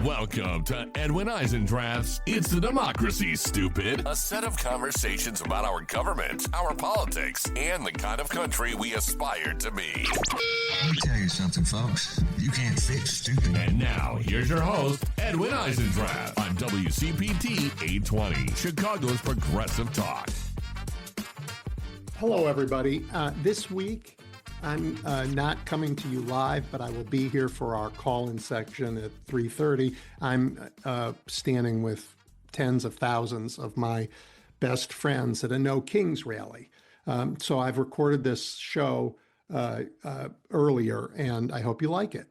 Welcome to Edwin Eisendrath's It's a Democracy, Stupid. A set of conversations about our government, our politics, and the kind of country we aspire to be. Let me tell you something, folks. You can't fix stupid. And now, here's your host, Edwin Eisendrath on WCPT 820, Chicago's Progressive Talk. Hello, everybody. This week, I'm not coming to you live, but I will be here for our call-in section at 3:30. I'm standing with tens of thousands of my best friends at a No Kings rally. So I've recorded this show earlier, and I hope you like it.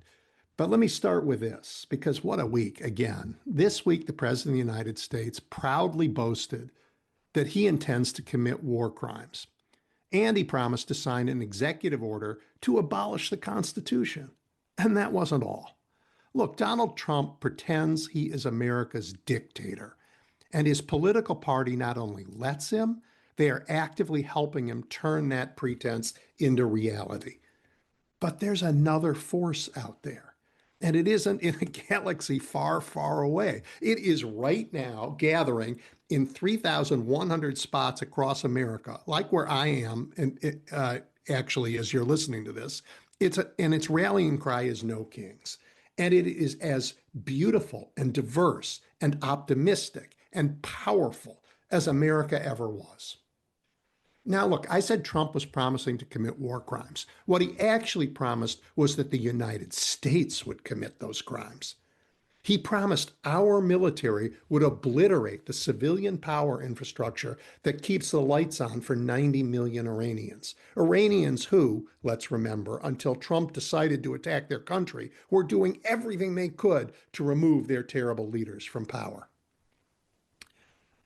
But let me start with this, because what a week again. This week, the President of the United States proudly boasted that he intends to commit war crimes. And he promised to sign an executive order to abolish the Constitution. And that wasn't all. Look, Donald Trump pretends he is America's dictator. And his political party not only lets him, they are actively helping him turn that pretense into reality. But there's another force out there. And it isn't in a galaxy far, far away. It is right now gathering in 3,100 spots across America, like where I am, and actually, as you're listening to this, its rallying cry is No Kings. And it is as beautiful and diverse and optimistic and powerful as America ever was. Now, look, I said Trump was promising to commit war crimes. What he actually promised was that the United States would commit those crimes. He promised our military would obliterate the civilian power infrastructure that keeps the lights on for 90 million Iranians. Iranians who, let's remember, until Trump decided to attack their country, were doing everything they could to remove their terrible leaders from power.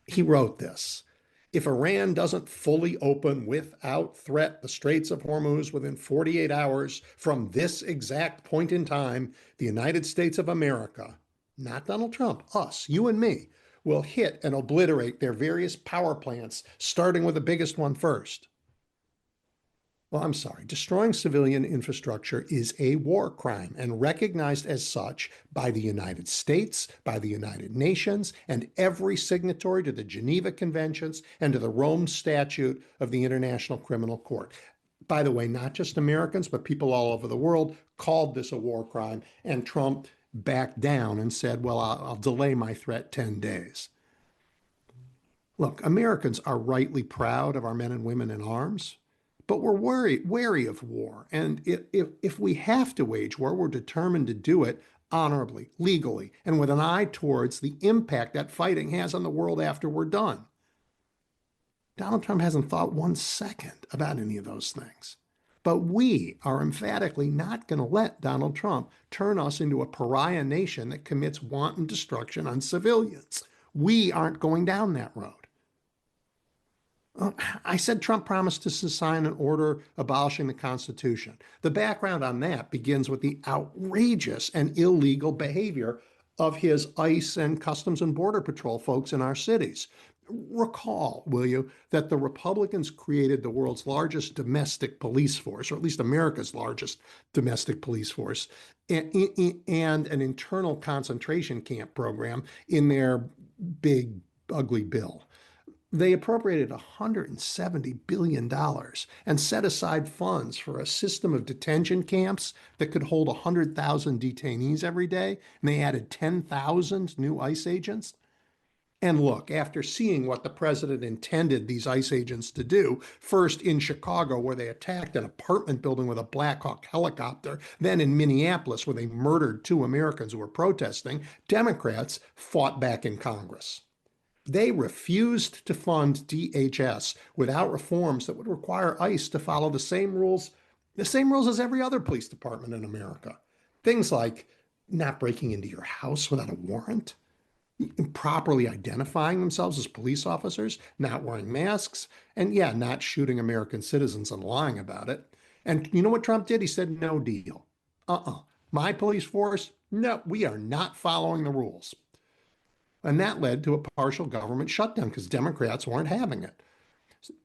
He wrote this. If Iran doesn't fully open without threat the Straits of Hormuz within 48 hours from this exact point in time, the United States of America, not Donald Trump, us, you and me, will hit and obliterate their various power plants, starting with the biggest one first. Well, I'm sorry, destroying civilian infrastructure is a war crime and recognized as such by the United States, by the United Nations, and every signatory to the Geneva Conventions and to the Rome Statute of the International Criminal Court. By the way, not just Americans, but people all over the world called this a war crime, and Trump backed down and said, well, I'll delay my threat 10 days. Look, Americans are rightly proud of our men and women in arms. But we're wary of war. And if we have to wage war, we're determined to do it honorably, legally, and with an eye towards the impact that fighting has on the world after we're done. Donald Trump hasn't thought 1 second about any of those things. But we are emphatically not going to let Donald Trump turn us into a pariah nation that commits wanton destruction on civilians. We aren't going down that road. I said Trump promised to sign an order abolishing the Constitution. The background on that begins with the outrageous and illegal behavior of his ICE and Customs and Border Patrol folks in our cities. Recall, will you, that the Republicans created the world's largest domestic police force, or at least America's largest domestic police force, and an internal concentration camp program in their big, ugly bill. They appropriated $170 billion and set aside funds for a system of detention camps that could hold 100,000 detainees every day, and they added 10,000 new ICE agents. And look, after seeing what the president intended these ICE agents to do, first in Chicago, where they attacked an apartment building with a Black Hawk helicopter, then in Minneapolis, where they murdered 2 Americans who were protesting, Democrats fought back in Congress. They refused to fund DHS without reforms that would require ICE to follow the same rules as every other police department in America. Things like not breaking into your house without a warrant, improperly identifying themselves as police officers, not wearing masks, and not shooting American citizens and lying about it. And you know what Trump did? He said, no deal. My police force, no, we are not following the rules. And that led to a partial government shutdown because Democrats weren't having it.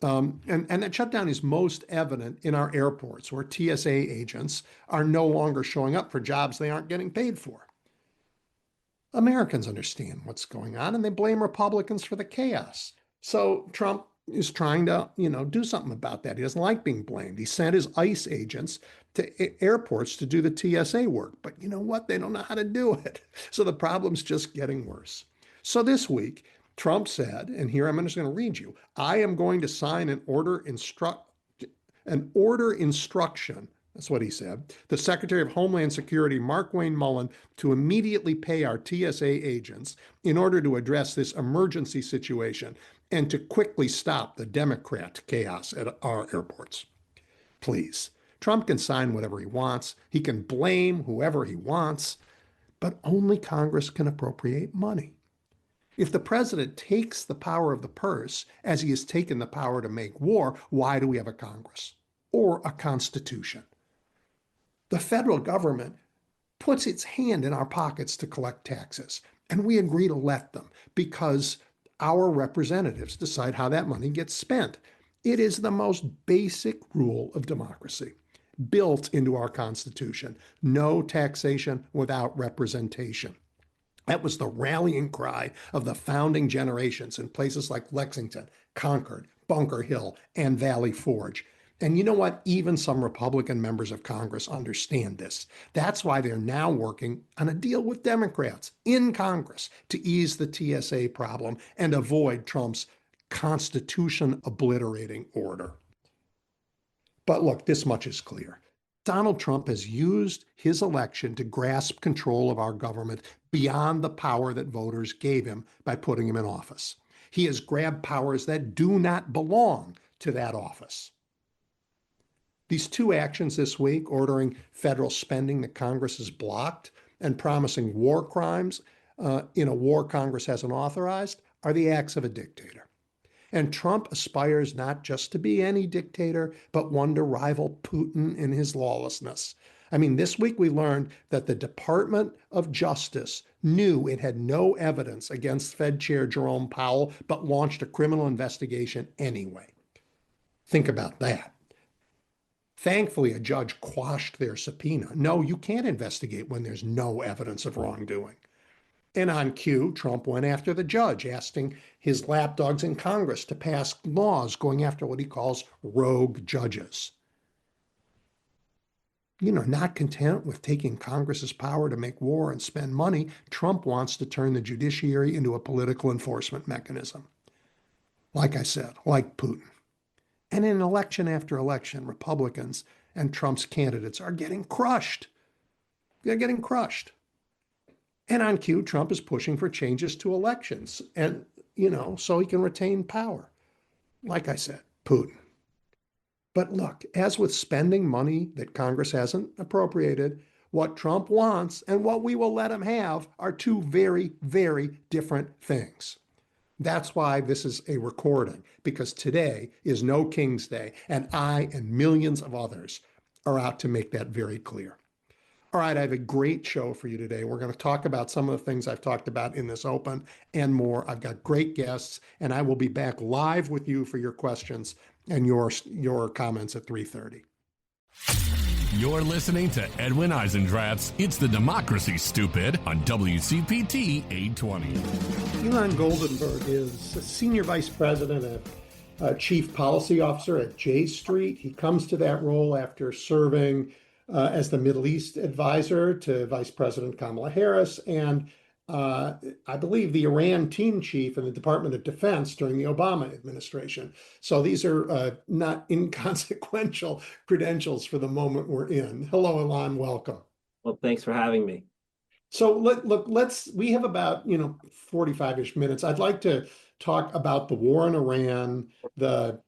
And that shutdown is most evident in our airports, where TSA agents are no longer showing up for jobs they aren't getting paid for. Americans understand what's going on and they blame Republicans for the chaos. So Trump is trying to, do something about that. He doesn't like being blamed. He sent his ICE agents to airports to do the TSA work. But you know what? They don't know how to do it. So the problem's just getting worse. So this week, Trump said, and here I'm just going to read you, I am going to sign an order instruction, that's what he said, the Secretary of Homeland Security, Mark Wayne Mullen, to immediately pay our TSA agents in order to address this emergency situation and to quickly stop the Democrat chaos at our airports. Please. Trump can sign whatever he wants. He can blame whoever he wants, but only Congress can appropriate money. If the president takes the power of the purse as he has taken the power to make war, why do we have a Congress or a Constitution? The federal government puts its hand in our pockets to collect taxes, and we agree to let them because our representatives decide how that money gets spent. It is the most basic rule of democracy built into our Constitution. No taxation without representation. That was the rallying cry of the founding generations in places like Lexington, Concord, Bunker Hill, and Valley Forge. And you know what? Even some Republican members of Congress understand this. That's why they're now working on a deal with Democrats in Congress to ease the TSA problem and avoid Trump's Constitution obliterating order. But look, this much is clear. Donald Trump has used his election to grasp control of our government beyond the power that voters gave him by putting him in office. He has grabbed powers that do not belong to that office. These two actions this week, ordering federal spending that Congress has blocked and promising war crimes in a war Congress hasn't authorized, are the acts of a dictator. And Trump aspires not just to be any dictator, but one to rival Putin in his lawlessness. I mean, this week we learned that the Department of Justice knew it had no evidence against Fed Chair Jerome Powell, but launched a criminal investigation anyway. Think about that. Thankfully, a judge quashed their subpoena. No, you can't investigate when there's no evidence of wrongdoing. And on cue, Trump went after the judge, asking his lapdogs in Congress to pass laws going after what he calls rogue judges. Not content with taking Congress's power to make war and spend money, Trump wants to turn the judiciary into a political enforcement mechanism. Like I said, like Putin. And in election after election, Republicans and Trump's candidates are getting crushed. They're getting crushed. And on cue, Trump is pushing for changes to elections and, so he can retain power. Like I said, Putin. But look, as with spending money that Congress hasn't appropriated, what Trump wants and what we will let him have are two very, very different things. That's why this is a recording, because today is no King's Day, and I and millions of others are out to make that very clear. All right, I have a great show for you today. We're going to talk about some of the things I've talked about in this open and more. I've got great guests, and I will be back live with you for your questions and your comments at 3:30. You're listening to Edwin Eisendrath's It's the Democracy, Stupid on WCPT 820. Elon Goldenberg is a senior vice president and chief policy officer at J Street. He comes to that role after serving as the Middle East advisor to Vice President Kamala Harris and I believe the Iran team chief in the Department of Defense during the Obama administration. So these are not inconsequential credentials for the moment we're in. Hello, Elon, welcome. Well, thanks for having me. So we have about 45-ish minutes. I'd like to talk about the war in Iran, the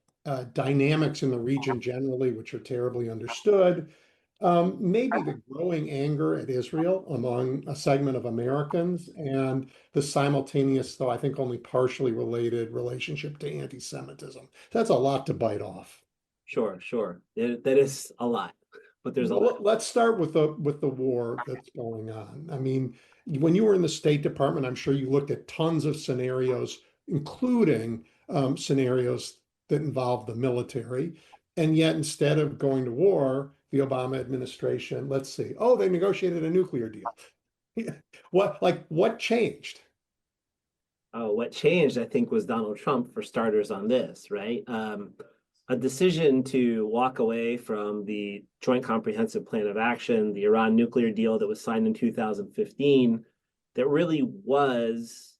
dynamics in the region generally, which are terribly understood. Maybe the growing anger at Israel among a segment of Americans and the simultaneous, though I think only partially related, relationship to anti-Semitism. That's a lot to bite off. Sure. That is a lot, but there's a lot. Let's start with the war that's going on. I mean, when you were in the State Department, I'm sure you looked at tons of scenarios, including scenarios that involve the military. And yet, instead of going to war, the Obama administration, they negotiated a nuclear deal. What changed? What changed, I think, was Donald Trump, for starters, on this, right? A decision to walk away from the Joint Comprehensive Plan of Action, the Iran nuclear deal that was signed in 2015, that really was,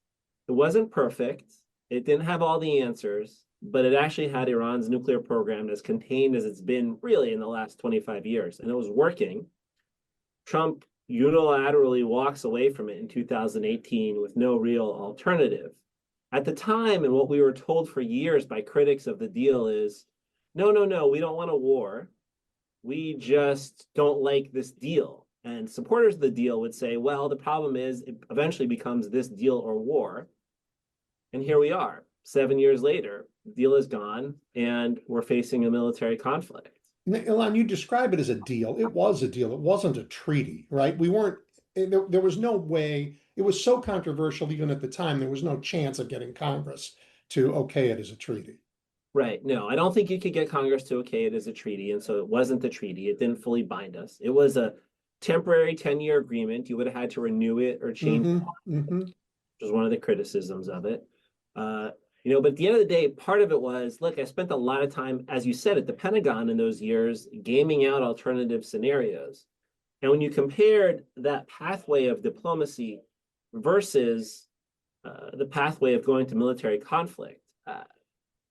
it wasn't perfect. It didn't have all the answers, but it actually had Iran's nuclear program as contained as it's been really in the last 25 years, and it was working. Trump unilaterally walks away from it in 2018 with no real alternative. At the time, and what we were told for years by critics of the deal is, no, no, no, we don't want a war. We just don't like this deal. And supporters of the deal would say, well, the problem is it eventually becomes this deal or war. And here we are, 7 years later, the deal is gone, and we're facing a military conflict. Ilan, you describe it as a deal. It was a deal. It wasn't a treaty, right? We weren't, there was no way, it was so controversial even at the time, there was no chance of getting Congress to okay it as a treaty. Right. No, I don't think you could get Congress to okay it as a treaty. And so it wasn't the treaty. It didn't fully bind us. It was a temporary 10-year agreement. You would have had to renew it or change, Mm-hmm. which was one of the criticisms of it. But at the end of the day, part of it was, look, I spent a lot of time, as you said, at the Pentagon in those years, gaming out alternative scenarios. And when you compared that pathway of diplomacy versus the pathway of going to military conflict,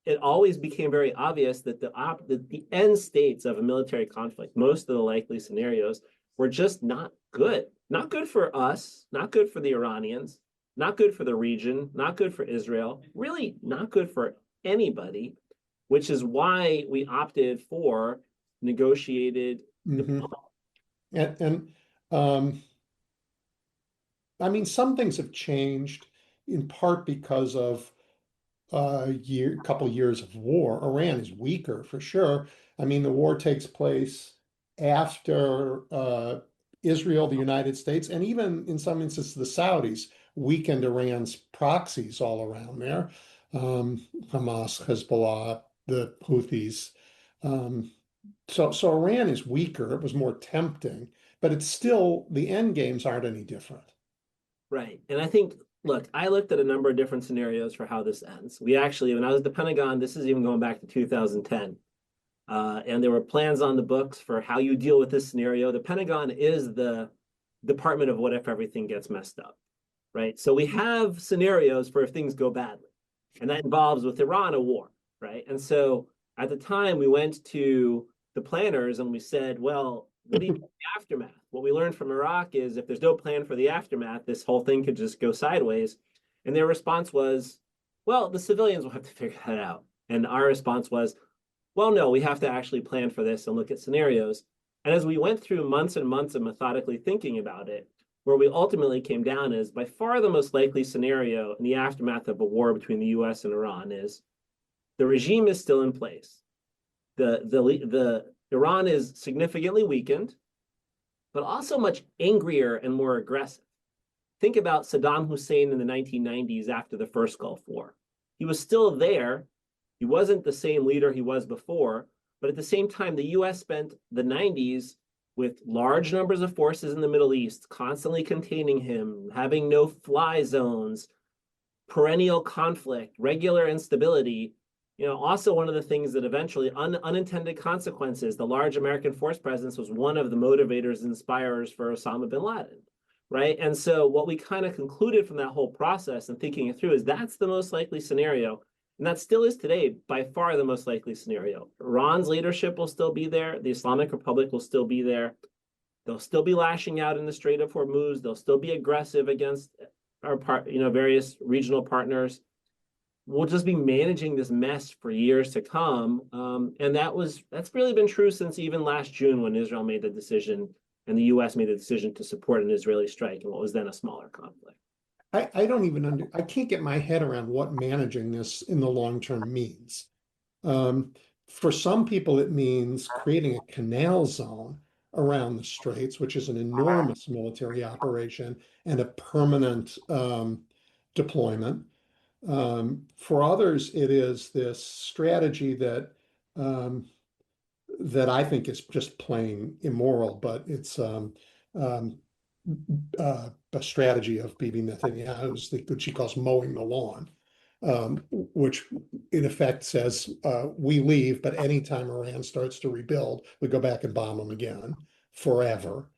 it always became very obvious that the end states of a military conflict, most of the likely scenarios, were just not good. Not good for us, not good for the Iranians, not good for the region, not good for Israel, really not good for anybody, which is why we opted for negotiated Mm-hmm. And um, I mean, some things have changed in part because of couple years of war. Iran is weaker for sure. I mean, the war takes place after Israel, the United States, and even in some instances the Saudis weakened Iran's proxies all around there. Hamas, Hezbollah, the Houthis. Um, so Iran is weaker. It was more tempting, but it's still the end games aren't any different. Right. And I think, look, I looked at a number of different scenarios for how this ends. We actually, when I was at the Pentagon, this is even going back to 2010. And there were plans on the books for how you deal with this scenario. The Pentagon is the department of what if everything gets messed up, right? So we have scenarios for if things go badly. And that involves with Iran a war, right? And so at the time we went to the planners and we said, well, what do you do in the aftermath? What we learned from Iraq is if there's no plan for the aftermath, this whole thing could just go sideways. And their response was, well, the civilians will have to figure that out. And our response was, well, no, we have to actually plan for this and look at scenarios. And as we went through months and months of methodically thinking about it, where we ultimately came down is by far the most likely scenario in the aftermath of a war between the US and Iran is the regime is still in place. The Iran is significantly weakened, but also much angrier and more aggressive. Think about Saddam Hussein in the 1990s after the first Gulf War. He was still there. He wasn't the same leader he was before, but at the same time, the US spent the 90s with large numbers of forces in the Middle East, constantly containing him, having no fly zones, perennial conflict, regular instability. Also one of the things that eventually unintended consequences, the large American force presence was one of the motivators and inspirers for Osama bin Laden, right? And so what we kind of concluded from that whole process and thinking it through is that's the most likely scenario. And that still is today by far the most likely scenario. Iran's leadership will still be there. The Islamic Republic will still be there. They'll still be lashing out in the Strait of Hormuz. They'll still be aggressive against our various regional partners. We'll just be managing this mess for years to come. And that's really been true since even last June when Israel made the decision and the US made the decision to support an Israeli strike in what was then a smaller conflict. I don't even I can't get my head around what managing this in the long term means. For some people, it means creating a canal zone around the straits, which is an enormous military operation and a permanent deployment. For others, it is this strategy that I think is just plain immoral, but it's a strategy of Bibi Netanyahu's that she calls mowing the lawn, which in effect says we leave, but anytime Iran starts to rebuild, we go back and bomb them again forever.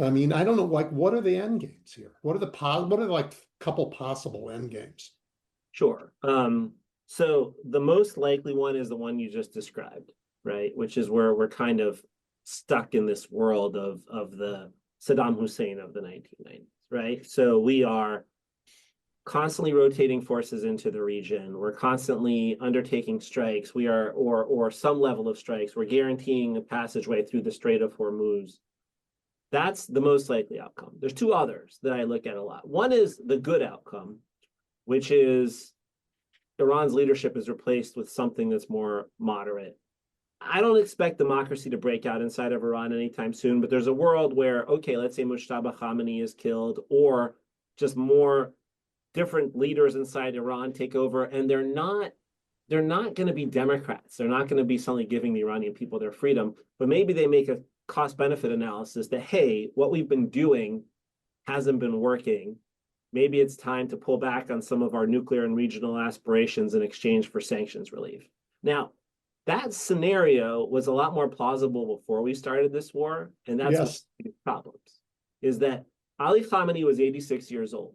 I mean, I don't know, like, what are the end games here? What are the like couple possible end games? Sure. So the most likely one is the one you just described, right? Which is where we're kind of stuck in this world of the Saddam Hussein of the 1990s, right? So we are constantly rotating forces into the region. We're constantly undertaking strikes. We are, or some level of strikes. We're guaranteeing a passageway through the Strait of Hormuz. That's the most likely outcome. There's two others that I look at a lot. One is the good outcome, which is Iran's leadership is replaced with something that's more moderate. I don't expect democracy to break out inside of Iran anytime soon, but there's a world where, okay, let's say Mujtaba Khamenei is killed, or just more different leaders inside Iran take over, and they're not going to be Democrats. They're not going to be suddenly giving the Iranian people their freedom, but maybe they make a cost benefit analysis that, hey, what we've been doing hasn't been working. Maybe it's time to pull back on some of our nuclear and regional aspirations in exchange for sanctions relief. Now, that scenario was a lot more plausible before we started this war, and that's one of Yes. the problems, is that Ali Khamenei was 86 years old.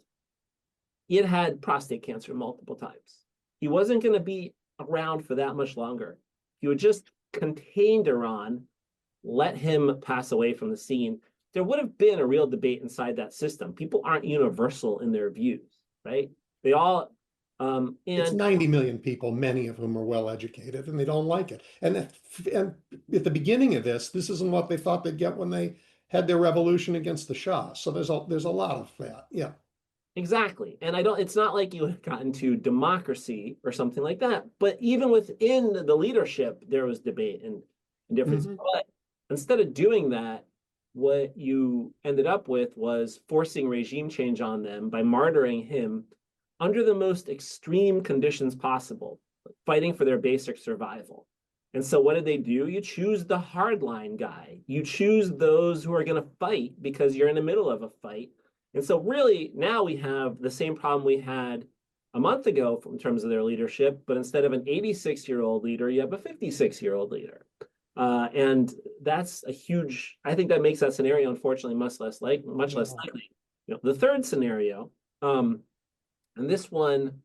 He had had prostate cancer multiple times. He wasn't going to be around for that much longer. He would just contained Iran, let him pass away from the scene. There would have been a real debate inside that system. People aren't universal in their views, right? They all, It's and 90 million people, many of whom are well educated, and they don't like it. And at the beginning of this isn't what they thought they'd get when they had their revolution against the Shah. So there's a lot of that. Yeah. exactly. And I don't, it's not like you had gotten to democracy or something like that. But even within the leadership, there was debate and difference. Mhm. But instead of doing that, what you ended up with was forcing regime change on them by martyring him under the most extreme conditions possible, fighting for their basic survival. And so what did they do? You choose the hardline guy. You choose those who are going to fight because you're in the middle of a fight. And so really now we have the same problem we had a month ago in terms of their leadership, but instead of an 86-year-old leader, you have a 56-year-old leader. And that's a huge, I think that makes that scenario, unfortunately, much less Yeah. likely. The third scenario, and this one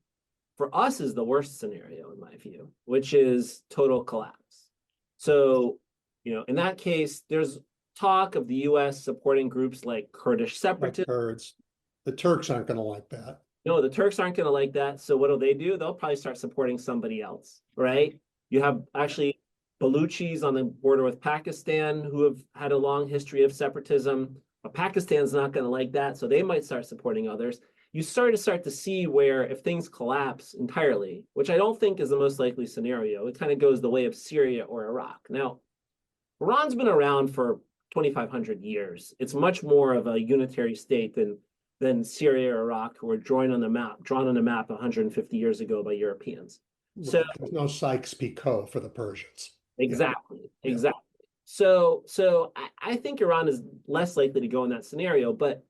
for us is the worst scenario in my view, which is total collapse. So, in that case, there's talk of the US supporting groups like Kurdish Like separatists. Kurds. The Turks aren't going to like that. No, the Turks aren't going to like that. So what do? They'll probably start supporting somebody else, right? You have actually Baluchis on the border with Pakistan who have had a long history of separatism. But Pakistan's not going to like that, so they might start supporting others. You start to see where if things collapse entirely, which I don't think is the most likely scenario, it kind of goes the way of Syria or Iraq. Now, Iran's been around for 2,500 years. It's much more of a unitary state than Syria or Iraq, who were drawn on the map 150 years ago by Europeans. So Right. There's no Sykes-Picot for the Persians. Yeah. exactly, Yeah. exactly. So I think Iran is less likely to go in that scenario, but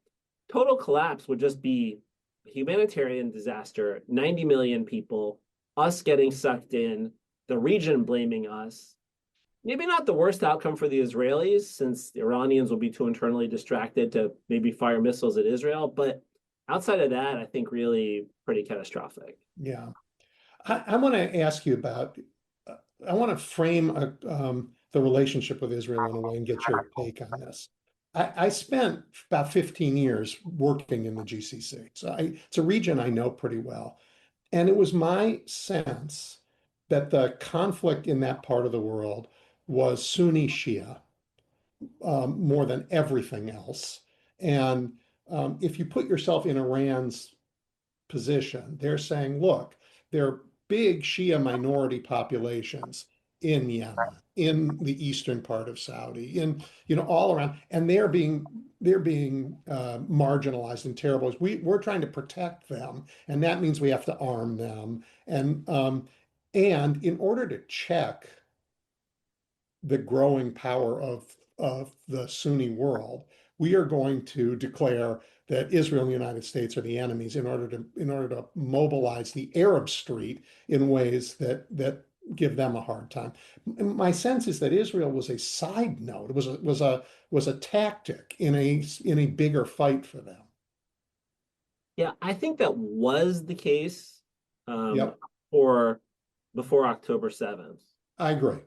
total collapse would just be a humanitarian disaster, 90 million people, us getting sucked in, the region blaming us. Maybe not the worst outcome for the Israelis, since the Iranians will be too internally distracted to maybe fire missiles at Israel. But outside of that, I think really pretty catastrophic. Yeah. I want to ask you about, I want to frame the relationship with Israel in a way and get your take on this. I spent about 15 years working in the GCC. So it's a region I know pretty well. And it was my sense that the conflict in that part of the world was Sunni Shia more than everything else. And if you put yourself in Iran's position, they're saying, look, there are big Shia minority populations in Yemen, in the eastern part of Saudi, all around, and they're being marginalized in terrible ways. We're trying to protect them, and that means we have to arm them. And in order to check the growing power of the Sunni world, we are going to declare that Israel and the United States are the enemies in order to mobilize the Arab street in ways that give them a hard time. My sense is that Israel was a side note. It was a tactic in a bigger fight for them. Yeah, I think that was the case Yep, for before October 7th. I agree.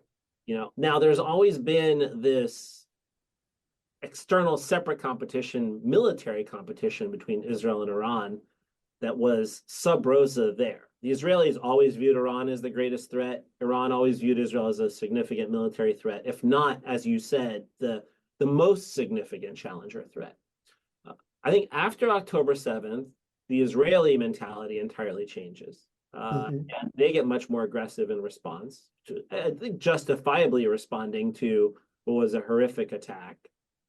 Now there's always been this external separate competition, military competition between Israel and Iran that was sub rosa there. The Israelis always viewed Iran as the greatest threat. Iran always viewed Israel as a significant military threat, if not, as you said, the most significant challenger threat. I think after October 7th, the Israeli mentality entirely changes. Mhm. And they get much more aggressive in response, I think justifiably responding to what was a horrific attack,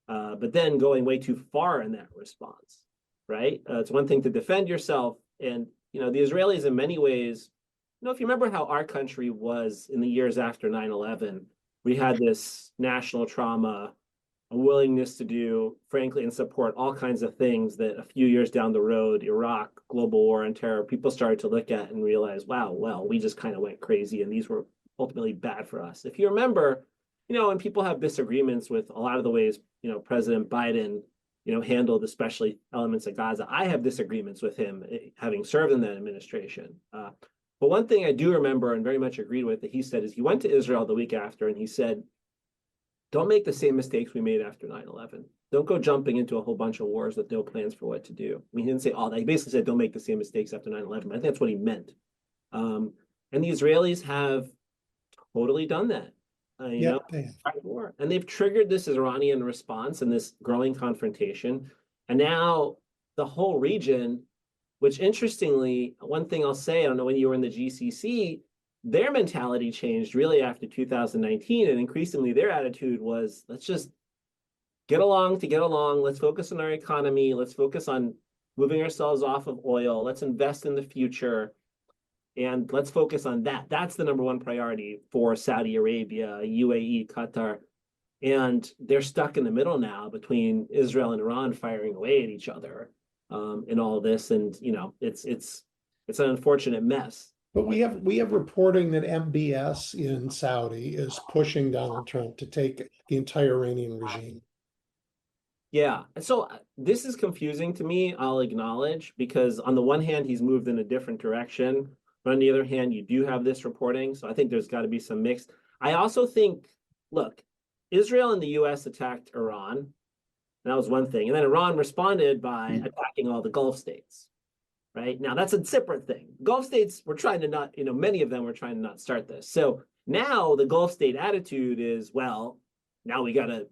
but then going way too far in that response, right? It's one thing to defend yourself. And, the Israelis in many ways, if you remember how our country was in the years after 9/11, we had this national trauma, a willingness to do, frankly, and support all kinds of things that a few years down the road, Iraq, global war on terror, people started to look at and realize, wow, well, we just kind of went crazy and these were ultimately bad for us. If you remember, and people have disagreements with a lot of the ways, President Biden, handled especially elements of Gaza. I have disagreements with him, having served in that administration. But one thing I do remember and very much agreed with that he said is he went to Israel the week after and he said, don't make the same mistakes we made after 9/11. Don't go jumping into a whole bunch of wars with no plans for what to do. I mean, he didn't say all that. He basically said, don't make the same mistakes after 9/11. I think that's what he meant. And the Israelis have totally done that. Yep, they have. And they've triggered this Iranian response and this growing confrontation. And now the whole region, which interestingly, one thing I'll say, I don't know when you were in the GCC, their mentality changed really after 2019. And increasingly their attitude was, let's just get along to get along. Let's focus on our economy. Let's focus on moving ourselves off of oil. Let's invest in the future. And let's focus on that. That's the number one priority for Saudi Arabia, UAE, Qatar. And they're stuck in the middle now between Israel and Iran firing away at each other in all of this. And, it's an unfortunate mess. But we have reporting that MBS in Saudi is pushing Donald Trump to take the entire Iranian regime. Yeah. So this is confusing to me, I'll acknowledge, because on the one hand, he's moved in a different direction. But on the other hand, you do have this reporting. So I think there's got to be some mix. I also think, look, Israel and the US attacked Iran. And that was one thing. And then Iran responded by attacking all the Gulf states. Right? Now, that's a separate thing. Gulf states were trying to not, many of them were trying to not start this. So now the Gulf state attitude is, well, now we got to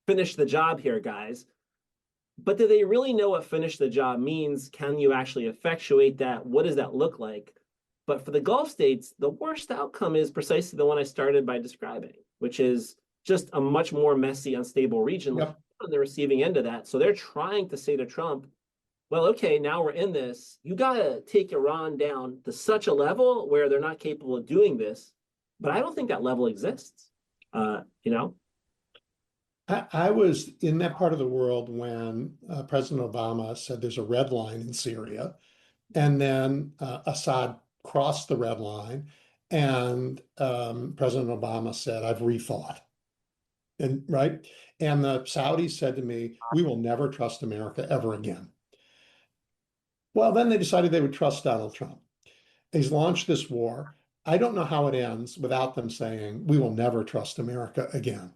finish the job here, guys. But do they really know what finish the job means? Can you actually effectuate that? What does that look like? But for the Gulf states, the worst outcome is precisely the one I started by describing, which is just a much more messy, unstable region. Yep. On the receiving end of that. So they're trying to say to Trump, well, okay, now we're in this. You got to take Iran down to such a level where they're not capable of doing this. But I don't think that level exists. I was in that part of the world when President Obama said there's a red line in Syria, and then Assad crossed the red line, and President Obama said, "I've rethought." And right, and the Saudis said to me, "We will never trust America ever again." Well, then they decided they would trust Donald Trump. He's launched this war. I don't know how it ends without them saying, "We will never trust America again."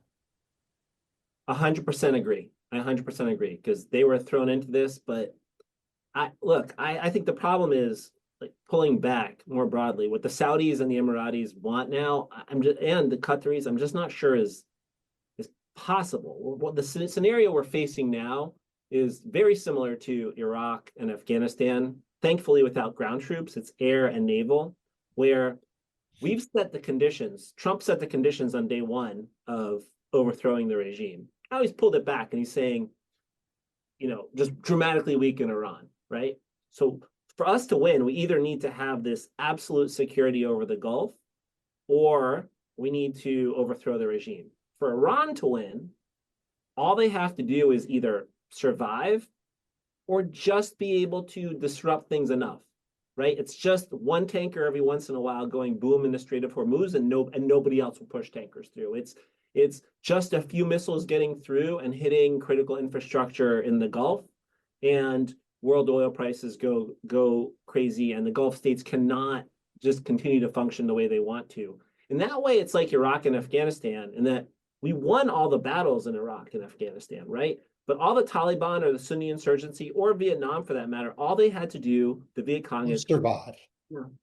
100% agree. I 100% agree because they were thrown into this. But I think the problem is like pulling back more broadly. What the Saudis and the Emiratis want now, and the Qataris, I'm just not sure is possible. What the scenario we're facing now is very similar to Iraq and Afghanistan. Thankfully, without ground troops, it's air and naval, where we've set the conditions. Trump set the conditions on day one of overthrowing the regime. Now he's pulled it back and he's saying, just dramatically weaken Iran, right? So for us to win, we either need to have this absolute security over the Gulf or we need to overthrow the regime. For Iran to win, all they have to do is either survive or just be able to disrupt things enough, right? It's just one tanker every once in a while going boom in the Strait of Hormuz, and nobody else will push tankers through. It's just a few missiles getting through and hitting critical infrastructure in the Gulf, and world oil prices go crazy, and the Gulf states cannot just continue to function the way they want to. In that way, it's like Iraq and Afghanistan, in that we won all the battles in Iraq and Afghanistan, right? But all the Taliban or the Sunni insurgency or Vietnam for that matter, all they had to do, the Viet Cong, is Survive.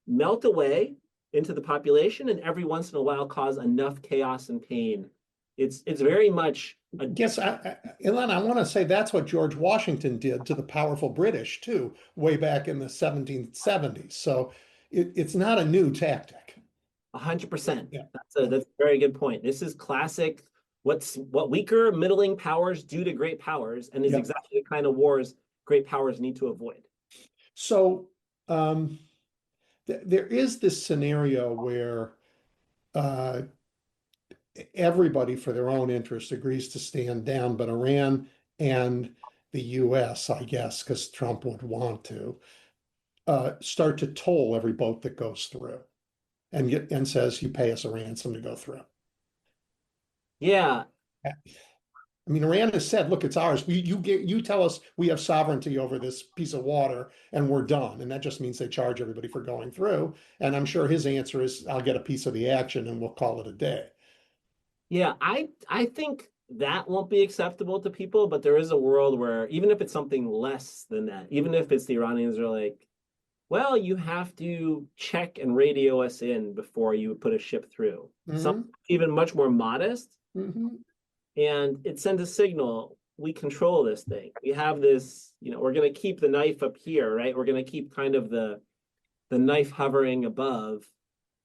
melt away into the population and every once in a while cause enough chaos and pain. It's very much a Yes, Ilan, I want to say that's what George Washington did to the powerful British too, way back in the 1770s. So it's not a new tactic. 100%. Yeah. That's a very good point. This is classic what weaker middling powers do to great powers, and is Yep. exactly the kind of wars great powers need to avoid. So there is this scenario where uh, everybody, for their own interest, agrees to stand down, but Iran and the US, I guess, because Trump would want to, start to toll every boat that goes through and says, you pay us a ransom to go through. Yeah. I mean, Iran has said, look, it's ours. You tell us we have sovereignty over this piece of water and we're done. And that just means they charge everybody for going through. And I'm sure his answer is, I'll get a piece of the action and we'll call it a day. Yeah, I think that won't be acceptable to people, but there is a world where even if it's something less than that, even if it's the Iranians are like, well, you have to check and radio us in before you put a ship through. Something even much more modest. And it sends a signal, we control this thing. We have this, we're going to keep the knife up here, right? We're going to keep kind of the knife hovering above,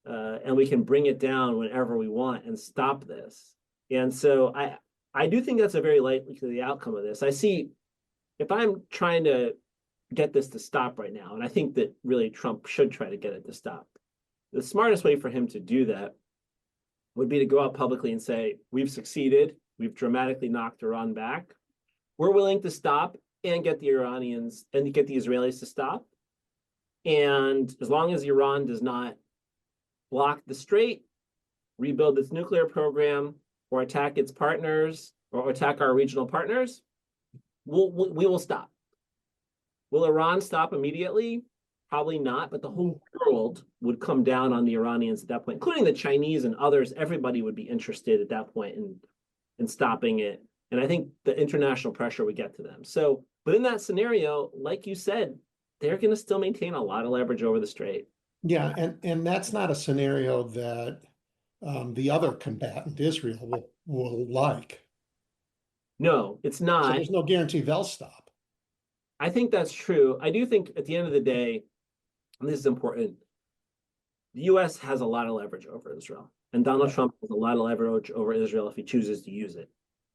and we can bring it down whenever we want and stop this. And so I do think that's a very likely outcome of this. I see, if I'm trying to get this to stop right now, and I think that really Trump should try to get it to stop, the smartest way for him to do that would be to go out publicly and say, we've succeeded. We've dramatically knocked Iran back. We're willing to stop and get the Iranians and get the Israelis to stop. And as long as Iran does not block the strait, rebuild its nuclear program, or attack its partners, or attack our regional partners, we will stop. Will Iran stop immediately? Probably not, but the whole world would come down on the Iranians at that point, including the Chinese and others. Everybody would be interested at that point in stopping it. And I think the international pressure would get to them. So, but in that scenario, like you said, they're going to still maintain a lot of leverage over the strait. Yeah, and that's not a scenario that the other combatant, Israel, will like. No, it's So not. there's no guarantee they'll stop. I think that's true. I do think at the end of the day, and this is important, the US has a lot of leverage over Israel. And Donald Trump has a lot of leverage over Israel if he chooses to use it.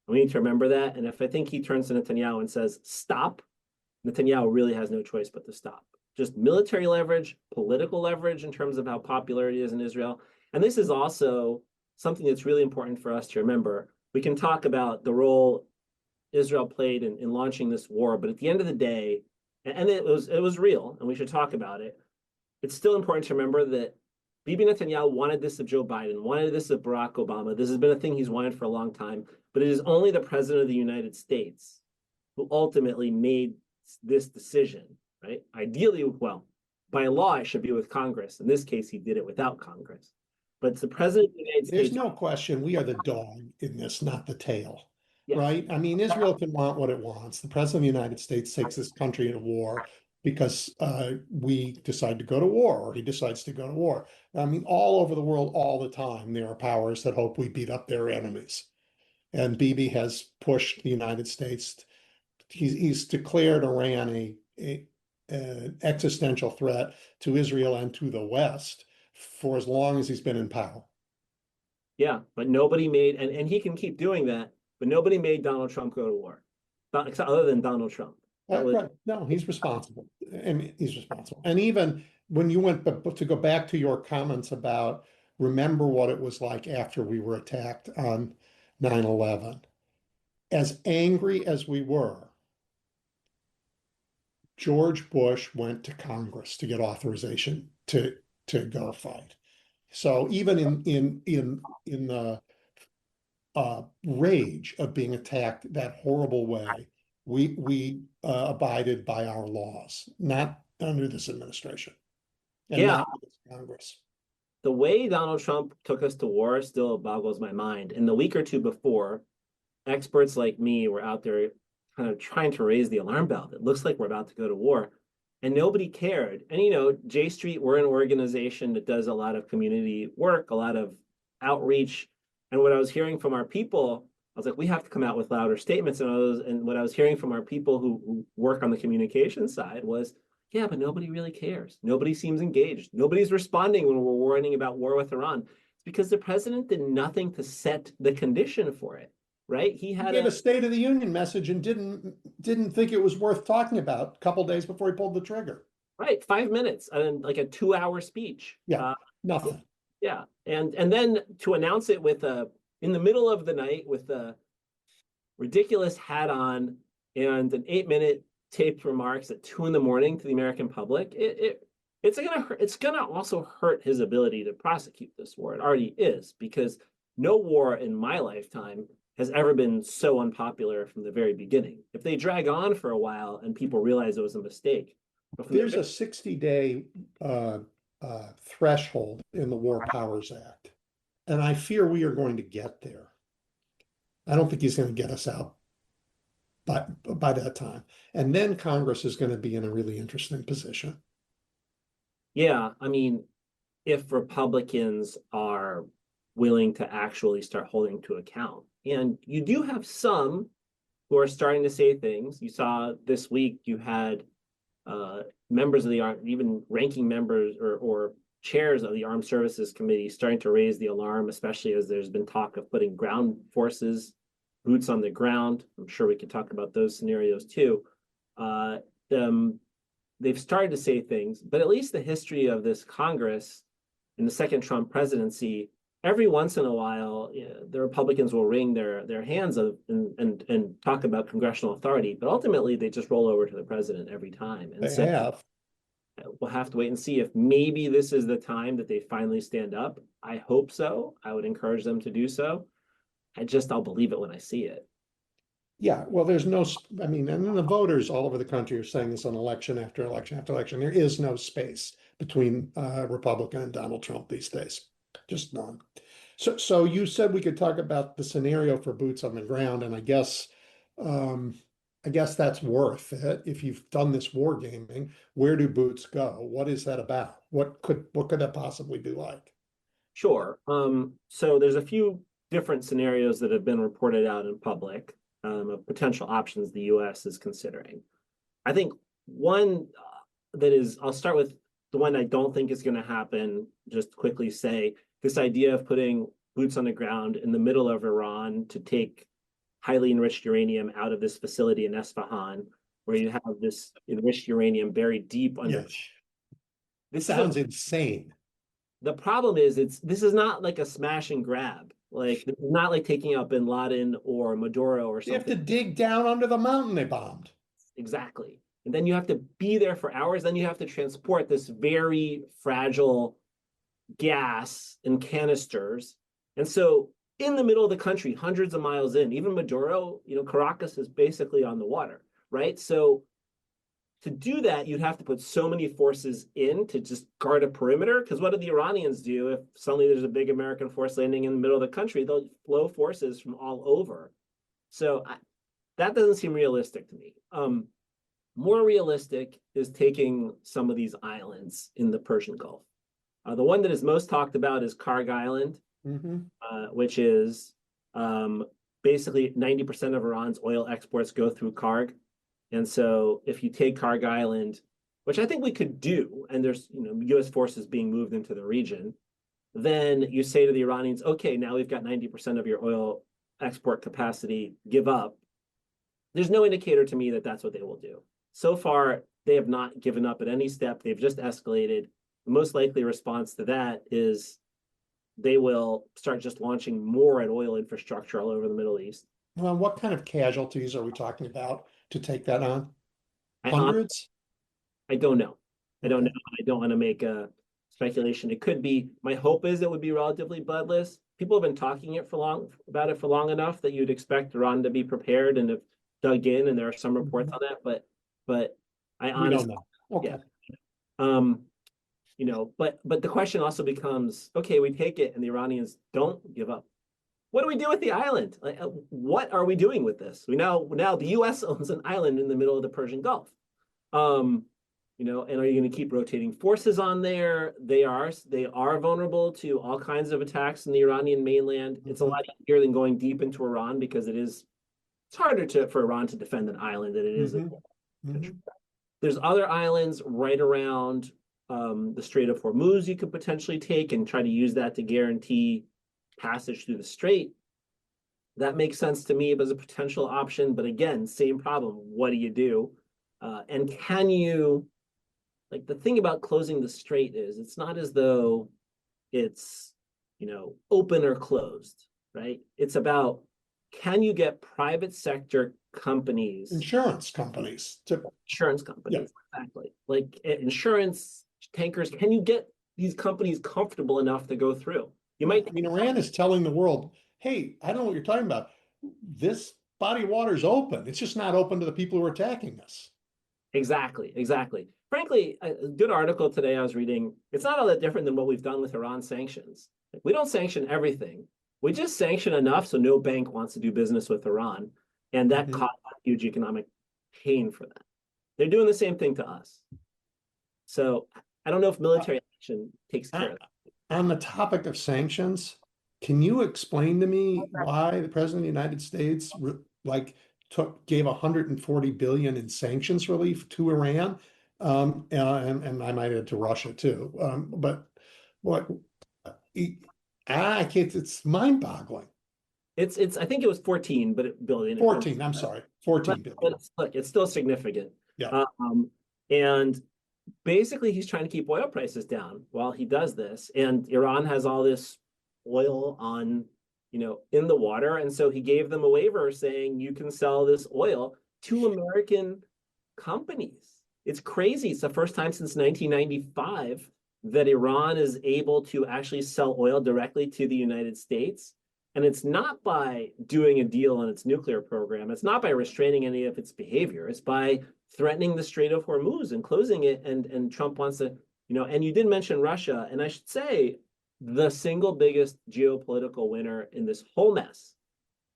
And we need to remember that. And if I think he turns to Netanyahu and says, stop, Netanyahu really has no choice but to stop. Just military leverage, political leverage in terms of how popular it is in Israel. And this is also something that's really important for us to remember. We can talk about the role Israel played in launching this war, but at the end of the day, and it was real, and we should talk about it. It's still important to remember that Bibi Netanyahu wanted this of Joe Biden, wanted this of Barack Obama. This has been a thing he's wanted for a long time, but it is only the president of the United States who ultimately made this decision, right? Ideally, well, by law, it should be with Congress. In this case, he did it without Congress. But it's the president of the United There's States. no question we are the dog in this, not the tail. Yes. Right? I mean, Israel can want what it wants. The president of the United States takes this country into war because we decide to go to war, or he decides to go to war. I mean, all over the world, all the time, there are powers that hope we beat up their enemies. And Bibi has pushed the United States. He's declared Iran an existential threat to Israel and to the West for as long as he's been in power. Yeah, but nobody made, and he can keep doing that, but nobody made Donald Trump go to war, other than Donald Trump. Right. No, he's responsible. And he's responsible. And even when you went to go back to your comments about remember what it was like after we were attacked on 9/11. as angry as we were, George Bush went to Congress to get authorization to go fight. So even in the rage of being attacked that horrible way, we abided by our laws, not under this administration and Yeah, not with this Congress. the way Donald Trump took us to war still boggles my mind. In the week or two before, experts like me were out there kind of trying to raise the alarm bell. It looks like we're about to go to war. And nobody cared. And, J Street, we're an organization that does a lot of community work, a lot of outreach. And what I was hearing from our people, I was like, we have to come out with louder statements. And what I was hearing from our people who work on the communication side was, yeah, but nobody really cares. Nobody seems engaged. Nobody's responding when we're warning about war with Iran. It's because the president did nothing to set the condition for it, right? He He gave a State of the Union message and didn't think it was worth talking about a couple days before he pulled the trigger. right, 5 minutes and like a 2 hour speech. Yeah, nothing. Yeah, and then to announce it with in the middle of the night with a ridiculous hat on and an 8 minute taped remarks at 2 a.m. to the American public, it's gonna also hurt his ability to prosecute this war. It already is, because no war in my lifetime has ever been so unpopular from the very beginning. If they drag on for a while and people realize it was a mistake, There's a 60-day threshold in the War Powers Act, and I fear we are going to get there. I don't think he's going to get us out by that time. And then Congress is going to be in a really interesting position. yeah, I mean, if Republicans are willing to actually start holding to account. And you do have some who are starting to say things. You saw this week, you had members of the army, even ranking members or chairs of the Armed Services Committee starting to raise the alarm, especially as there's been talk of putting ground forces, boots on the ground. I'm sure we could talk about those scenarios too. They've started to say things, but at least the history of this Congress in the second Trump presidency, every once in a while, the Republicans will wring their hands and talk about congressional authority, but ultimately they just roll over to the president every time. And They have. we'll have to wait and see if maybe this is the time that they finally stand up. I hope so. I would encourage them to do so. I'll believe it when I see it. Yeah, well, there's no, I mean, and the voters all over the country are saying this on election after election after election. There is no space between Republican and Donald Trump these days. Just none. So you said we could talk about the scenario for boots on the ground, and I guess that's worth it. If you've done this war gaming, where do boots go? What is that about? What could that possibly be like? Sure. So there's a few different scenarios that have been reported out in public of potential options the U.S. is considering. I think one I'll start with the one I don't think is going to happen. Just quickly say this idea of putting boots on the ground in the middle of Iran to take highly enriched uranium out of this facility in Esfahan, where you have this enriched uranium buried deep under. Yes. This Sounds insane. The problem is this is not like a smash and grab. Like, this is not like taking out bin Laden or Maduro or You have something. to dig down under the mountain they bombed. Exactly. And then you have to be there for hours. Then you have to transport this very fragile gas in canisters. And so in the middle of the country, hundreds of miles in, even Maduro, Caracas is basically on the water, right? So to do that, you'd have to put so many forces in to just guard a perimeter. Because what do the Iranians do if suddenly there's a big American force landing in the middle of the country? They'll flow forces from all over. So that doesn't seem realistic to me. More realistic is taking some of these islands in the Persian Gulf. The one that is most talked about is Karg Island, which is basically 90% of Iran's oil exports go through Karg. And so if you take Karg Island, which I think we could do, and there's U.S. forces being moved into the region, then you say to the Iranians, okay, now we've got 90% of your oil export capacity, give up. There's no indicator to me that that's what they will do. So far, they have not given up at any step. They've just escalated. The most likely response to that is they will start just launching more at oil infrastructure all over the Middle East. What kind of casualties are we talking about to take that on? I Hundreds? I don't know. I don't know. Okay. I don't want to make a speculation. It could be. My hope is it would be relatively bloodless. People have been talking about it for long enough that you'd expect Iran to be prepared and have dug in, and there are some reports on that. But I We don't honestly, know. Okay. yeah. But the question also becomes, okay, we take it, and the Iranians don't give up. What do we do with the island? Like, what are we doing with this? Now the U.S. owns an island in the middle of the Persian Gulf. Um, and are you going to keep rotating forces on there? They are vulnerable to all kinds of attacks in the Iranian mainland. It's a lot easier than going deep into Iran because it's harder for Iran to defend an island than it is a country. There's other islands right around the Strait of Hormuz you could potentially take and try to use that to guarantee passage through the strait. That makes sense to me as a potential option, but again, same problem. What do you do? And can you, like, the thing about closing the strait is it's not as though it's, open or closed, right? It's about, can you get private sector companies, Insurance companies. exactly, like insurance tankers, can you get these companies comfortable enough to go through? Iran is telling the world, hey, I don't know what you're talking about. This body of water is open. It's just not open to the people who are attacking us. Exactly. Frankly, a good article today I was reading, it's not all that different than what we've done with Iran sanctions. We don't sanction everything. We just sanction enough so no bank wants to do business with Iran. And that caused a huge economic pain for them. They're doing the same thing to us. So I don't know if military action takes care of that. On the topic of sanctions, can you explain to me why the President of the United States gave 140 billion in sanctions relief to Iran, and I might add to Russia too. But what I can't. It's mind-boggling. I think it was 14 billion. 14. I'm sorry, 14 billion. But it's still significant. Yeah. And basically, he's trying to keep oil prices down while he does this. And Iran has all this oil on, in the water. And so he gave them a waiver saying you can sell this oil to American companies. It's crazy. It's the first time since 1995 that Iran is able to actually sell oil directly to the United States. And it's not by doing a deal on its nuclear program. It's not by restraining any of its behavior. It's by threatening the Strait of Hormuz and closing it. And Trump wants to, and you did mention Russia. And I should say the single biggest geopolitical winner in this whole mess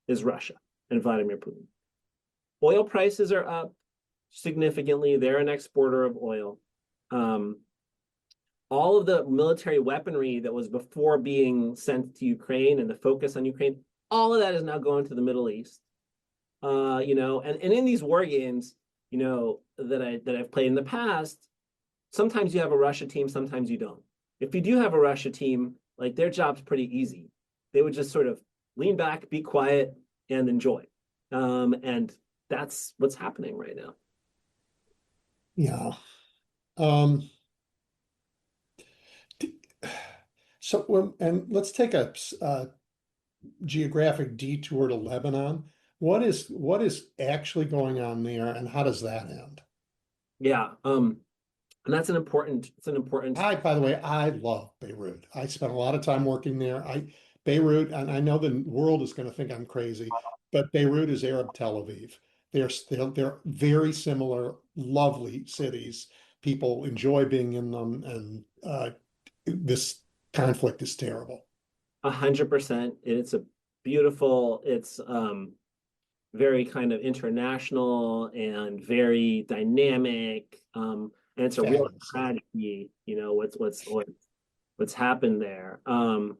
is Russia and Vladimir Putin. Oil prices are up significantly. They're an exporter of oil. All of the military weaponry that was before being sent to Ukraine and the focus on Ukraine, all of that is now going to the Middle East. And in these war games, that I've played in the past, sometimes you have a Russia team, sometimes you don't. If you do have a Russia team, like, their job's pretty easy. They would just sort of lean back, be quiet, and enjoy. And that's what's happening right now. Yeah. And let's take a geographic detour to Lebanon. What is actually going on there, and how does that end? Yeah. And that's an important. By the way, I love Beirut. I spent a lot of time working there. Beirut, and I know the world is going to think I'm crazy, but Beirut is Arab Tel Aviv. They're very similar, lovely cities. People enjoy being in them, and this conflict is terrible. 100%. It's a beautiful. It's very kind of international and very dynamic. And it's a real tragedy. What's happened there. And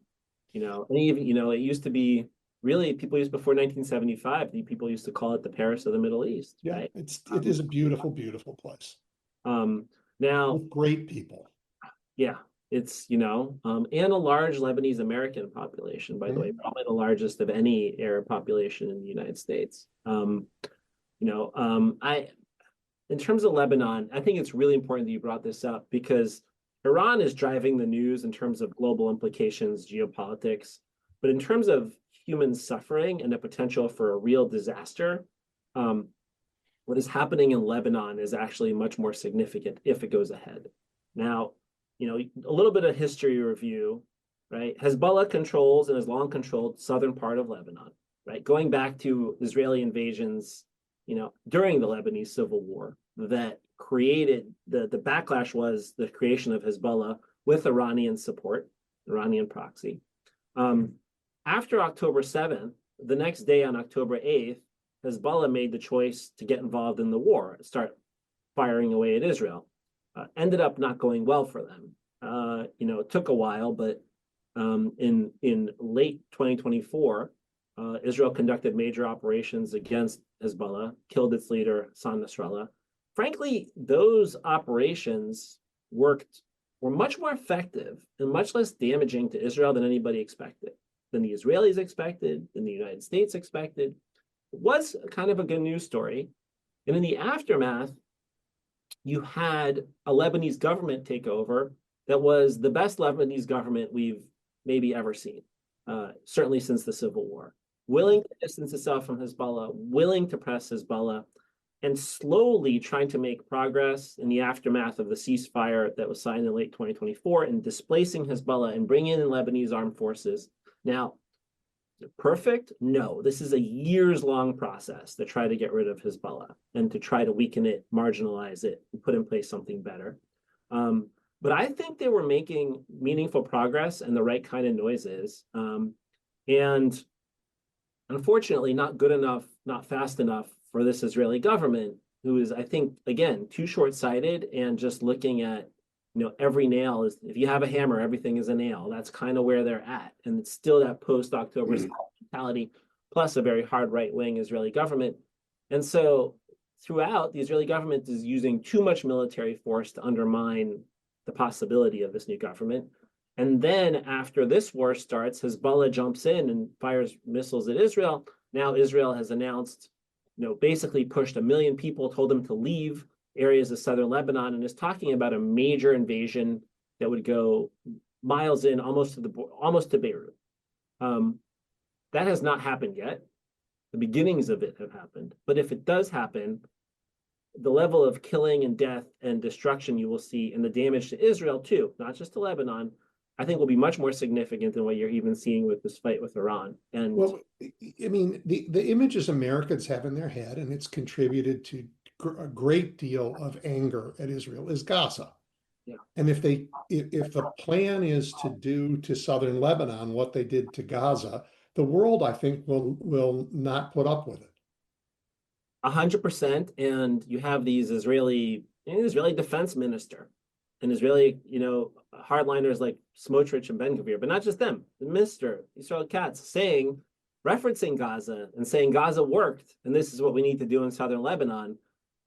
even it used to be. Really, before 1975, people used to call it the Paris of the Middle East. Yeah, right? It is a beautiful, beautiful place. Now, with great people. Yeah, it's and a large Lebanese American population, by the way, probably the largest of any Arab population in the United States. In terms of Lebanon, I think it's really important that you brought this up because Iran is driving the news in terms of global implications, geopolitics, but in terms of human suffering and the potential for a real disaster, what is happening in Lebanon is actually much more significant if it goes ahead. Now, a little bit of history review, right? Hezbollah controls and has long controlled southern part of Lebanon, right? Going back to Israeli invasions, during the Lebanese civil war that created the backlash was the creation of Hezbollah with Iranian support, Iranian proxy. After October 7th, the next day on October 8th, Hezbollah made the choice to get involved in the war, start firing away at Israel. Ended up not going well for them. It took a while, but in late 2024, Israel conducted major operations against Hezbollah, killed its leader, Hassan Nasrallah. Frankly, those operations were much more effective and much less damaging to Israel than anybody expected, than the Israelis expected, than the United States expected. It was kind of a good news story. And in the aftermath, you had a Lebanese government take over that was the best Lebanese government we've maybe ever seen, certainly since the Civil War. Willing to distance itself from Hezbollah, willing to press Hezbollah, and slowly trying to make progress in the aftermath of the ceasefire that was signed in late 2024 and displacing Hezbollah and bringing in Lebanese armed forces. Now, is it perfect? No, this is a years-long process to try to get rid of Hezbollah and to try to weaken it, marginalize it, and put in place something better. But I think they were making meaningful progress and the right kind of noises. And unfortunately, not good enough, not fast enough for this Israeli government, who is, I think, again, too short-sighted and just looking at, every nail is, if you have a hammer, everything is a nail. That's kind of where they're at. And it's still that post-October mentality, plus a very hard right-wing Israeli government. And so throughout, the Israeli government is using too much military force to undermine the possibility of this new government. And then after this war starts, Hezbollah jumps in and fires missiles at Israel. Now Israel has announced, basically pushed 1 million people, told them to leave areas of southern Lebanon, and is talking about a major invasion that would go miles in, almost to Beirut. That has not happened yet. The beginnings of it have happened. But if it does happen, the level of killing and death and destruction you will see, and the damage to Israel too, not just to Lebanon, I think will be much more significant than what you're even seeing with this fight with Iran. And well, I mean, the images Americans have in their head, and it's contributed to a great deal of anger at Israel, is Gaza. Yeah. And if the plan is to do to southern Lebanon what they did to Gaza, the world, I think, will not put up with it. 100%. And you have these Israeli defense minister and Israeli, hardliners like Smotrich and Ben-Gvir, but not just them, the minister, Israel Katz, referencing Gaza and saying Gaza worked, and this is what we need to do in southern Lebanon.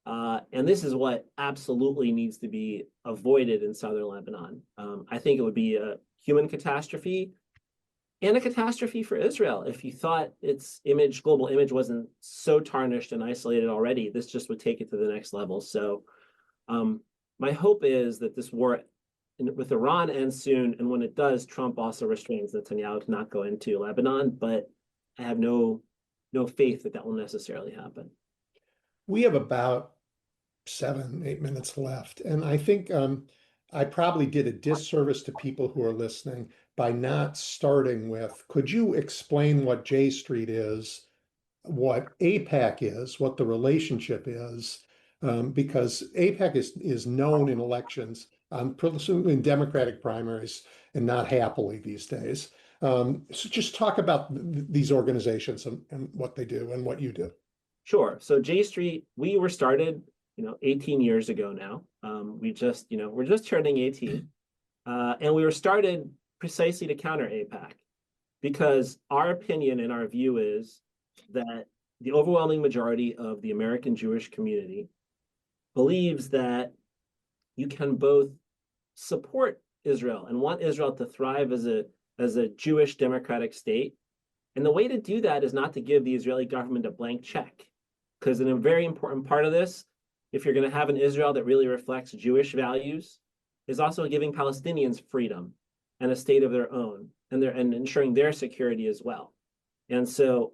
And this is what absolutely needs to be avoided in southern Lebanon. I think it would be a human catastrophe and a catastrophe for Israel. If you thought its global image wasn't so tarnished and isolated already, this just would take it to the next level. So my hope is that this war with Iran ends soon, and when it does, Trump also restrains Netanyahu to not go into Lebanon, but I have no faith that will necessarily happen. We have about 7-8 minutes left, and I think I probably did a disservice to people who are listening by not starting with, could you explain what J Street is, what AIPAC is, what the relationship is, because AIPAC is known in elections, in Democratic primaries, and not happily these days. So just talk about these organizations and what they do and what you do. Sure. So J Street, we were started, 18 years ago now. We're just turning 18. And we were started precisely to counter AIPAC, because our opinion and our view is that the overwhelming majority of the American Jewish community believes that you can both support Israel and want Israel to thrive as a Jewish democratic state. And the way to do that is not to give the Israeli government a blank check, because in a very important part of this, if you're going to have an Israel that really reflects Jewish values, is also giving Palestinians freedom and a state of their own, and ensuring their security as well. And so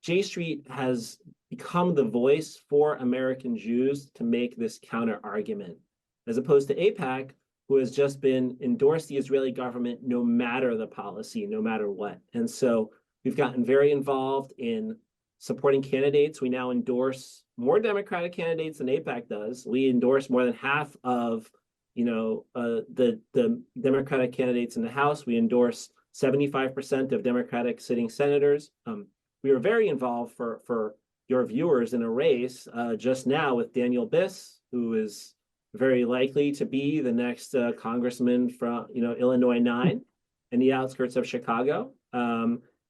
J Street has become the voice for American Jews to make this counter argument, as opposed to AIPAC, who has just been endorsed the Israeli government no matter the policy, no matter what. And so we've gotten very involved in supporting candidates. We now endorse more Democratic candidates than AIPAC does. We endorse more than half of the Democratic candidates in the House. We endorse 75% of Democratic sitting senators. We were very involved for your viewers in a race just now with Daniel Biss, who is very likely to be the next congressman from Illinois 9 in the outskirts of Chicago.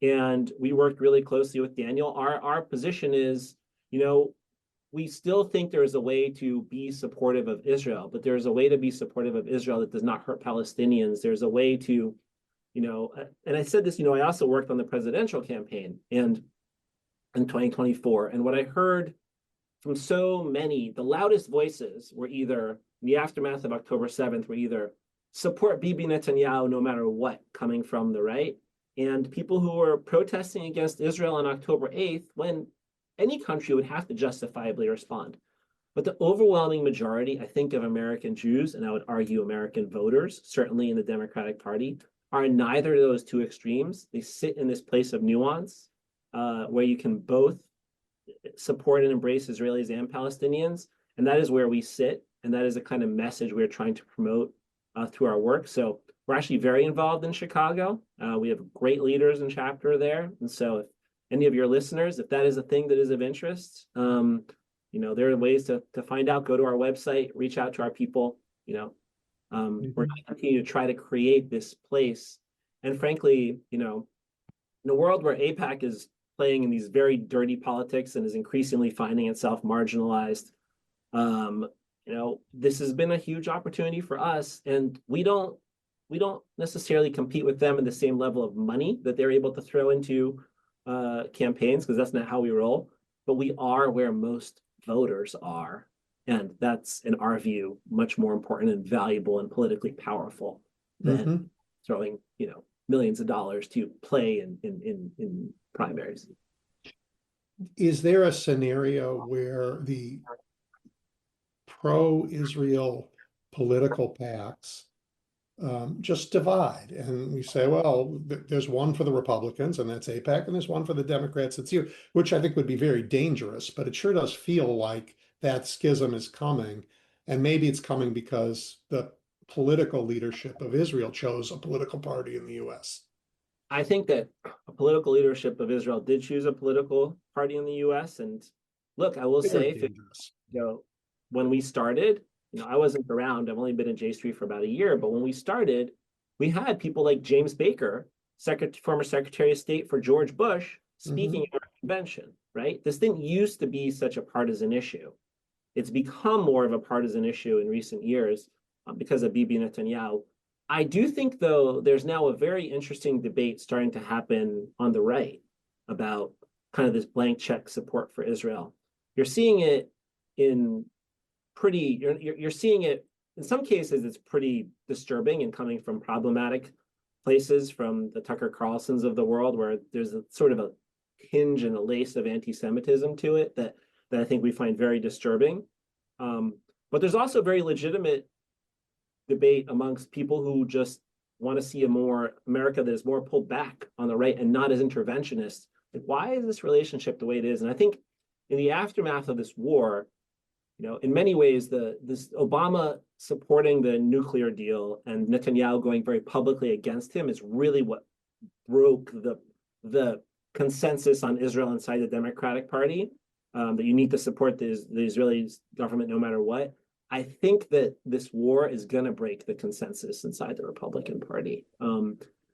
And we worked really closely with Daniel. Our position is, we still think there is a way to be supportive of Israel, but there's a way to be supportive of Israel that does not hurt Palestinians. There's a way to, and I said this, I also worked on the presidential campaign and in 2024. And what I heard from so many, the loudest voices were either, in the aftermath of October 7th, were either support Bibi Netanyahu no matter what, coming from the right, and people who were protesting against Israel on October 8th, when any country would have to justifiably respond. But the overwhelming majority, I think, of American Jews, and I would argue American voters, certainly in the Democratic Party, are in neither of those two extremes. They sit in this place of nuance where you can both support and embrace Israelis and Palestinians. And that is where we sit. And that is the kind of message we're trying to promote through our work. So we're actually very involved in Chicago. We have great leaders in chapter there. And so if any of your listeners, if that is a thing that is of interest, there are ways to find out. Go to our website, reach out to our people. We're going to continue to try to create this place. And frankly, in a world where AIPAC is playing in these very dirty politics and is increasingly finding itself marginalized, this has been a huge opportunity for us. And we don't necessarily compete with them in the same level of money that they're able to throw into campaigns, because that's not how we roll. But we are where most voters are. And that's, in our view, much more important and valuable and politically powerful than throwing, millions of dollars to play in primaries. Is there a scenario where the pro-Israel political PACs just divide, and we say, well, there's one for the Republicans, and that's AIPAC, and there's one for the Democrats, that's you, which I think would be very dangerous, but it sure does feel like that schism is coming, and maybe it's coming because the political leadership of Israel chose a political party in the US. I think that a political leadership of Israel did choose a political party in the US. And look, I will say, when we started, I wasn't around. I've only been in J Street for about a year, but when we started, we had people like James Baker, former Secretary of State for George Bush, speaking at our convention, right? This didn't used to be such a partisan issue. It's become more of a partisan issue in recent years because of Bibi Netanyahu. I do think, though, there's now a very interesting debate starting to happen on the right about kind of this blank check support for Israel. You're seeing it you're seeing it in some cases. It's pretty disturbing and coming from problematic places, from the Tucker Carlsons of the world, where there's a sort of a hinge and a lace of anti-Semitism to it that I think we find very disturbing. But there's also very legitimate debate amongst people who just want to see a more America that is more pulled back on the right and not as interventionist. Like, why is this relationship the way it is? And I think in the aftermath of this war, in many ways, this Obama supporting the nuclear deal and Netanyahu going very publicly against him is really what broke the consensus on Israel inside the Democratic Party, that you need to support the Israeli government no matter what. I think that this war is going to break the consensus inside the Republican Party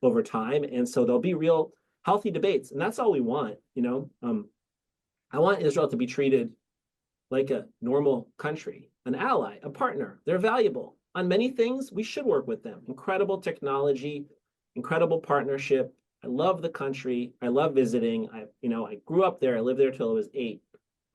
over time. And so there'll be real healthy debates. And that's all we want. I want Israel to be treated like a normal country, an ally, a partner. They're valuable. On many things, we should work with them. Incredible technology, incredible partnership. I love the country. I love visiting. I grew up there. I lived there till I was 8.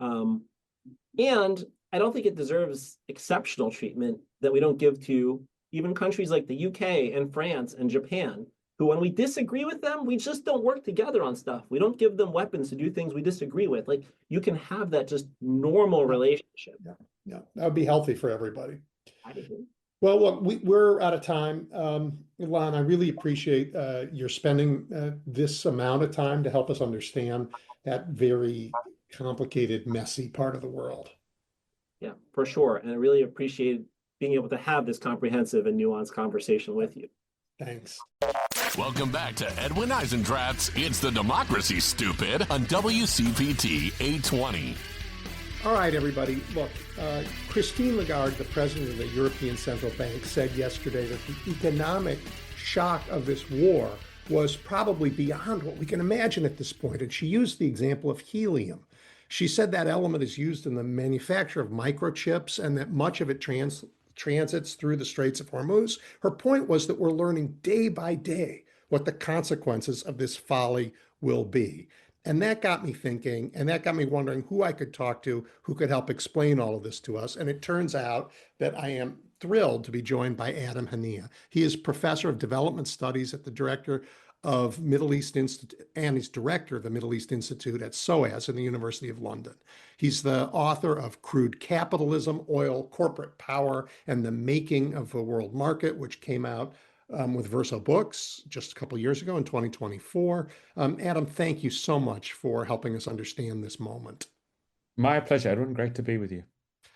And I don't think it deserves exceptional treatment that we don't give to even countries like the UK and France and Japan, who, when we disagree with them, we just don't work together on stuff. We don't give them weapons to do things we disagree with. Like, you can have that just normal relationship. Yeah, yeah, that would be healthy for everybody. I agree. Well, look, we're out of time. Ilan, I really appreciate your spending this amount of time to help us understand that very complicated, messy part of the world. Yeah, for sure. And I really appreciate being able to have this comprehensive and nuanced conversation with you. Thanks. Welcome back to Edwin Eisendrath's It's the Democracy, Stupid on WCPT 820. All right, everybody. Look, Christine Lagarde, the president of the European Central Bank, said yesterday that the economic shock of this war was probably beyond what we can imagine at this point. And she used the example of helium. She said that element is used in the manufacture of microchips and that much of it transits through the Straits of Hormuz. Her point was that we're learning day by day what the consequences of this folly will be. And that got me thinking, and that got me wondering who I could talk to who could help explain all of this to us. And it turns out that I am thrilled to be joined by Adam Hania. He is professor of development studies at the director of Middle East Institute, and he's director of the Middle East Institute at SOAS in the University of London. He's the author of Crude Capitalism, Oil, Corporate Power, and the Making of the World Market, which came out with Verso Books just a couple of years ago in 2024. Adam, thank you so much for helping us understand this moment. My pleasure, Edwin. Great to be with you.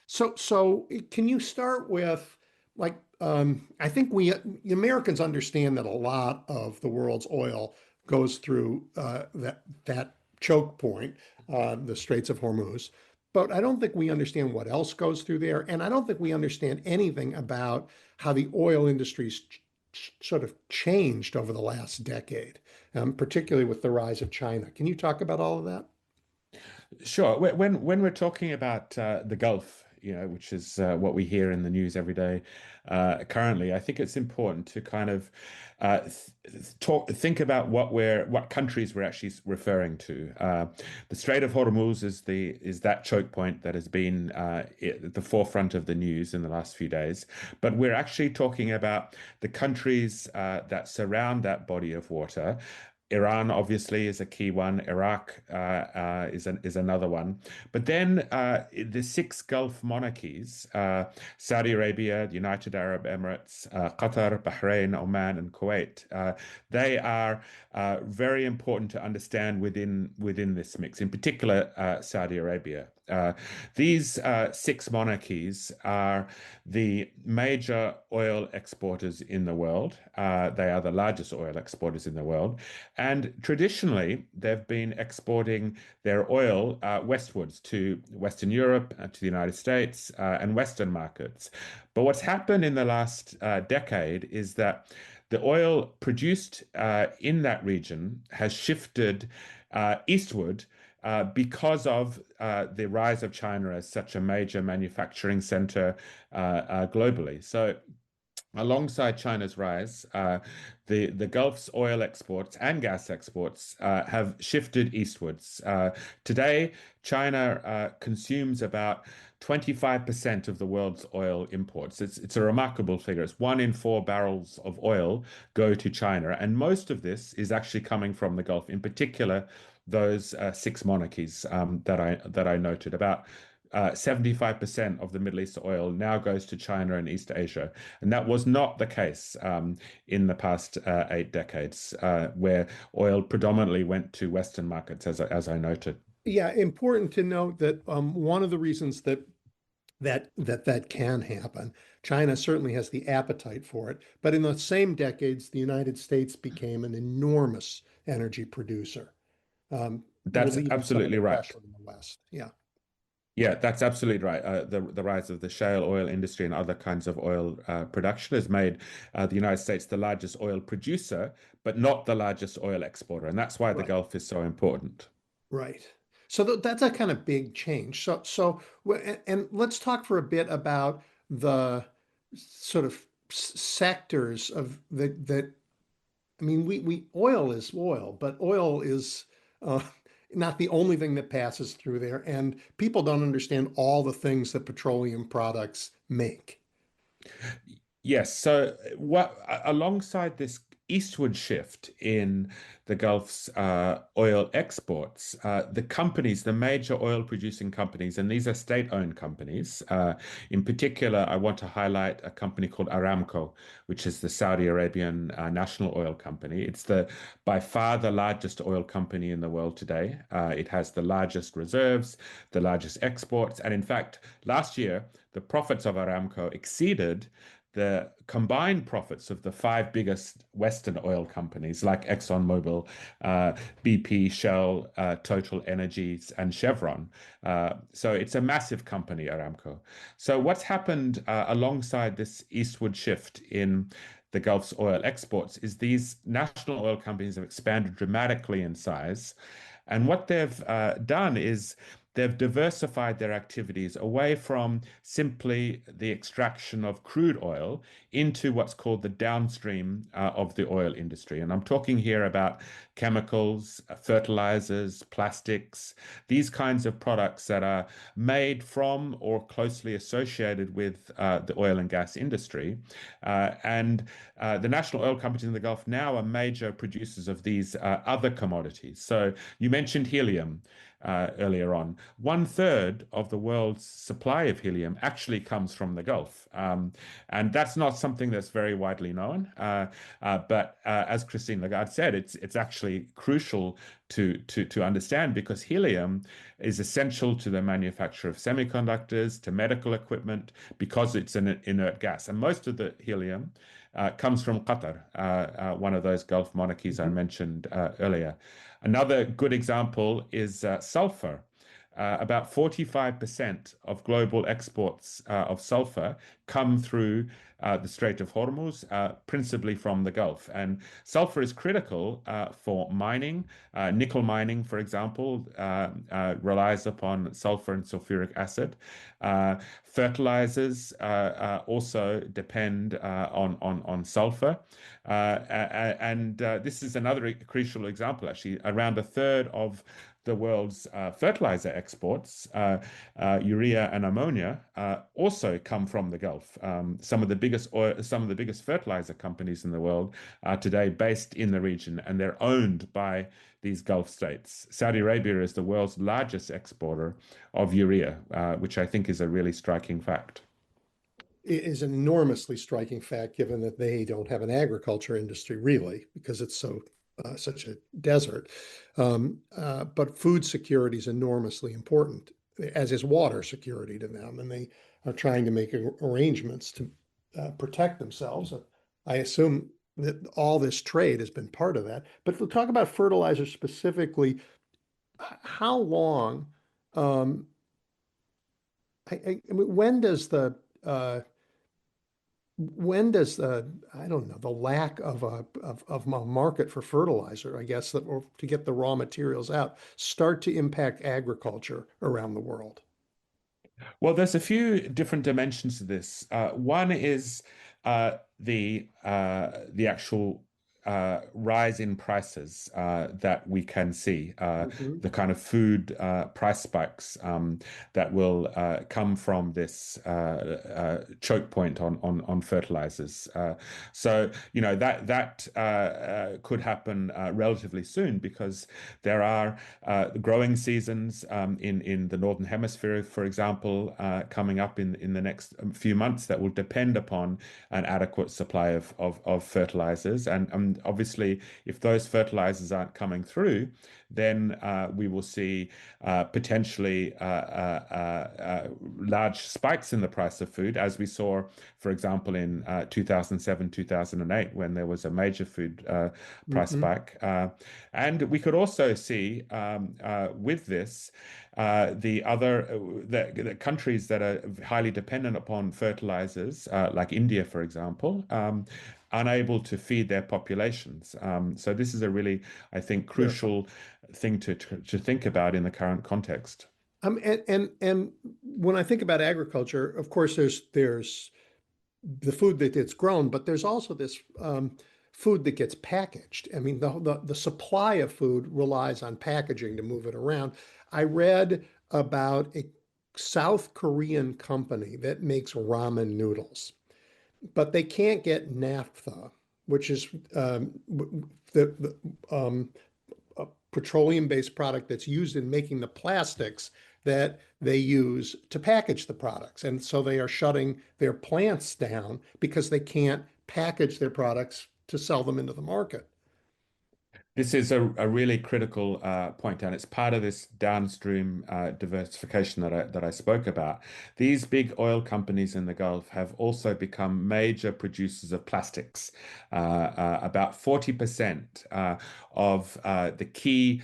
So can you start with, like, I think we Americans understand that a lot of the world's oil goes through that choke point, the Straits of Hormuz, but I don't think we understand what else goes through there, and I don't think we understand anything about how the oil industry's sort of changed over the last decade, particularly with the rise of China. Can you talk about all of that? Sure. When we're talking about the Gulf, which is what we hear in the news every day currently, I think it's important to kind of think about what countries we're actually referring to. The Strait of Hormuz is that choke point that has been at the forefront of the news in the last few days. But we're actually talking about the countries that surround that body of water. Iran obviously is a key one. Iraq is another one. But then the six Gulf monarchies, Saudi Arabia, the United Arab Emirates, Qatar, Bahrain, Oman, and Kuwait, they are very important to understand within this mix, in particular Saudi Arabia. These six monarchies are the major oil exporters in the world. They are the largest oil exporters in the world. And traditionally, they've been exporting their oil westwards to Western Europe, to the United States, and Western markets. But what's happened in the last decade is that the oil produced in that region has shifted eastward because of the rise of China as such a major manufacturing center globally. So alongside China's rise, the Gulf's oil exports and gas exports have shifted eastwards. Today, China consumes about 25% of the world's oil imports. It's a remarkable figure. It's 1 in 4 barrels of oil go to China, and most of this is actually coming from the Gulf, in particular those six monarchies that I noted. About 75% of the Middle East oil now goes to China and East Asia. And that was not the case in the past 8 decades, where oil predominantly went to Western markets, as I noted. Yeah, important to note that one of the reasons that can happen, China certainly has the appetite for it, but in the same decades, the United States became an enormous energy producer. That's absolutely right. In the West. Yeah. Yeah, that's absolutely right. The rise of the shale oil industry and other kinds of oil production has made the United States the largest oil producer, but not the largest oil exporter. And that's why the Gulf is so important. Right. So that's a kind of big change. And let's talk for a bit about the sort of sectors of that. I mean, we oil is oil, but oil is not the only thing that passes through there, and people don't understand all the things that petroleum products make. Yes. So alongside this eastward shift in the Gulf's oil exports, the companies, the major oil producing companies, and these are state-owned companies. In particular, I want to highlight a company called Aramco, which is the Saudi Arabian national oil company. It's by far the largest oil company in the world today. It has the largest reserves, the largest exports, and in fact, last year, the profits of Aramco exceeded the combined profits of the five biggest Western oil companies like ExxonMobil, BP, Shell, Total Energies, and Chevron. So it's a massive company, Aramco. So what's happened alongside this eastward shift in the Gulf's oil exports is these national oil companies have expanded dramatically in size. And what they've done is they've diversified their activities away from simply the extraction of crude oil into what's called the downstream of the oil industry. And I'm talking here about chemicals, fertilizers, plastics, these kinds of products that are made from or closely associated with the oil and gas industry. And the national oil companies in the Gulf now are major producers of these other commodities. So you mentioned helium earlier on. One third of the world's supply of helium actually comes from the Gulf. And that's not something that's very widely known. But as Christine Lagarde said, it's actually crucial to understand because helium is essential to the manufacture of semiconductors, to medical equipment, because it's an inert gas. And most of the helium comes from Qatar, one of those Gulf monarchies I mentioned earlier. Another good example is sulfur. About 45% of global exports of sulfur come through the Strait of Hormuz, principally from the Gulf. And sulfur is critical for mining. Nickel mining, for example, relies upon sulfur and sulfuric acid. Fertilizers also depend on sulfur. And this is another crucial example, actually. Around a third of the world's fertilizer exports, urea and ammonia, also come from the Gulf. Some of the biggest fertilizer companies in the world are today based in the region, and they're owned by these Gulf states. Saudi Arabia is the world's largest exporter of urea, which I think is a really striking fact. It is an enormously striking fact, given that they don't have an agriculture industry really, because it's such a desert. But food security is enormously important, as is water security to them, and they are trying to make arrangements to protect themselves. I assume that all this trade has been part of that. But to talk about fertilizer specifically, how long? I mean, I don't know, the lack of a market for fertilizer, I guess, or to get the raw materials out, start to impact agriculture around the world? Well, there's a few different dimensions to this. One is the actual rise in prices that we can see, the kind of food price spikes that will come from this choke point on fertilizers. So, you know, that could happen relatively soon because there are growing seasons in the Northern Hemisphere, for example, coming up in the next few months that will depend upon an adequate supply of fertilizers. And obviously, if those fertilizers aren't coming through, then we will see potentially large spikes in the price of food, as we saw, for example, in 2007, 2008, when there was a major food price spike. And we could also see with this the countries that are highly dependent upon fertilizers, like India, for example, unable to feed their populations. So this is a really, I think, crucial thing to think about in the current context. And when I think about agriculture, of course, there's the food that gets grown, but there's also this food that gets packaged. I mean, the supply of food relies on packaging to move it around. I read about a South Korean company that makes ramen noodles, but they can't get naphtha which is the a petroleum-based product that's used in making the plastics that they use to package the products. And so they are shutting their plants down because they can't package their products to sell them into the market. This is a really critical point, and it's part of this downstream diversification that I spoke about. These big oil companies in the Gulf have also become major producers of plastics. About 40% of the key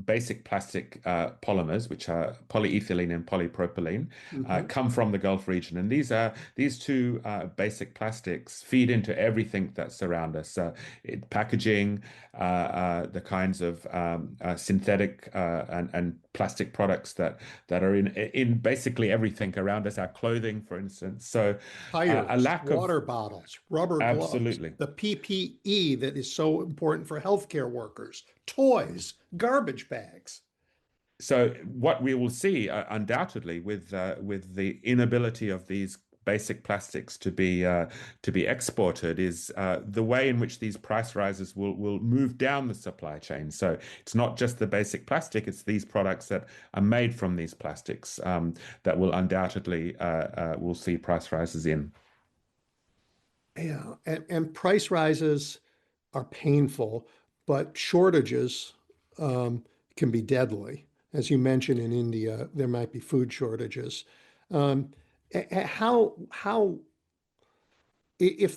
basic plastic polymers, which are polyethylene and polypropylene, Mhm. come from the Gulf region. And these two basic plastics feed into everything that surround us, packaging, the kinds of synthetic and plastic products that are in basically everything around us, our clothing, for instance. So a Tires, lack of water bottles, rubber gloves, absolutely. the PPE that is so important for healthcare workers, toys, garbage bags. So what we will see undoubtedly with the inability of these basic plastics to be exported is the way in which these price rises will move down the supply chain. So it's not just the basic plastic; it's these products that are made from these plastics that will undoubtedly will see price rises in. Yeah, and price rises are painful, but shortages um, can be deadly. As you mentioned, in India, there might be food shortages. Um, how if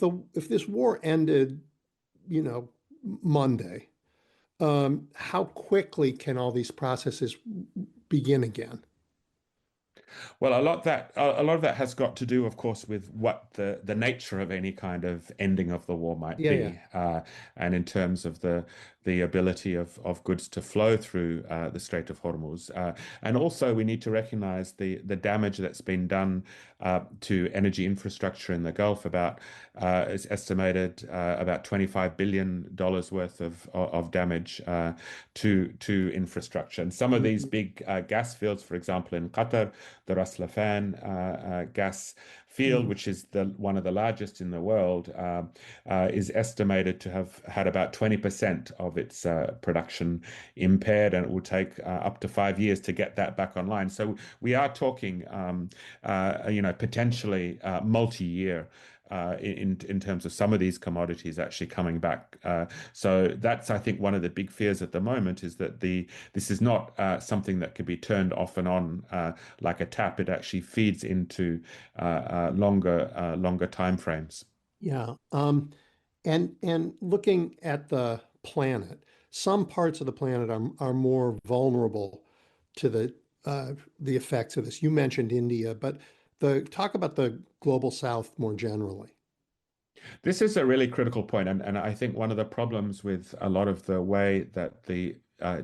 this war ended, you know, Monday, how quickly can all these processes begin again? Well, a lot of that has got to do, of course, with what the nature of any kind of ending of the war might Yeah, yeah. be, and in terms of the ability of goods to flow through the Strait of Hormuz, and also we need to recognize the damage that's been done to energy infrastructure in the Gulf. It's estimated about $25 billion worth of damage to infrastructure, and some of these Mhm. big gas fields, for example, in Qatar, the Ras Laffan gas field, Mm. which is the one of the largest in the world, is estimated to have had about 20% of its production impaired, and it will take up to 5 years to get that back online. So we are talking, potentially multi-year. In terms of some of these commodities actually coming back, so that's I think one of the big fears at the moment is that this is not something that can be turned off and on like a tap. It actually feeds into longer time frames. Yeah. And looking at the planet, some parts of the planet are more vulnerable to the effects of this. You mentioned India, but the talk about the global South more generally. This is a really critical point, and I think one of the problems with a lot of the way that the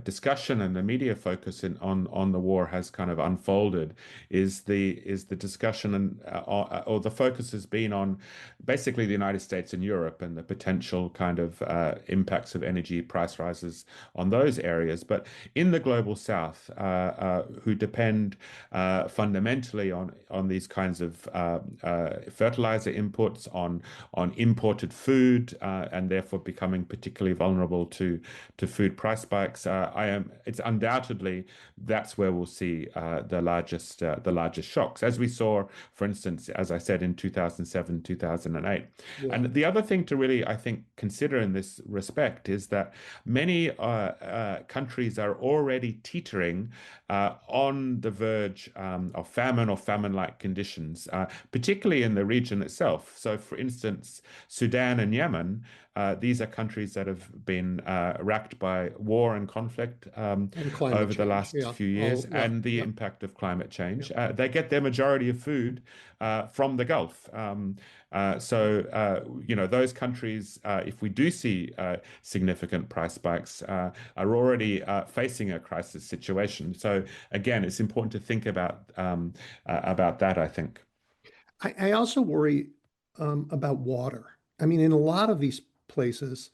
discussion and the media focus on the war has kind of unfolded is the discussion or the focus has been on basically the United States and Europe and the potential kind of impacts of energy price rises on those areas. But in the global South, who depend fundamentally on these kinds of fertilizer inputs, on imported food, and therefore becoming particularly vulnerable to food price spikes. It's undoubtedly that's where we'll see the largest shocks, as we saw, for instance, as I said in 2007, 2008. Yeah. And the other thing to really, I think, consider in this respect is that many countries are already teetering on the verge of famine or famine-like conditions, particularly in the region itself. So, for instance, Sudan and Yemen, these are countries that have been racked by war and conflict And climate over the change. last Yeah. few years, Oh, yeah. and the Yeah. impact of climate Yeah. change. They get their majority of food from the Gulf. Those countries, if we do see significant price spikes, are already facing a crisis situation. So again, it's important to think about that, I think. I also worry about water. I mean, in a lot of these places,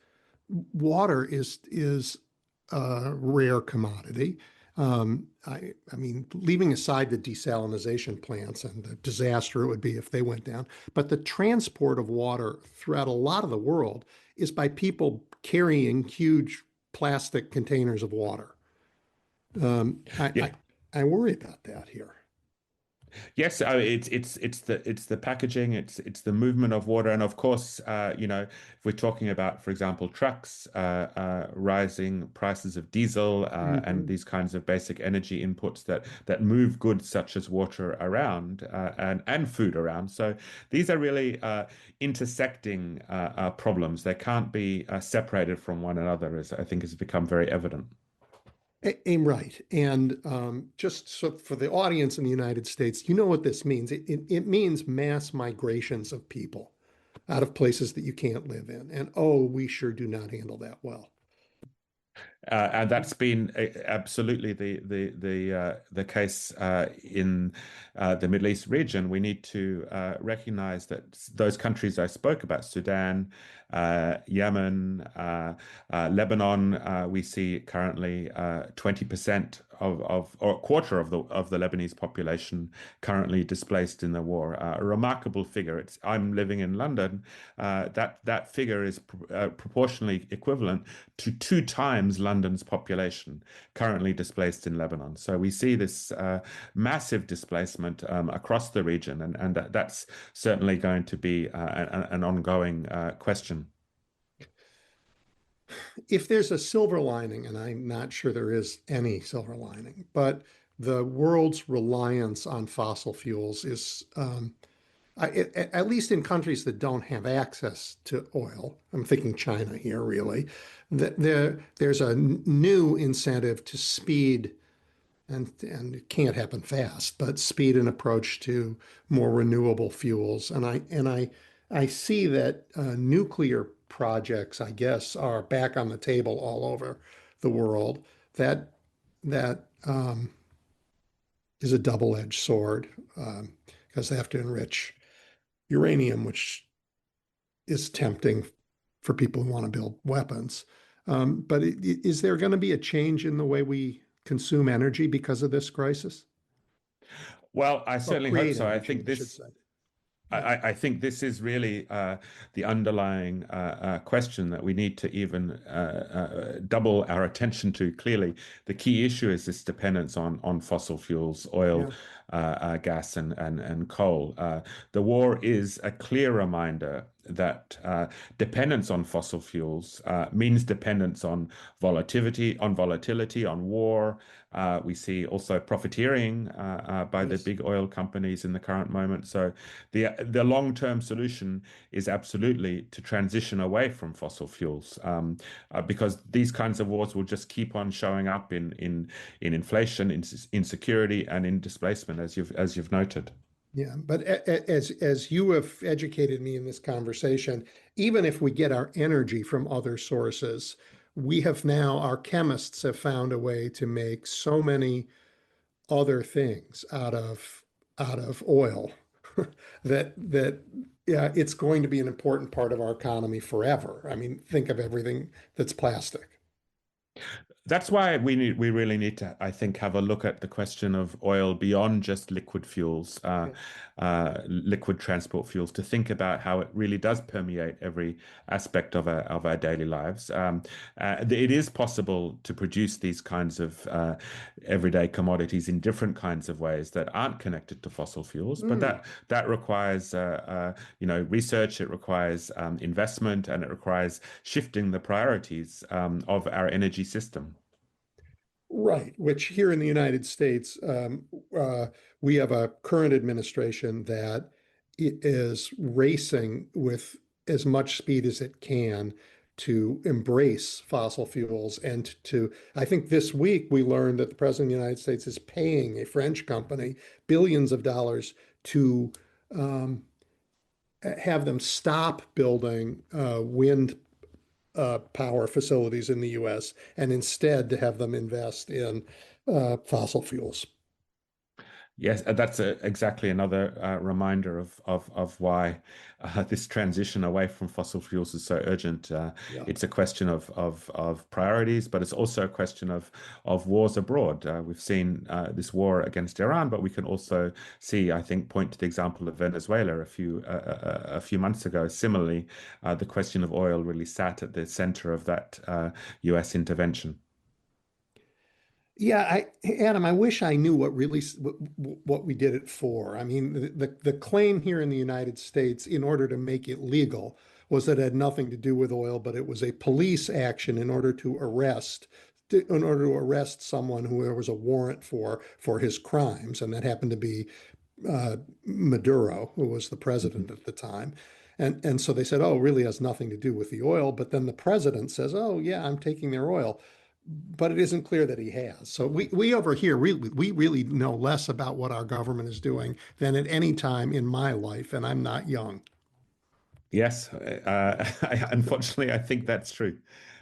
water is a rare commodity. I mean, leaving aside the desalination plants and the disaster it would be if they went down, but the transport of water throughout a lot of the world is by people carrying huge plastic containers of water. Um, I, Yeah. I, I worry about that here. Yes, it's the packaging, it's the movement of water, and of course, if we're talking about, for example, trucks, rising prices of diesel, and Mhm. these kinds of basic energy inputs that move goods such as water around, and food around. So these are really intersecting problems. They can't be separated from one another, as I think has become very evident. Right. And just so for the audience in the United States, you know what this means. It means mass migrations of people out of places that you can't live in. And oh, we sure do not handle that well. And that's been absolutely the case in the Middle East region. We need to recognize that those countries I spoke about, Sudan, Yemen, Lebanon, we see currently 20% or a quarter of the Lebanese population currently displaced in the war. A remarkable figure. I'm living in London. That figure is proportionally equivalent to two times London's population currently displaced in Lebanon. So we see this massive displacement across the region, and that's certainly going to be an ongoing question. If there's a silver lining, and I'm not sure there is any silver lining, but the world's reliance on fossil fuels is at least in countries that don't have access to oil, I'm thinking China here really, that there's a new incentive to speed, and it can't happen fast, but speed and approach to more renewable fuels. And I see that nuclear projects, I guess, are back on the table all over the world. That is a double-edged sword because they have to enrich uranium, which is tempting for people who want to build weapons. But is there going to be a change in the way we consume energy because of this crisis? Well, I Or certainly hope create so. energy, I should say. Yeah. I think this is really the underlying question that we need to even double our attention to. Clearly, the key issue is this dependence on fossil fuels, oil, Yeah. gas, and coal. The war is a clear reminder that dependence on fossil fuels means dependence on volatility, on war. We see also profiteering by the Yes. big oil companies in the current moment. So the long-term solution is absolutely to transition away from fossil fuels, because these kinds of wars will just keep on showing up in inflation, in insecurity, and in displacement, as you've noted. Yeah, but as you have educated me in this conversation, even if we get our energy from other sources, we have now, our chemists have found a way to make so many other things out of oil that yeah, it's going to be an important part of our economy forever. I mean, think of everything that's plastic. That's why we really need to, I think, have a look at the question of oil beyond just liquid fuels, Yeah. liquid transport fuels, to think about how it really does permeate every aspect of our daily lives. It is possible to produce these kinds of everyday commodities in different kinds of ways that aren't connected to fossil fuels, but Mm. that requires research, it requires investment, and it requires shifting the priorities of our energy system. Right, which here in the United States, uh, we have a current administration that is racing with as much speed as it can to embrace fossil fuels and I think this week we learned that the President of the United States is paying a French company billions of dollars to um, have them stop building wind power facilities in the US and instead to have them invest in fossil fuels. Yes, that's exactly another reminder of why this transition away from fossil fuels is so urgent. Yeah. It's a question of priorities, but it's also a question of wars abroad. We've seen this war against Iran, but we can also see, I think, point to the example of Venezuela a few months ago. Similarly, the question of oil really sat at the center of that U.S. intervention. Yeah, Adam, I wish I knew what we did it for. I mean, the claim here in the United States, in order to make it legal, was that it had nothing to do with oil, but it was a police action in order to arrest someone who there was a warrant for his crimes, and that happened to be Maduro, who was the president at the time. And so they said, oh, it really has nothing to do with the oil. But then the president says, oh, yeah, I'm taking their oil. But it isn't clear that he has. So we over here, we really know less about what our government is doing than at any time in my life, and I'm not young. Yes, unfortunately, I think that's true.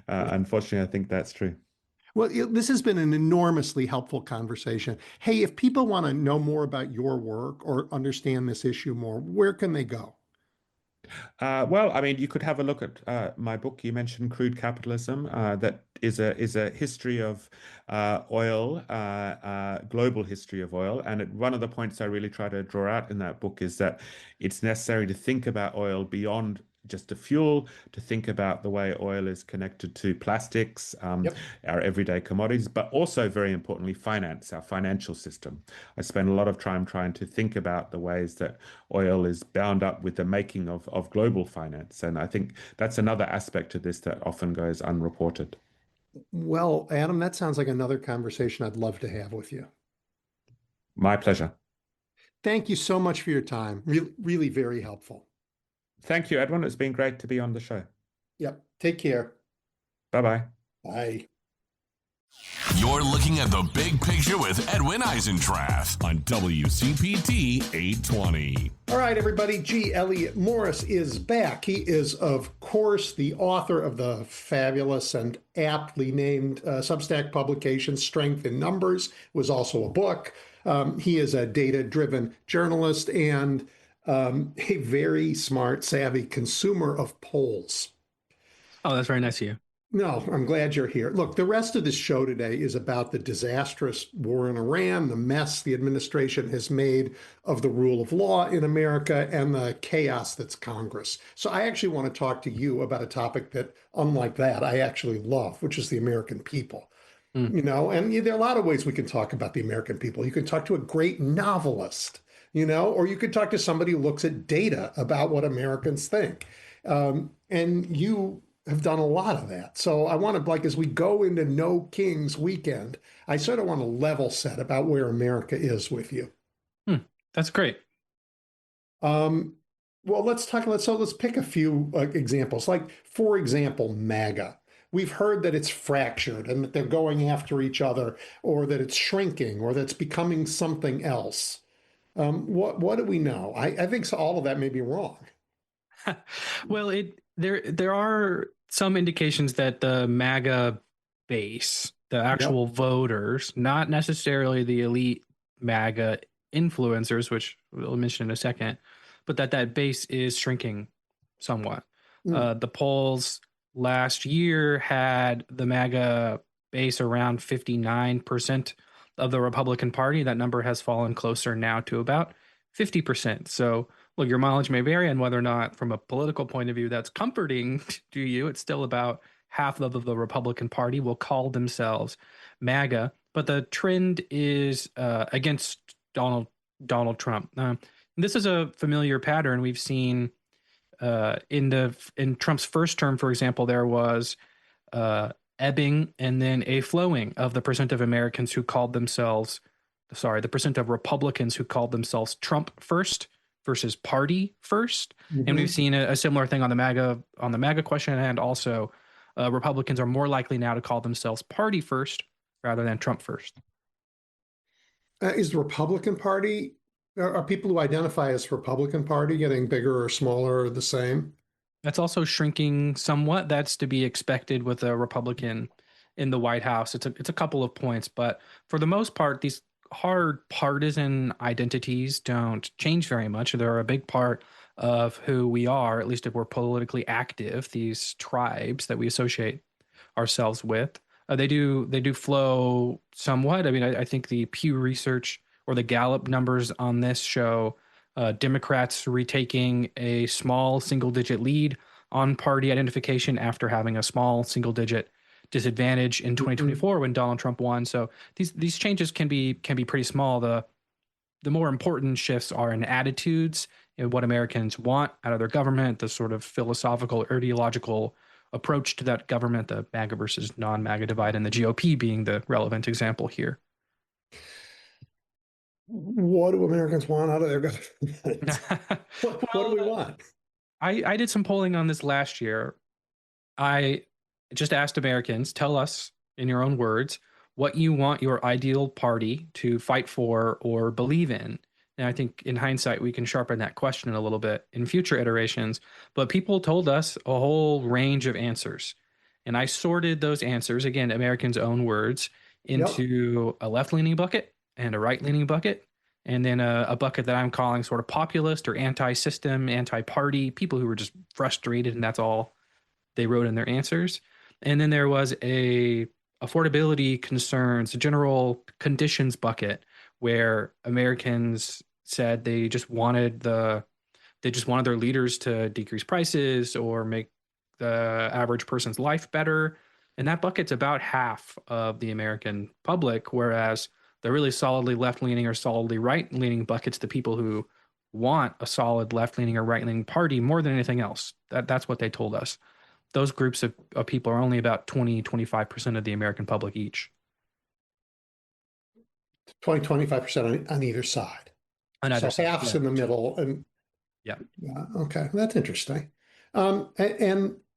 Unfortunately, I think that's true. Well, this has been an enormously helpful conversation. Hey, if people want to know more about your work or understand this issue more, where can they go? Well, I mean, you could have a look at my book. You mentioned Crude Capitalism. That is a history of oil, global history of oil. And one of the points I really try to draw out in that book is that it's necessary to think about oil beyond just a fuel, to think about the way oil is connected to plastics, Yep. our everyday commodities, but also very importantly, finance, our financial system. I spend a lot of time trying to think about the ways that oil is bound up with the making of global finance. And I think that's another aspect of this that often goes unreported. Well, Adam, that sounds like another conversation I'd love to have with you. My pleasure. Thank you so much for your time. Really, really very helpful. Thank you, Edwin. It's been great to be on the show. Yep. Take care. Bye bye. Bye. You're looking at the big picture with Edwin Eisendrath on WCPT 820. All right, everybody. G. Elliot Morris is back. He is, of course, the author of the fabulous and aptly named Substack publication, Strength in Numbers. It was also a book. He is a data-driven journalist and a very smart, savvy consumer of polls. Oh, that's very nice of you. No, I'm glad you're here. Look, the rest of this show today is about the disastrous war in Iran, the mess the administration has made of the rule of law in America, and the chaos that's Congress. So I actually want to talk to you about a topic that, unlike that, I actually love, which is the American people. You know, and there are a lot of ways we can talk about the American people. You can talk to a great novelist, you know, or you could talk to somebody who looks at data about what Americans think. And you have done a lot of that. So I want to, like, as we go into No Kings weekend, I sort of want to level set about where America is with you. That's great. Well, let's pick a few examples. Like, for example, MAGA. We've heard that it's fractured and that they're going after each other, or that it's shrinking, or that it's becoming something else. What do we know? I think all of that may be wrong. Well, there are some indications that the MAGA base, the actual voters, not necessarily the elite MAGA influencers, which we'll mention in a second, but that base is shrinking somewhat. The polls last year had the MAGA base around 59% of the Republican Party. That number has fallen closer now to about 50%. So, look, your mileage may vary on whether or not, from a political point of view, that's comforting to you. It's still about half of the Republican Party will call themselves MAGA, but the trend is against Donald Trump. This is a familiar pattern we've seen in Trump's first term. For example, there was ebbing and then a flowing of the percent of Americans who called themselves, the percent of Republicans who called themselves Trump first versus party first. And we've seen a similar thing on the MAGA question, and also Republicans are more likely now to call themselves party first rather than Trump first. Is the Republican Party, are people who identify as Republican Party getting bigger or smaller or the same? That's also shrinking somewhat. That's to be expected with a Republican in the White House. It's a couple of points, but for the most part, these hard partisan identities don't change very much. They're a big part of who we are, at least if we're politically active, these tribes that we associate ourselves with. They do flow somewhat. I mean, I think the Pew Research or the Gallup numbers on this show Democrats retaking a small single digit lead on party identification after having a small single digit disadvantage in 2024 when Donald Trump won. So these changes can be pretty small. The more important shifts are in attitudes and what Americans want out of their government, the sort of philosophical, ideological approach to that government, the MAGA versus non-MAGA divide, and the GOP being the relevant example here. What do Americans want out of their government? What do we want? I did some polling on this last year. I just asked Americans, tell us in your own words what you want your ideal party to fight for or believe in. And I think in hindsight, we can sharpen that question a little bit in future iterations. But people told us a whole range of answers. And I sorted those answers, again, Americans' own words, into a left-leaning bucket and a right-leaning bucket, and then a bucket that I'm calling sort of populist or anti-system, anti-party, people who were just frustrated, and that's all they wrote in their answers. And then there was a affordability concerns, general conditions bucket, where Americans said they just wanted their leaders to decrease prices or make the average person's life better. And that bucket's about half of the American public, whereas the really solidly left-leaning or solidly right-leaning buckets, the people who want a solid left-leaning or right-leaning party more than anything else. That's what they told us. Those groups of people are only about 25% of the American public each. 25% on either side. On either side, half's in the middle. And yeah. Okay. That's interesting. I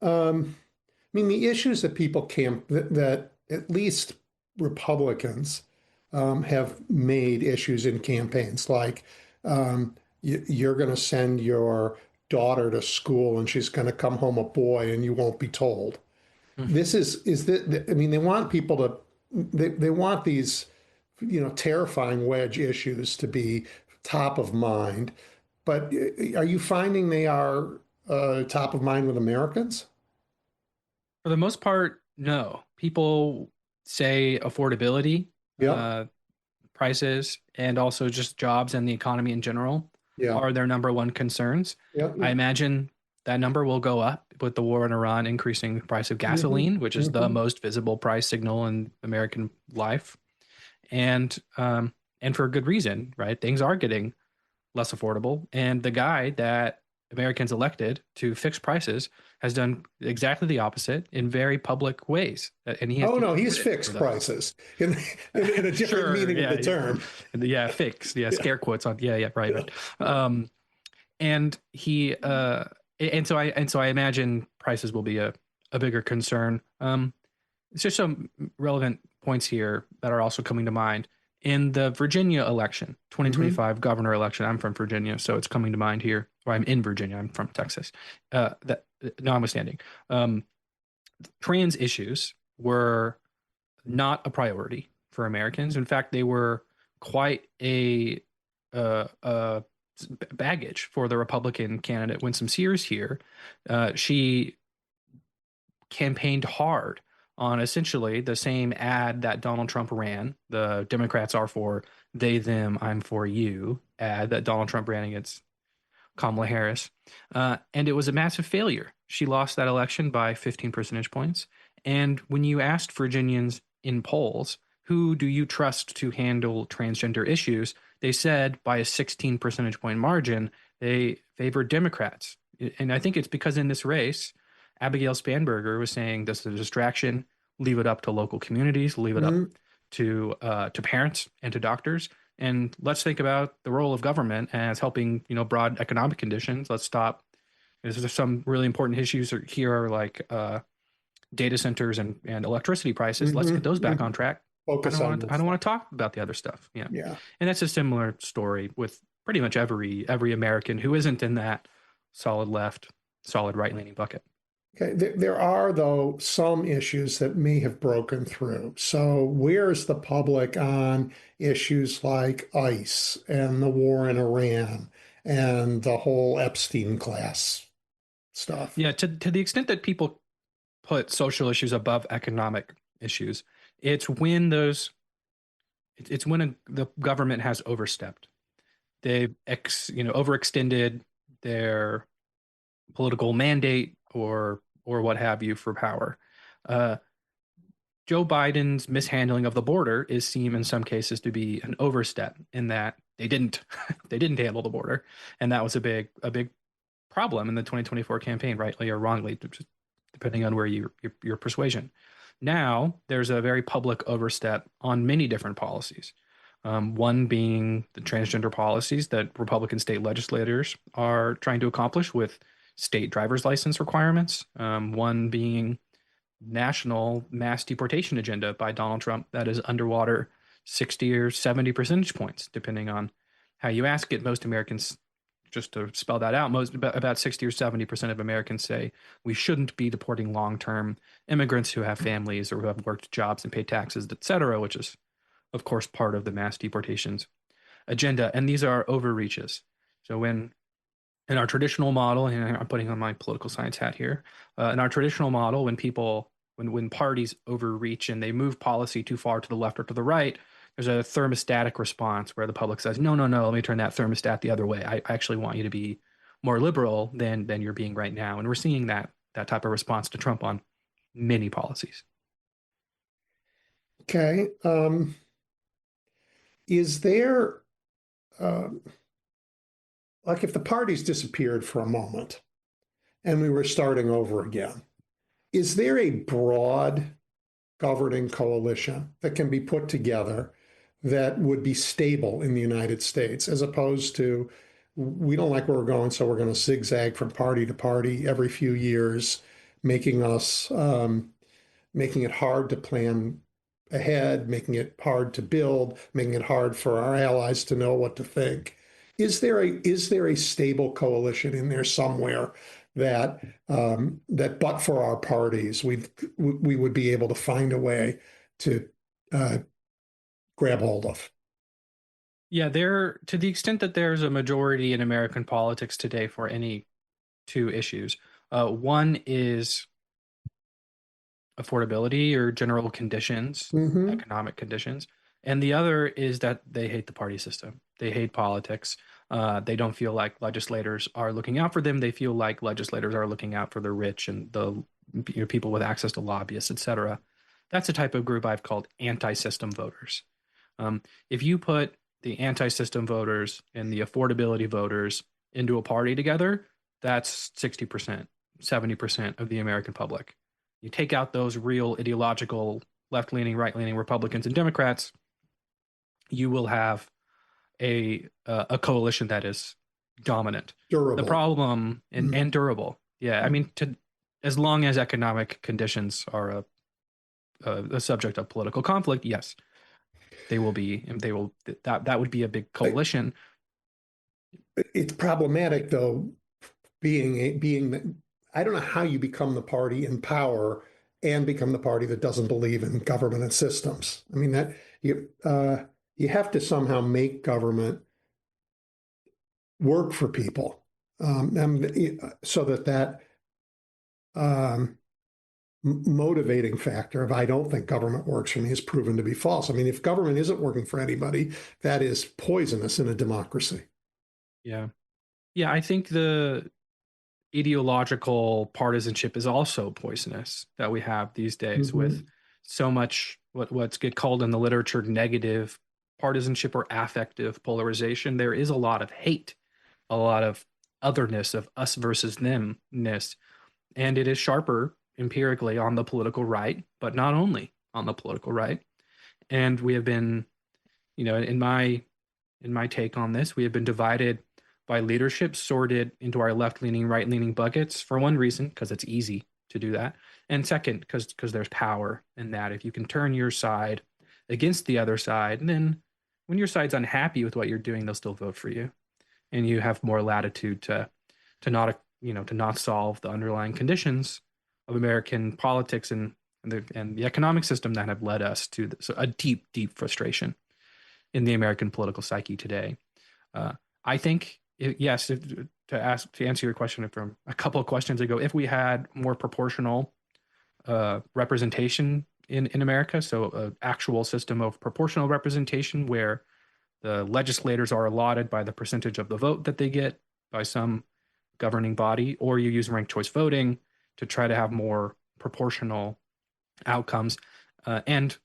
mean, the issues that people that at least Republicans have made issues in campaigns, like you're going to send your daughter to school and she's going to come home a boy and you won't be told. Mm-hmm. I mean, they want people to, they want these, terrifying wedge issues to be top of mind. But are you finding they are top of mind with Americans? For the most part, no. People say affordability, prices, and also just jobs and the economy in general are their number one concerns. I imagine that number will go up with the war in Iran increasing the price of gasoline, which is the most visible price signal in American life. And for a good reason, right? Things are getting less affordable. And the guy that Americans elected to fix prices has done exactly the opposite in very public ways. And he's fixed prices in a different meaning of the term. Yeah, fixed. Yeah, scare quotes on. Yeah, right. And he and so I imagine prices will be a bigger concern. It's just some relevant points here that are also coming to mind. In the Virginia election, 2025 governor election, I'm from Virginia, so it's coming to mind here. Or I'm in Virginia, I'm from Texas. That notwithstanding, trans issues were not a priority for Americans. In fact, they were quite a baggage for the Republican candidate, Winsome Sears here. She campaigned hard on essentially the same ad that Donald Trump ran. The Democrats are for they, them, I'm for you ad that Donald Trump ran against Kamala Harris. And it was a massive failure. She lost that election by 15 percentage points. And when you asked Virginians in polls, who do you trust to handle transgender issues? They said by a 16 percentage point margin, they favored Democrats. And I think it's because in this race, Abigail Spanberger was saying this is a distraction, leave it up to local communities, leave it up to parents and to doctors. And let's think about the role of government as helping, broad economic conditions. Let's stop. There's some really important issues here like data centers and electricity prices. Let's get those back on track. I don't want to talk about the other stuff. Yeah. And that's a similar story with pretty much every American who isn't in that solid left, solid right-leaning bucket. Okay, there are, though, some issues that may have broken through. So, where's the public on issues like ICE and the war in Iran and the whole Epstein class stuff? Yeah, to the extent that people put social issues above economic issues, it's when the government has overstepped. They've overextended their political mandate or what have you for power. Uh, Joe Biden's mishandling of the border is seen in some cases to be an overstep in that they didn't they didn't handle the border, and that was a big problem in the 2024 campaign, rightly or wrongly, just depending on where your persuasion. Now there's a very public overstep on many different policies. One being the transgender policies that Republican state legislators are trying to accomplish with state driver's license requirements. One being national mass deportation agenda by Donald Trump that is underwater 60 or 70 percentage points, depending on how you ask it. Most Americans, just to spell that out, about 60 or 70% of Americans say we shouldn't be deporting long-term immigrants who have families or who have worked jobs and pay taxes, et cetera, which is, of course, part of the mass deportations agenda. And these are overreaches. So when in our traditional model, and I'm putting on my political science hat here, in our traditional model, when parties overreach and they move policy too far to the left or to the right, there's a thermostatic response where the public says, no, no, no, let me turn that thermostat the other way. I actually want you to be more liberal than you're being right now. And we're seeing that type of response to Trump on many policies. Okay. Is there, like, if the parties disappeared for a moment and we were starting over again, is there a broad governing coalition that can be put together that would be stable in the United States, as opposed to we don't like where we're going, so we're going to zigzag from party to party every few years, making it hard to plan ahead, making it hard to build, making it hard for our allies to know what to think. Is there a stable coalition in there somewhere that but for our parties, we would be able to find a way to grab hold of? Yeah, to the extent that there's a majority in American politics today for any two issues. One is affordability or general conditions, economic conditions. And the other is that they hate the party system. They hate politics. They don't feel like legislators are looking out for them. They feel like legislators are looking out for the rich and the people with access to lobbyists, et cetera. That's a type of group I've called anti-system voters. If you put the anti-system voters and the affordability voters into a party together, that's 60%, 70% of the American public. You take out those real ideological left-leaning, right-leaning Republicans and Democrats, you will have a coalition that is dominant, durable. The problem and durable. Yeah, I mean, as long as economic conditions are a subject of political conflict, yes, they will be. That would be a big coalition. It's problematic, though, being I don't know how you become the party in power and become the party that doesn't believe in government and systems. I mean, that you have to somehow make government work for people, so that motivating factor of I don't think government works for me is proven to be false. I mean, if government isn't working for anybody, that is poisonous in a democracy. Yeah. Yeah, I think the ideological partisanship is also poisonous that we have these days with so much what's get called in the literature negative partisanship or affective polarization. There is a lot of hate, a lot of otherness, of us versus themness, and it is sharper empirically on the political right, but not only on the political right. And we have been, in my take on this, we have been divided by leadership, sorted into our left-leaning, right-leaning buckets for one reason, because it's easy to do that. And second, because there's power in that. If you can turn your side against the other side, and then when your side's unhappy with what you're doing, they'll still vote for you. And you have more latitude to not solve the underlying conditions of American politics and the economic system that have led us to a deep, deep frustration in the American political psyche today. I think, yes, to answer your question from a couple of questions ago, if we had more proportional representation in America, so an actual system of proportional representation where the legislators are allotted by the percentage of the vote that they get by some governing body, or you use ranked choice voting to try to have more proportional outcomes, and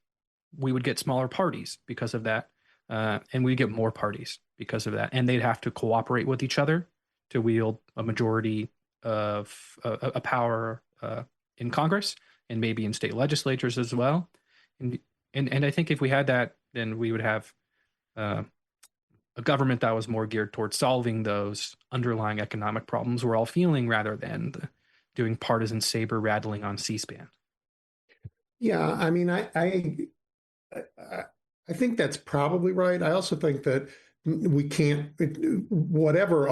we would get smaller parties because of that, and we get more parties because of that, and they'd have to cooperate with each other to wield a majority of a power in Congress and maybe in state legislatures as well. And I think if we had that, then we would have a government that was more geared towards solving those underlying economic problems we're all feeling, rather than doing partisan saber rattling on C-SPAN. Yeah, I mean, I think that's probably right. I also think that we can't, whatever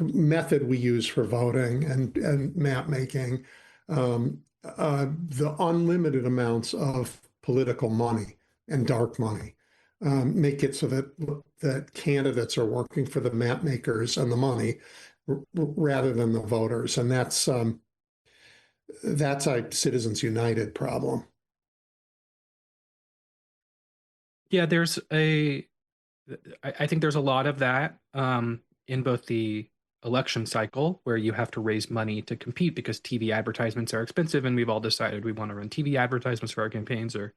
method we use for voting and map making, the unlimited amounts of political money and dark money make it so that candidates are working for the map makers and the money rather than the voters, and that's a Citizens United problem. Yeah, I think there's a lot of that in both the election cycle, where you have to raise money to compete because TV advertisements are expensive, and we've all decided we want to run TV advertisements for our campaigns, or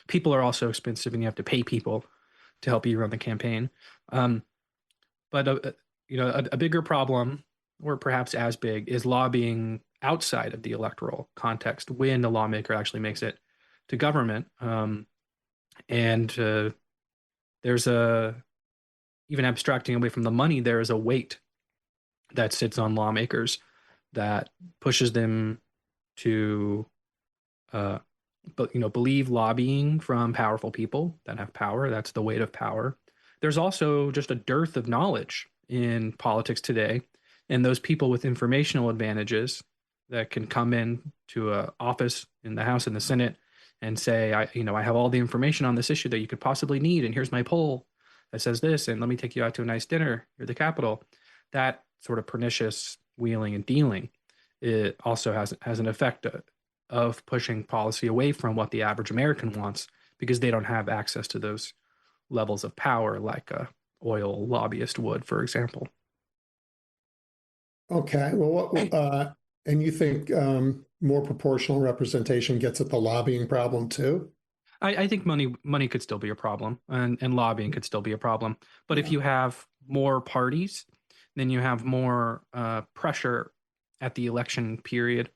people are also expensive and you have to pay people to help you run the campaign. But a bigger problem, or perhaps as big, is lobbying outside of the electoral context when the lawmaker actually makes it to government. And there's even abstracting away from the money, there is a weight that sits on lawmakers that pushes them to believe lobbying from powerful people that have power. That's the weight of power. There's also just a dearth of knowledge in politics today, and those people with informational advantages that can come in to an office in the House and the Senate and say, I have all the information on this issue that you could possibly need, and here's my poll that says this, and let me take you out to a nice dinner near the Capitol. That sort of pernicious wheeling and dealing, it also has an effect of pushing policy away from what the average American wants, because they don't have access to those levels of power like a oil lobbyist would, for example. Okay, well, and you think more proportional representation gets at the lobbying problem too? I think money could still be a problem, and lobbying could still be a problem. But if you have more parties, then you have more pressure at the election period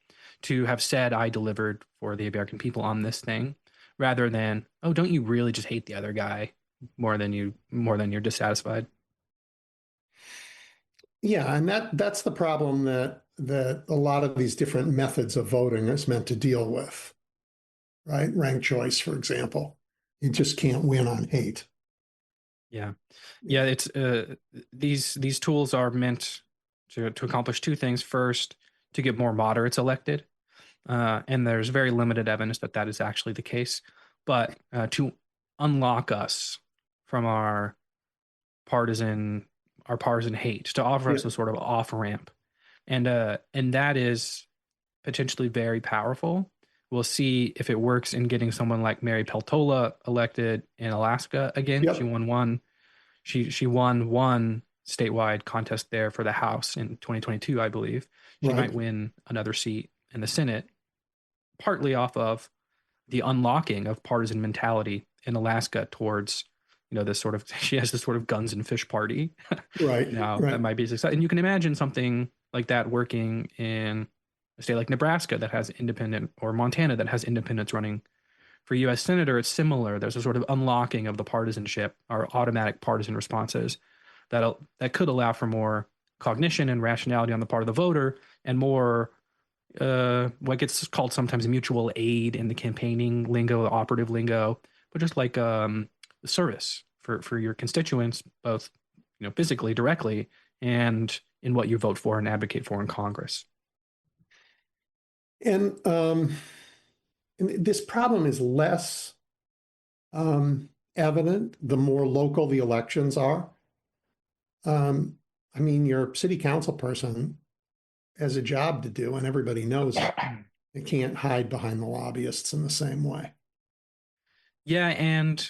to have said, I delivered for the American people on this thing, rather than, oh, don't you really just hate the other guy more than you're dissatisfied? Yeah, and that's the problem that a lot of these different methods of voting is meant to deal with, right? Ranked choice, for example. You just can't win on hate. Yeah. It's these tools are meant to accomplish two things. First, to get more moderates elected, and there's very limited evidence that is actually the case. But to unlock us from our partisan hate, to offer us a sort of off ramp, and that is potentially very powerful. We'll see if it works in getting someone like Mary Peltola elected in Alaska again. Yep. She won one statewide contest there for the House in 2022, I believe. She might win another seat in the Senate, partly off of the unlocking of partisan mentality in Alaska towards, this sort of, she has this sort of guns and fish party. Right. Now right. that might be success. And you can imagine something like that working in a state like Nebraska that has independent, or Montana that has independents running for U.S. Senator. It's similar. There's a sort of unlocking of the partisanship, or automatic partisan responses that could allow for more cognition and rationality on the part of the voter, and more what gets called sometimes mutual aid in the campaigning lingo, the operative lingo, but just like service for your constituents, both physically, directly, and in what you vote for and advocate for in Congress. And this problem is less evident the more local the elections are. I mean, your city council person has a job to do, and everybody knows it. They can't hide behind the lobbyists in the same way. Yeah, and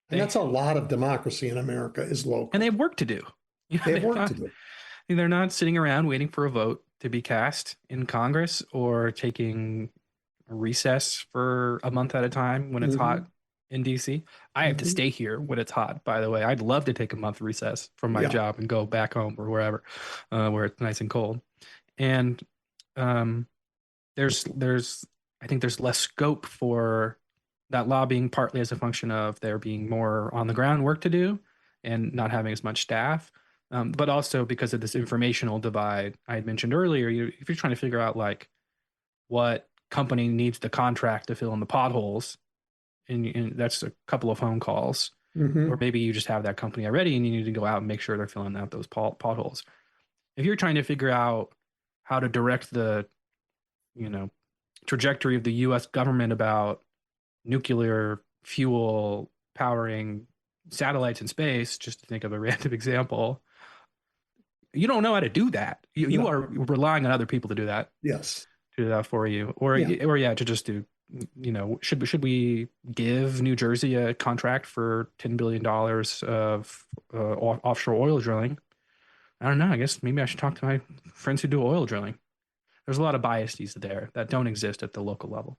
And that's a lot of democracy in America is local. and they have work to do. You know, They have they're work not, to do. they're not sitting around waiting for a vote to be cast in Congress or taking a recess for a month at a time when it's hot in DC. I have to stay here when it's hot, by the way. I'd love to take a month recess from my Yeah. job and go back home or wherever, where it's nice and cold. And there's I think there's less scope for that lobbying, partly as a function of there being more on the ground work to do and not having as much staff. But also because of this informational divide I had mentioned earlier. If you're trying to figure out like what company needs the contract to fill in the potholes, and that's a couple of phone calls, or maybe you just have that company already and you need to go out and make sure they're filling out those potholes. If you're trying to figure out how to direct the, trajectory of the U.S. government about nuclear fuel powering satellites in space, just to think of a random example, you don't know how to do that. You No. are relying on other people to do that. Yes. To do that for you, or to just do. Should we give New Jersey a contract for $10 billion of offshore oil drilling? I don't know. I guess maybe I should talk to my friends who do oil drilling. There's a lot of biases there that don't exist at the local level.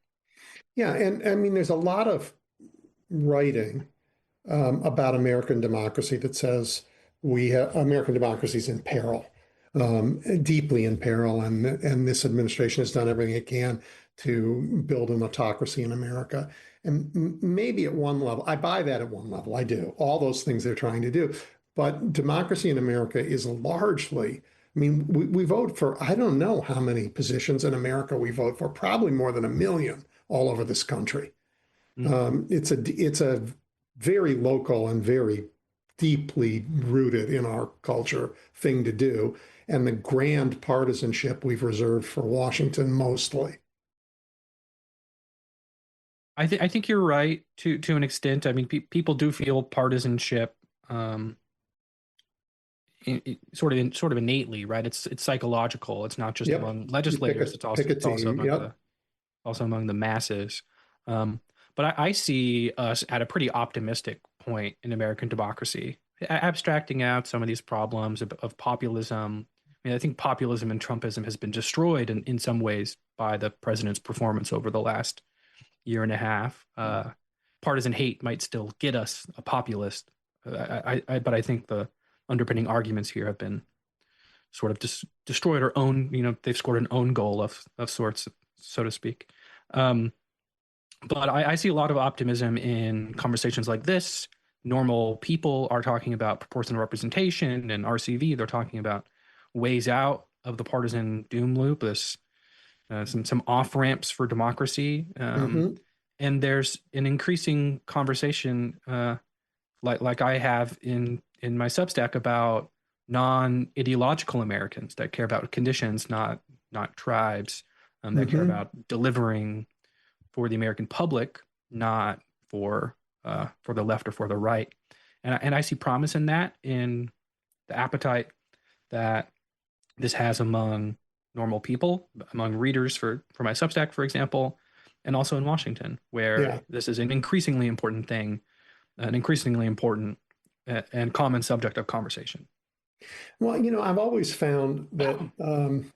Yeah, and I mean, there's a lot of writing about American democracy that says American democracy is in peril, deeply in peril, and this administration has done everything it can to build an autocracy in America. And maybe at one level, I buy that at one level. I do all those things they're trying to do, but democracy in America is largely. I mean, we vote for, I don't know how many positions in America we vote for, probably more than 1 million all over this country. It's a very local and very deeply rooted in our culture thing to do, and the grand partisanship we've reserved for Washington mostly. I think you're right to an extent. I mean, people do feel partisanship, sort of innately, right? It's psychological. It's not just among legislators. It's also among the masses. But I see us at a pretty optimistic point in American democracy, abstracting out some of these problems of populism. I mean, I think populism and Trumpism has been destroyed in some ways by the president's performance over the last year and a half. Partisan hate might still get us a populist, but I think the underpinning arguments here have been sort of destroyed or own. They've scored an own goal of sorts, so to speak. But I see a lot of optimism in conversations like this. Normal people are talking about proportional representation and RCV. They're talking about ways out of the partisan doom loop. This some off ramps for democracy. And there's an increasing conversation, like I have in my Substack, about non-ideological Americans that care about conditions, not tribes, that care about delivering for the American public, not for the left or for the right. And I see promise in that, in the appetite that this has among normal people, among readers for my Substack, for example, and also in Washington, where this is an increasingly important thing, an increasingly important and common subject of conversation. Well, I've always found that, I'm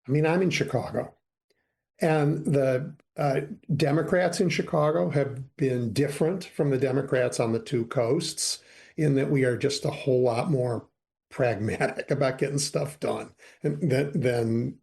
in Chicago, and the Democrats in Chicago have been different from the Democrats on the two coasts in that we are just a whole lot more pragmatic about getting stuff done than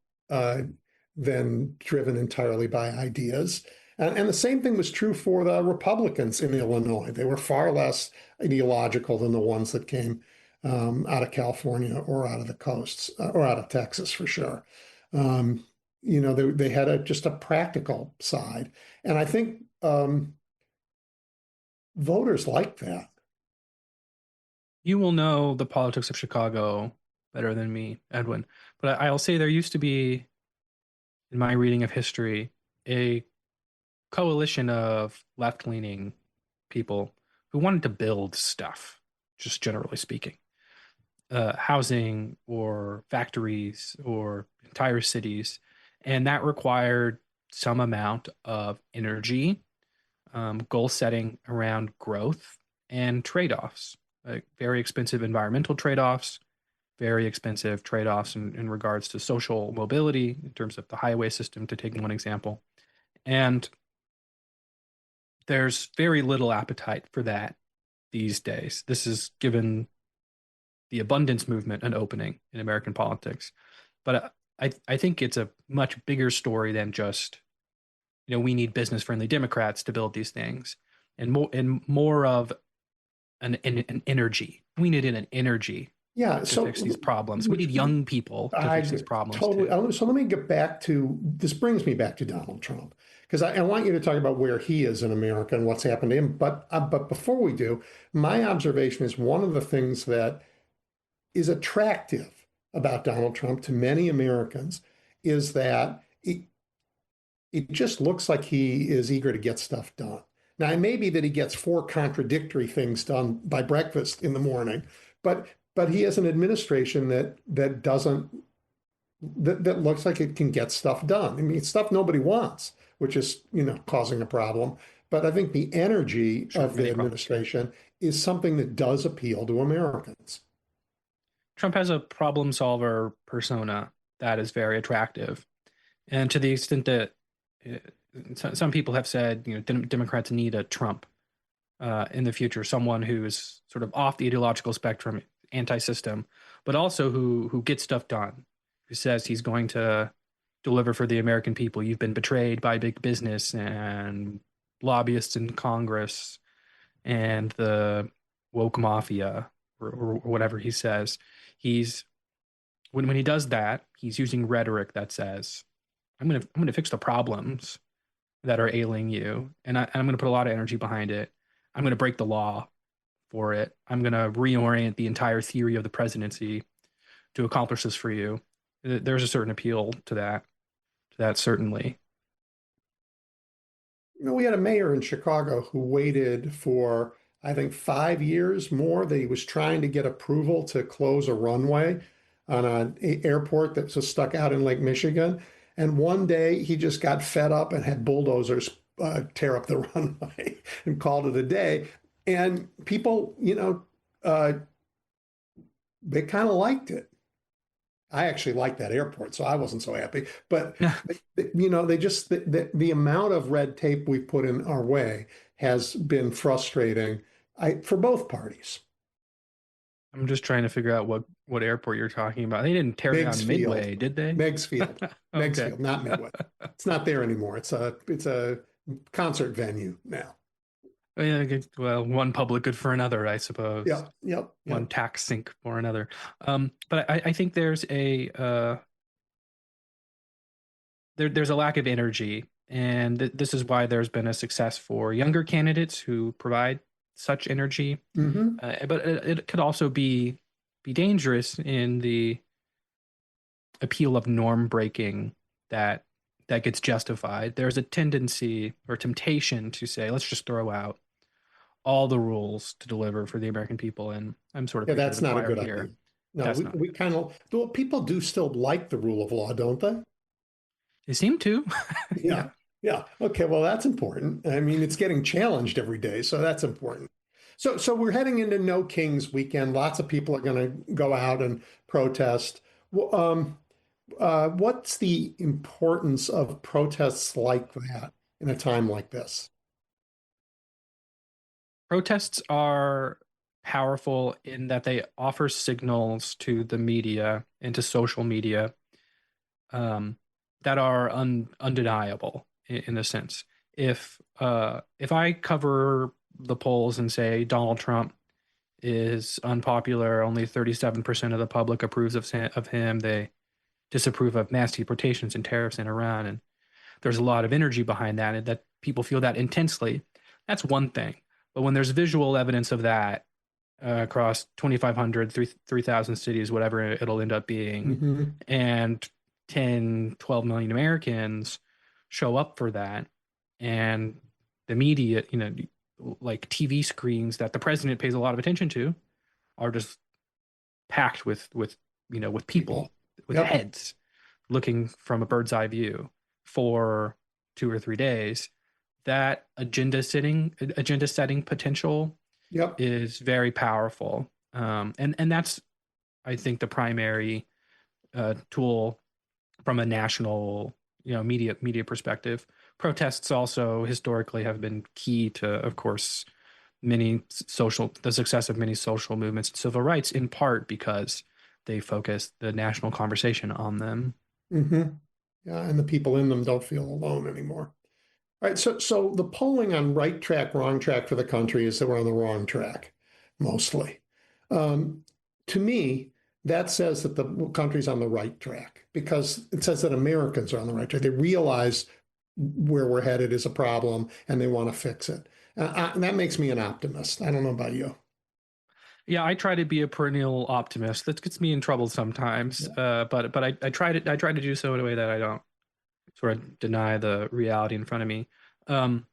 driven entirely by ideas. And the same thing was true for the Republicans in Illinois. They were far less ideological than the ones that came out of California or out of the coasts or out of Texas for sure. They had just a practical side. And I think voters like that. You will know the politics of Chicago better than me, Edwin. But I'll say there used to be in my reading of history, a coalition of left-leaning people who wanted to build stuff, just generally speaking, housing or factories or entire cities. And that required some amount of energy, goal setting around growth, and trade-offs, like very expensive environmental trade-offs, very expensive trade-offs in regards to social mobility in terms of the highway system, to take one example. And there's very little appetite for that these days. This has given the abundance movement an opening in American politics. But I think it's a much bigger story than just, we need business-friendly Democrats to build these things, and more of an energy. We need an energy to fix these problems. We need young people to fix these problems totally. too. So let me get back to, this brings me back to Donald Trump, because I want you to talk about where he is in America and what's happened to him. But before we do, my observation is one of the things that is attractive about Donald Trump to many Americans is that it just looks like he is eager to get stuff done. Now, it may be that he gets 4 contradictory things done by breakfast in the morning, but he has an administration that looks like it can get stuff done. I mean, it's stuff nobody wants, which is, causing a problem. But I think the energy of the administration is something that does appeal to Americans. Trump has a problem solver persona that is very attractive. And to the extent that some people have said, Democrats need a Trump in the future, someone who is sort of off the ideological spectrum, anti-system, but also who gets stuff done, who says he's going to deliver for the American people. You've been betrayed by big business and lobbyists in Congress and the woke mafia, or whatever he says. When he does that, he's using rhetoric that says, I'm gonna fix the problems that are ailing you, and I'm gonna put a lot of energy behind it. I'm gonna break the law for it. I'm gonna reorient the entire theory of the presidency to accomplish this for you. There's a certain appeal to that certainly. We had a mayor in Chicago who waited for, I think, 5 years more, that he was trying to get approval to close a runway on an airport that was stuck out in Lake Michigan. And one day he just got fed up and had bulldozers tear up the runway and called it a day. And people, they kind of liked it. I actually liked that airport, so I wasn't so happy. But, they just, the amount of red tape we've put in our way has been frustrating for both parties. I'm just trying to figure out what airport you're talking about. They didn't tear down Midway, did they? Meigs Field. Meigs Field, not Midway. It's not there anymore. It's a concert venue now. Well, one public good for another, I suppose. Yep. One tax sink for another. But I think there's a there's a lack of energy, and this is why there's been a success for younger candidates who provide such energy. Mm-hmm. But it could also be dangerous in the appeal of norm breaking that gets justified. There's a tendency or temptation to say, let's just throw out all the rules to deliver for the American people. And I'm sort of that's not a good here. idea. No, we kind of, well, people do still like the rule of law, don't they? They seem to. Yeah. Okay. Well, that's important. I mean, it's getting challenged every day, so that's important. So we're heading into No Kings weekend. Lots of people are going to go out and protest. What's the importance of protests like that in a time like this? Protests are powerful in that they offer signals to the media and to social media that are undeniable in a sense. If I cover the polls and say Donald Trump is unpopular, only 37% of the public approves of him, they disapprove of mass deportations and tariffs in Iran, and there's a lot of energy behind that, and that people feel that intensely, that's one thing. But when there's visual evidence of that across 2,500, 3,000 cities, whatever it'll end up being, Mm-hmm. and 10, 12 million Americans show up for that, and the media, like TV screens that the president pays a lot of attention to, are just packed with people with Yep. heads looking from a bird's eye view for 2 or 3 days. That agenda setting potential Yep. is very powerful, and that's, I think, the primary tool from a national media perspective. Protests also historically have been key to, of course, the success of many social movements and civil rights, in part because they focus the national conversation on them. Mm-hmm. Yeah, and the people in them don't feel alone anymore. All right, so the polling on right track, wrong track for the country is that we're on the wrong track, mostly. To me, that says that the country's on the right track, because it says that Americans are on the right track. They realize where we're headed is a problem and they want to fix it. And that makes me an optimist. I don't know about you. Yeah, I try to be a perennial optimist. That gets me in trouble sometimes, but I try to do so in a way that I don't sort of deny the reality in front of me. But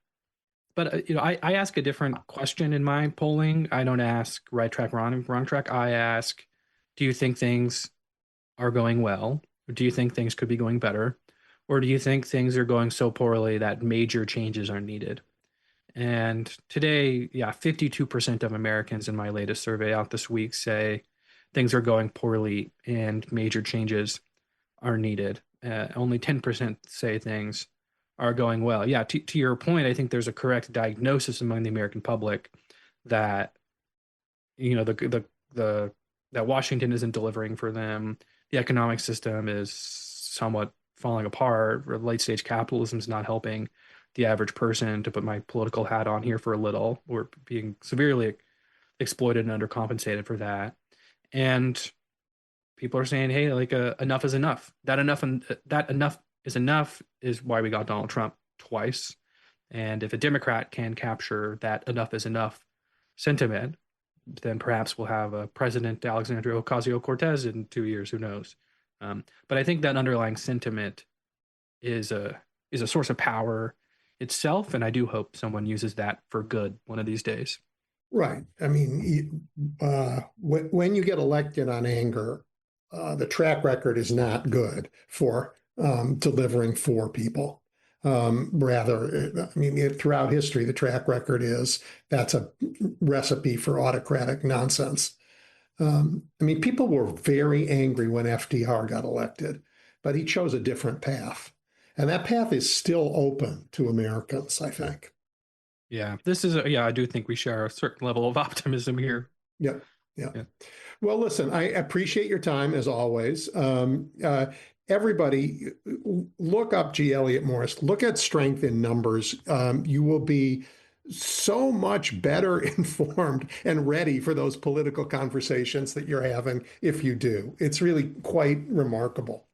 I ask a different question in my polling. I don't ask right track, wrong track. I ask, do you think things are going well? Or do you think things could be going better? Or do you think things are going so poorly that major changes are needed? And today, 52% of Americans in my latest survey out this week say things are going poorly and major changes are needed. Only 10% say things are going well. Yeah, to your point, I think there's a correct diagnosis among the American public that that Washington isn't delivering for them. The economic system is somewhat falling apart. Late stage capitalism is not helping the average person, to put my political hat on here for a little. We're being severely exploited and undercompensated for that. And people are saying, hey, like enough is enough. That enough is enough is why we got Donald Trump twice. And if a Democrat can capture that enough is enough sentiment, then perhaps we'll have a President Alexandria Ocasio-Cortez in 2 years. Who knows? But I think that underlying sentiment is a source of power itself, and I do hope someone uses that for good one of these days. Right. I mean, when you get elected on anger, the track record is not good for delivering for people. Rather, I mean, throughout history, the track record is that's a recipe for autocratic nonsense. I mean, people were very angry when FDR got elected, but he chose a different path. And that path is still open to Americans, I think. Yeah, I do think we share a certain level of optimism here. Yeah. Well, listen, I appreciate your time as always. Everybody, look up G. Elliott Morris. Look at Strength in Numbers. You will be so much better informed and ready for those political conversations that you're having if you do. It's really quite remarkable.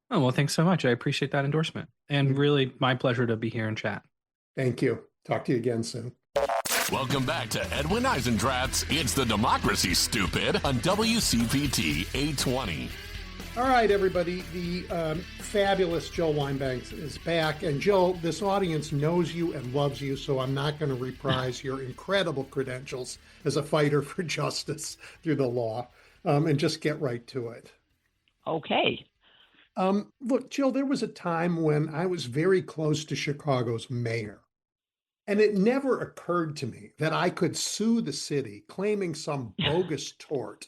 Oh, well, thanks so much. I appreciate that endorsement. And really, my pleasure to be here and chat. Thank you. Talk to you again soon. Welcome back to Edwin Eisendrath's It's the Democracy, Stupid, on WCPT 820. All right, everybody. The fabulous Jill Wine-Banks is back. And Jill, this audience knows you and loves you, so I'm not going to reprise your incredible credentials as a fighter for justice through the law, and just get right to it. Okay. Look, Jill, there was a time when I was very close to Chicago's mayor. And it never occurred to me that I could sue the city claiming some bogus tort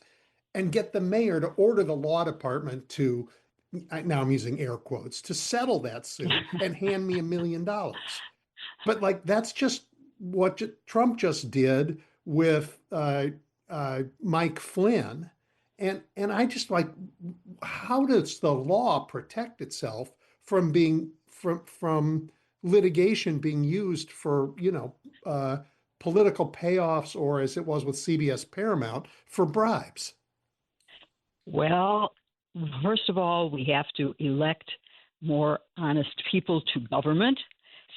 and get the mayor to order the law department to, now I'm using air quotes, to settle that suit and hand me $1 million. But like, that's just what Trump just did with Mike Flynn. And I just like, how does the law protect itself from being, from litigation being used for, political payoffs, or as it was with CBS Paramount, for bribes? Well, first of all, we have to elect more honest people to government.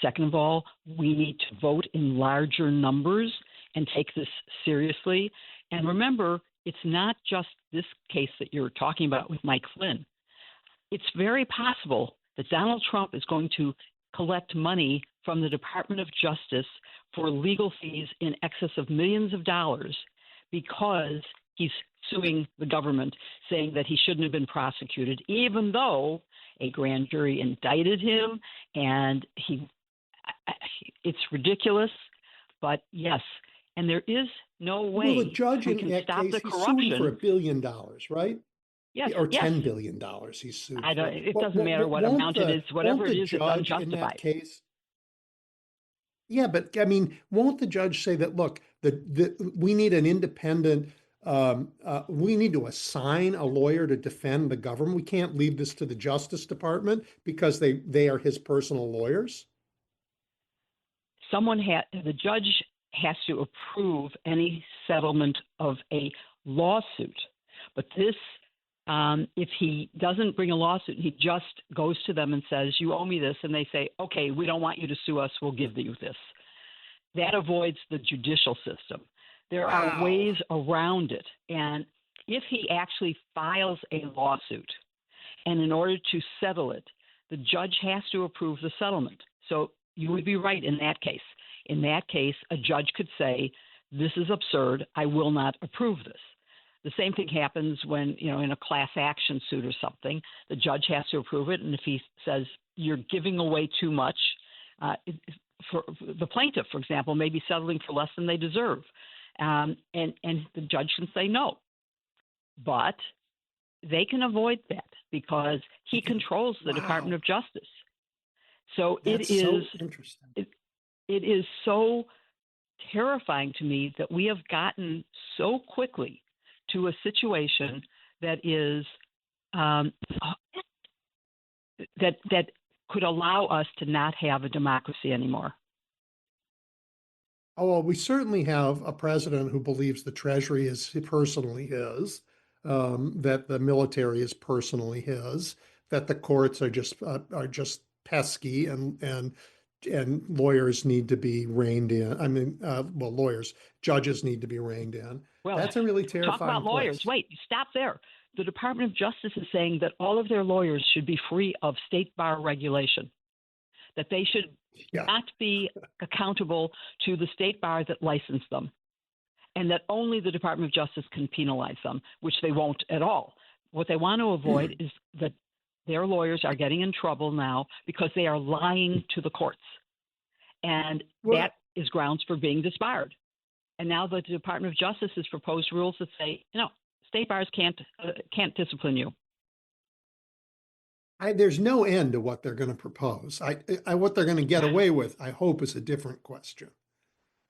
Second of all, we need to vote in larger numbers and take this seriously. And remember, it's not just this case that you're talking about with Mike Flynn. It's very possible that Donald Trump is going to collect money from the Department of Justice for legal fees in excess of millions of dollars because he's suing the government, saying that he shouldn't have been prosecuted, even though a grand jury indicted him, and it's ridiculous. But yes, and there is no way Well, the judge we in can that stop case, the he's suing for corruption. $1 billion, right? Yes, Or yes. $10 billion he's sued I for. don't, it doesn't matter what Won't amount it is, whatever it the is, it's judge in that unjustified. case? Yeah, but I mean, won't the judge say that, look, we need an independent, we need to assign a lawyer to defend the government. We can't leave this to the Justice Department because they are his personal lawyers? The judge has to approve any settlement of a lawsuit. But this, if he doesn't bring a lawsuit, he just goes to them and says, you owe me this. And they say, okay, we don't want you to sue us. We'll give you this. That avoids the judicial system. There are ways around it. And if he actually files a lawsuit, and in order to settle it, the judge has to approve the settlement. So you would be right in that case. In that case, a judge could say, this is absurd. I will not approve this. The same thing happens when, in a class action suit or something, the judge has to approve it. And if he says you're giving away too much, for the plaintiff, for example, may be settling for less than they deserve. And the judge can say no. But they can avoid that because he controls the Department of Justice. So That's it is so interesting. It is so terrifying to me that we have gotten so quickly to a situation that is that could allow us to not have a democracy anymore. Oh, well, we certainly have a president who believes the Treasury is personally his, that the military is personally his, that the courts are just pesky, and lawyers need to be reined in. I mean, judges need to be reined in. Well, that's a really terrifying talk about lawyers. place. Wait, stop there. The Department of Justice is saying that all of their lawyers should be free of state bar regulation, that they should not be accountable to the state bar that licensed them, and that only the Department of Justice can penalize them, which they won't at all. What they want to avoid is that their lawyers are getting in trouble now because they are lying to the courts. And that is grounds for being disbarred. And now the Department of Justice has proposed rules that say, state bars can't discipline you. There's no end to what they're going to propose. What they're going to get away with, I hope, is a different question.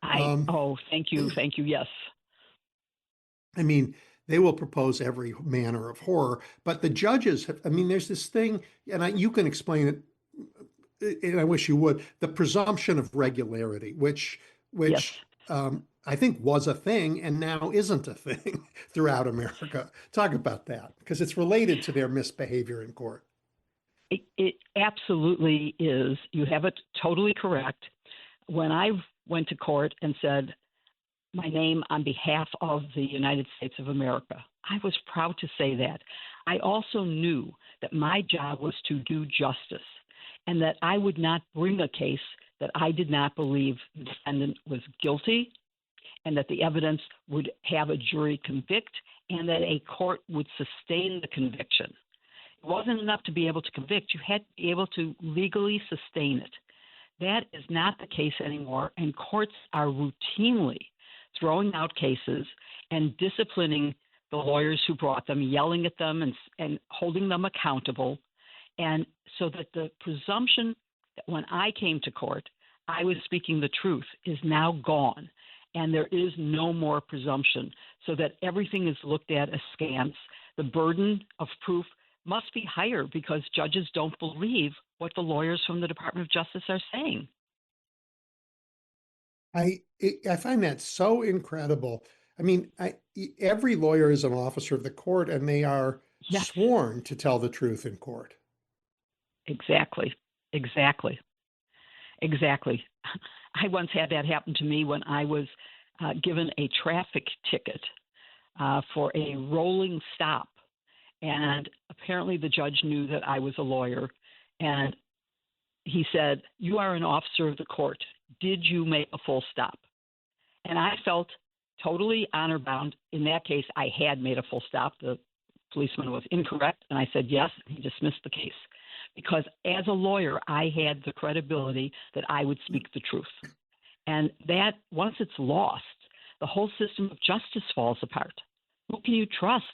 Thank you. Yes. I mean, they will propose every manner of horror, but the judges there's this thing, and you can explain it, and I wish you would, the presumption of regularity, which yes. I think was a thing and now isn't a thing throughout America. Talk about that, because it's related to their misbehavior in court. It absolutely is. You have it totally correct. When I went to court and said my name on behalf of the United States of America, I was proud to say that. I also knew that my job was to do justice and that I would not bring a case that I did not believe the defendant was guilty, and that the evidence would have a jury convict, and that a court would sustain the conviction. It wasn't enough to be able to convict. You had to be able to legally sustain it. That is not the case anymore, and courts are routinely throwing out cases and disciplining the lawyers who brought them, yelling at them and holding them accountable. And so that the presumption that when I came to court, I was speaking the truth is now gone. And there is no more presumption, so that everything is looked at askance. The burden of proof must be higher because judges don't believe what the lawyers from the Department of Justice are saying. I find that so incredible. I mean, every lawyer is an officer of the court, and they are sworn to tell the truth in court. Exactly. I once had that happen to me when I was given a traffic ticket for a rolling stop. And apparently the judge knew that I was a lawyer And he said, "You are an officer of the court. Did you make a full stop?" And I felt totally honor bound. In that case, I had made a full stop. The policeman was incorrect. And I said, yes. He dismissed the case because as a lawyer, I had the credibility that I would speak the truth. And that once it's lost, the whole system of justice falls apart. Who can you trust?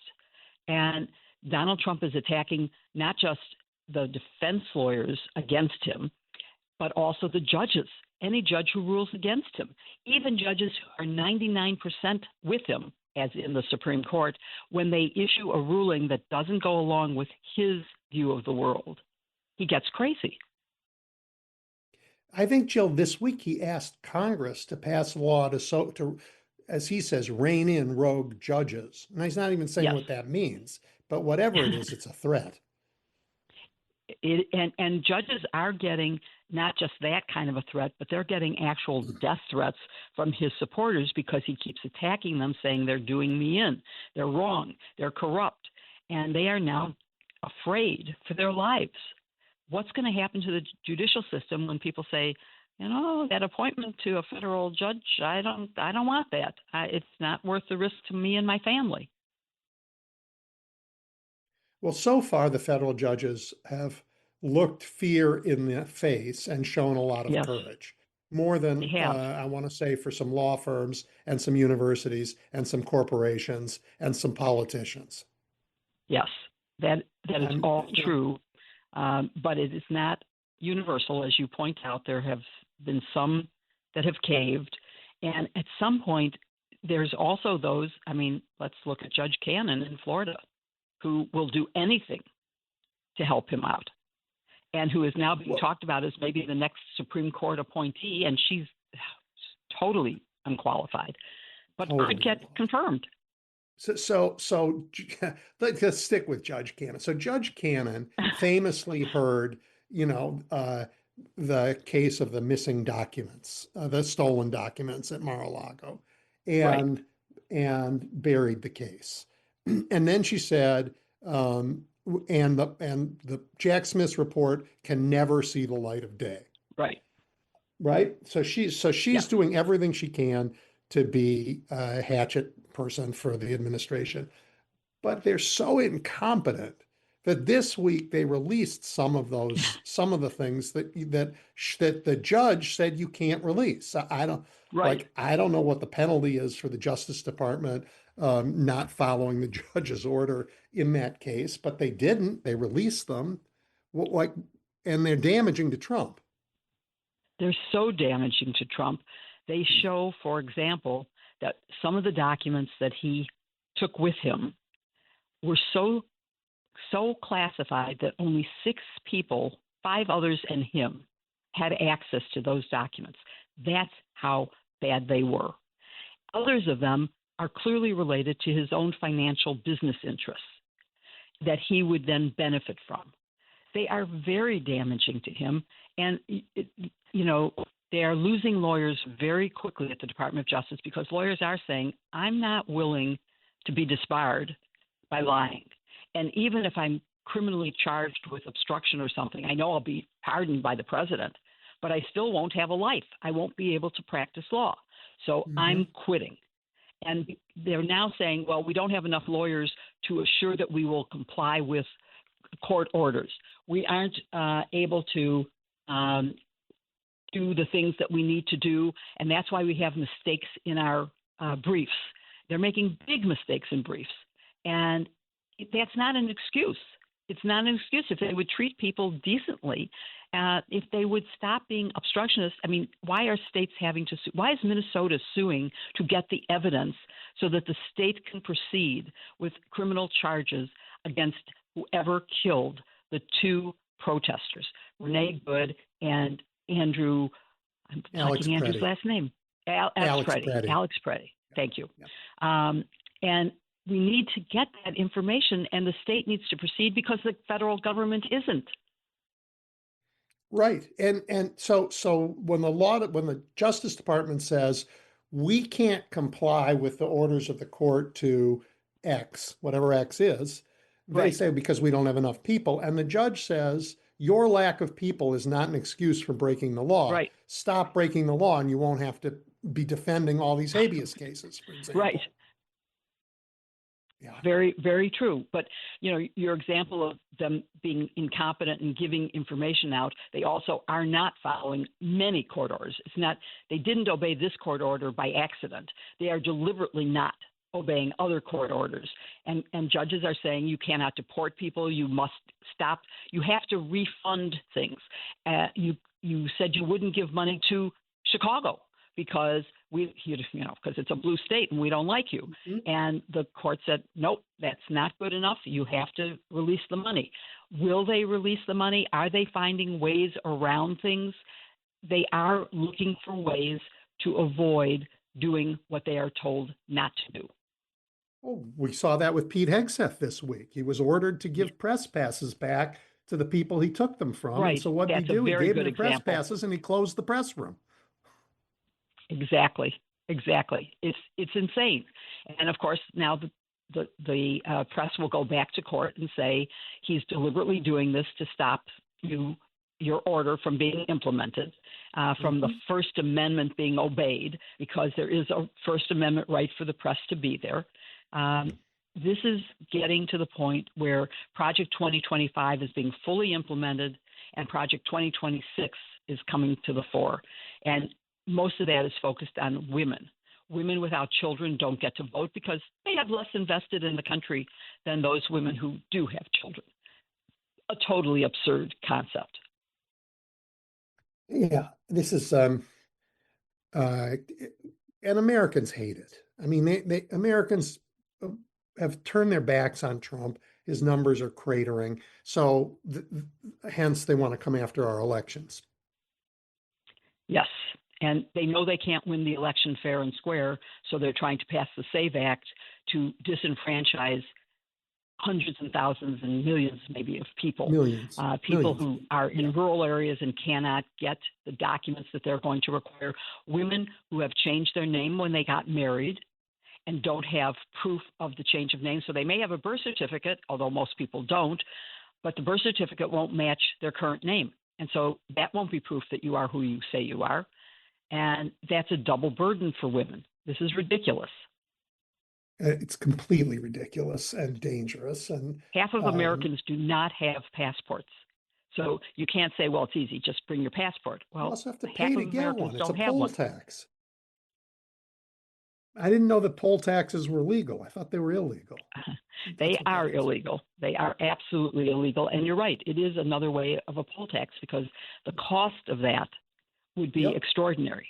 And Donald Trump is attacking not just the defense lawyers against him, but also the judges, any judge who rules against him, even judges who are 99% with him, as in the Supreme Court, when they issue a ruling that doesn't go along with his view of the world. He gets crazy. I think, Jill, this week he asked Congress to pass a law to, as he says, rein in rogue judges. And he's not even saying Yes. what that means, but whatever it is, it's a threat. And judges are getting not just that kind of a threat, but they're getting actual death threats from his supporters because he keeps attacking them, saying they're doing me in, they're wrong, they're corrupt, and they are now afraid for their lives. What's going to happen to the judicial system when people say, that appointment to a federal judge, I don't want that. It's not worth the risk to me and my family. Well, so far, the federal judges have looked fear in the face and shown a lot of Yes. courage, more than They have. I want to say for some law firms and some universities and some corporations and some politicians. Yes, that is all Yeah. true, but it is not universal. As you point out, there have been some that have caved, and at some point, there's also those, let's look at Judge Cannon in Florida, who will do anything to help him out, and who is now being talked about as maybe the next Supreme Court appointee, and she's totally unqualified, but could get confirmed. So let's stick with Judge Cannon. So Judge Cannon famously heard, the case of the missing documents, the stolen documents at Mar-a-Lago, and buried the case. And then she said, and the Jack Smith's report can never see the light of day. Right. So she's doing everything she can to be a hatchet person for the administration, but they're so incompetent that this week they released some of the things that the judge said you can't release. I don't know what the penalty is for the Justice Department not following the judge's order in that case, but they didn't. They released them, and they're damaging to Trump. They're so damaging to Trump. They show, for example, that some of the documents that he took with him were so classified that only 6 people, 5 others and him, had access to those documents. That's how bad they were. Others of them are clearly related to his own financial business interests that he would then benefit from. They are very damaging to him. And, they are losing lawyers very quickly at the Department of Justice because lawyers are saying, I'm not willing to be disbarred by lying. And even if I'm criminally charged with obstruction or something, I know I'll be pardoned by the president, but I still won't have a life. I won't be able to practice law. So I'm quitting. And they're now saying, well, we don't have enough lawyers to assure that we will comply with court orders. We aren't able to do the things that we need to do, and that's why we have mistakes in our briefs. They're making big mistakes in briefs, and that's not an excuse. It's not an excuse. If they would treat people decently, if they would stop being obstructionists. Why are states having to sue? Why is Minnesota suing to get the evidence so that the state can proceed with criminal charges against whoever killed the 2 protesters, Renee Good and Andrew, I'm talking Andrew's last name, Alex Preddy. Thank you. Yeah. And we need to get that information, and the state needs to proceed because the federal government isn't. Right. And so when the Justice Department says we can't comply with the orders of the court to X, whatever X is, they say because we don't have enough people. And the judge says, your lack of people is not an excuse for breaking the law. Right. Stop breaking the law and you won't have to be defending all these habeas cases, for example. Right. Yeah. Very, very true. But, your example of them being incompetent and giving information out, they also are not following many court orders. It's not, they didn't obey this court order by accident. They are deliberately not obeying other court orders. And judges are saying you cannot deport people. You must stop. You have to refund things. You said you wouldn't give money to Chicago because because it's a blue state and we don't like you. Mm-hmm. And the court said, nope, that's not good enough. You have to release the money. Will they release the money? Are they finding ways around things? They are looking for ways to avoid doing what they are told not to do. Oh, we saw that with Pete Hegseth this week. He was ordered to give press passes back to the people he took them from. Right. And so what did he do? He gave them the press passes and he closed the press room. Exactly. It's insane. And of course, now the press will go back to court and say he's deliberately doing this to stop your order from being implemented, from the First Amendment being obeyed, because there is a First Amendment right for the press to be there. This is getting to the point where Project 2025 is being fully implemented and Project 2026 is coming to the fore. And most of that is focused on women. Women without children don't get to vote because they have less invested in the country than those women who do have children. A totally absurd concept. Yeah, this is, and Americans hate it. I mean, Americans have turned their backs on Trump. His numbers are cratering. So hence they want to come after our elections. Yes. And they know they can't win the election fair and square, so they're trying to pass the SAVE Act to disenfranchise hundreds and thousands and millions, maybe, of people. Millions. Who are in rural areas and cannot get the documents that they're going to require. Women who have changed their name when they got married and don't have proof of the change of name. So they may have a birth certificate, although most people don't, but the birth certificate won't match their current name. And so that won't be proof that you are who you say you are. And that's a double burden for women. This is ridiculous. It's completely ridiculous and dangerous. And half of Americans do not have passports. So you can't say, well, it's easy, just bring your passport. Well, you also have to pay to get one. It's a poll tax. I didn't know that poll taxes were legal. I thought they were illegal. They are illegal. They are absolutely illegal. And you're right. It is another way of a poll tax because the cost of that would be extraordinary.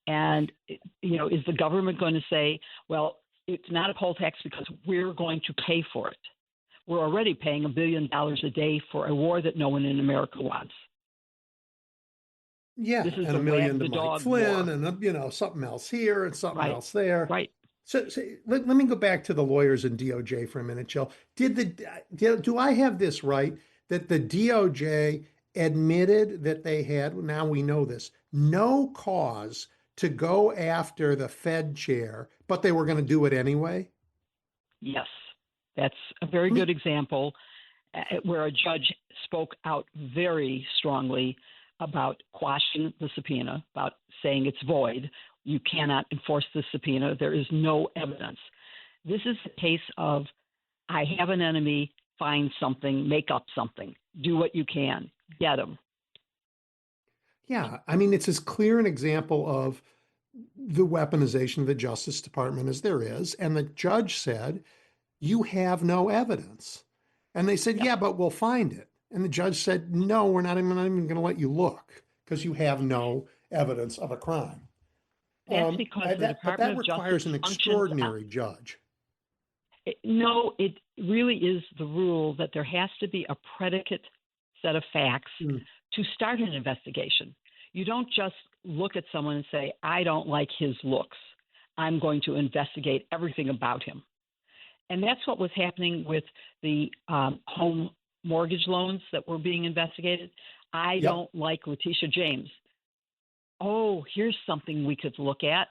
And, is the government going to say, well, it's not a poll tax because we're going to pay for it? We're already paying $1 billion a day for a war that no one in America wants. Yeah, this is and $1 million to Mike Flynn, war. and something else here and something else there. Right. So let me go back to the lawyers in DOJ for a minute, Jill. Do I have this right that the DOJ admitted that they had, now we know this, no cause to go after the Fed chair, but they were going to do it anyway? Yes, that's a very good example where a judge spoke out very strongly about quashing the subpoena, about saying it's void. You cannot enforce the subpoena. There is no evidence. This is a case of, I have an enemy, find something, make up something, do what you can, get them. Yeah, I mean, it's as clear an example of the weaponization of the Justice Department as there is. And the judge said, you have no evidence. And they said, yeah, but we'll find it. And the judge said, no, we're not even going to let you look because you have no evidence of a crime. That's because the Department of requires Justice an extraordinary judge. No, it really is the rule that there has to be a predicate set of facts to start an investigation. You don't just look at someone and say, I don't like his looks. I'm going to investigate everything about him. And that's what was happening with the home mortgage loans that were being investigated. I don't like Letitia James. Oh, here's something we could look at.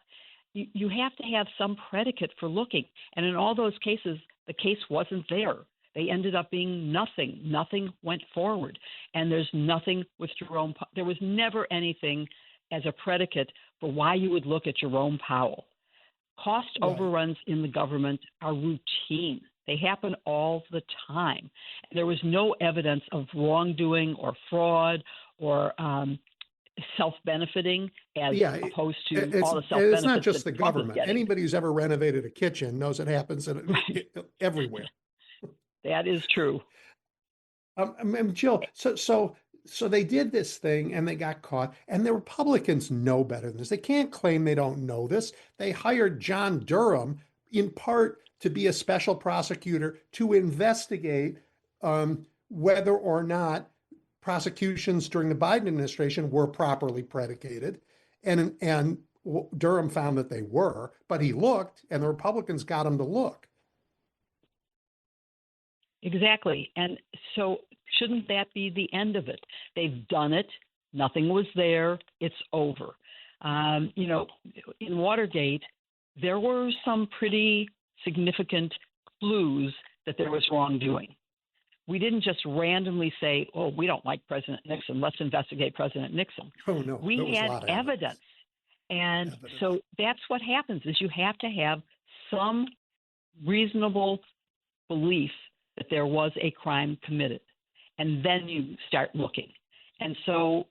You have to have some predicate for looking. And in all those cases, the case wasn't there. They ended up being nothing. Nothing went forward. And there's nothing with Jerome. There was never anything as a predicate for why you would look at Jerome Powell. Cost overruns in the government are routine. They happen all the time. There was no evidence of wrongdoing or fraud or self-benefiting as opposed to all the self-benefits. It's not just the Trump government. Anybody who's ever renovated a kitchen knows it happens everywhere. That is true. Jill, so they did this thing and they got caught, and the Republicans know better than this. They can't claim they don't know this. They hired John Durham in part to be a special prosecutor to investigate whether or not prosecutions during the Biden administration were properly predicated. And Durham found that they were, but he looked, and the Republicans got him to look. Exactly. And so shouldn't that be the end of it? They've done it. Nothing was there. It's over. In Watergate, there were some pretty significant clues that there was wrongdoing. We didn't just randomly say, oh, we don't like President Nixon. Let's investigate President Nixon. Oh, no. We had evidence. And so that's what happens is you have to have some reasonable belief that there was a crime committed. And then you start looking. And so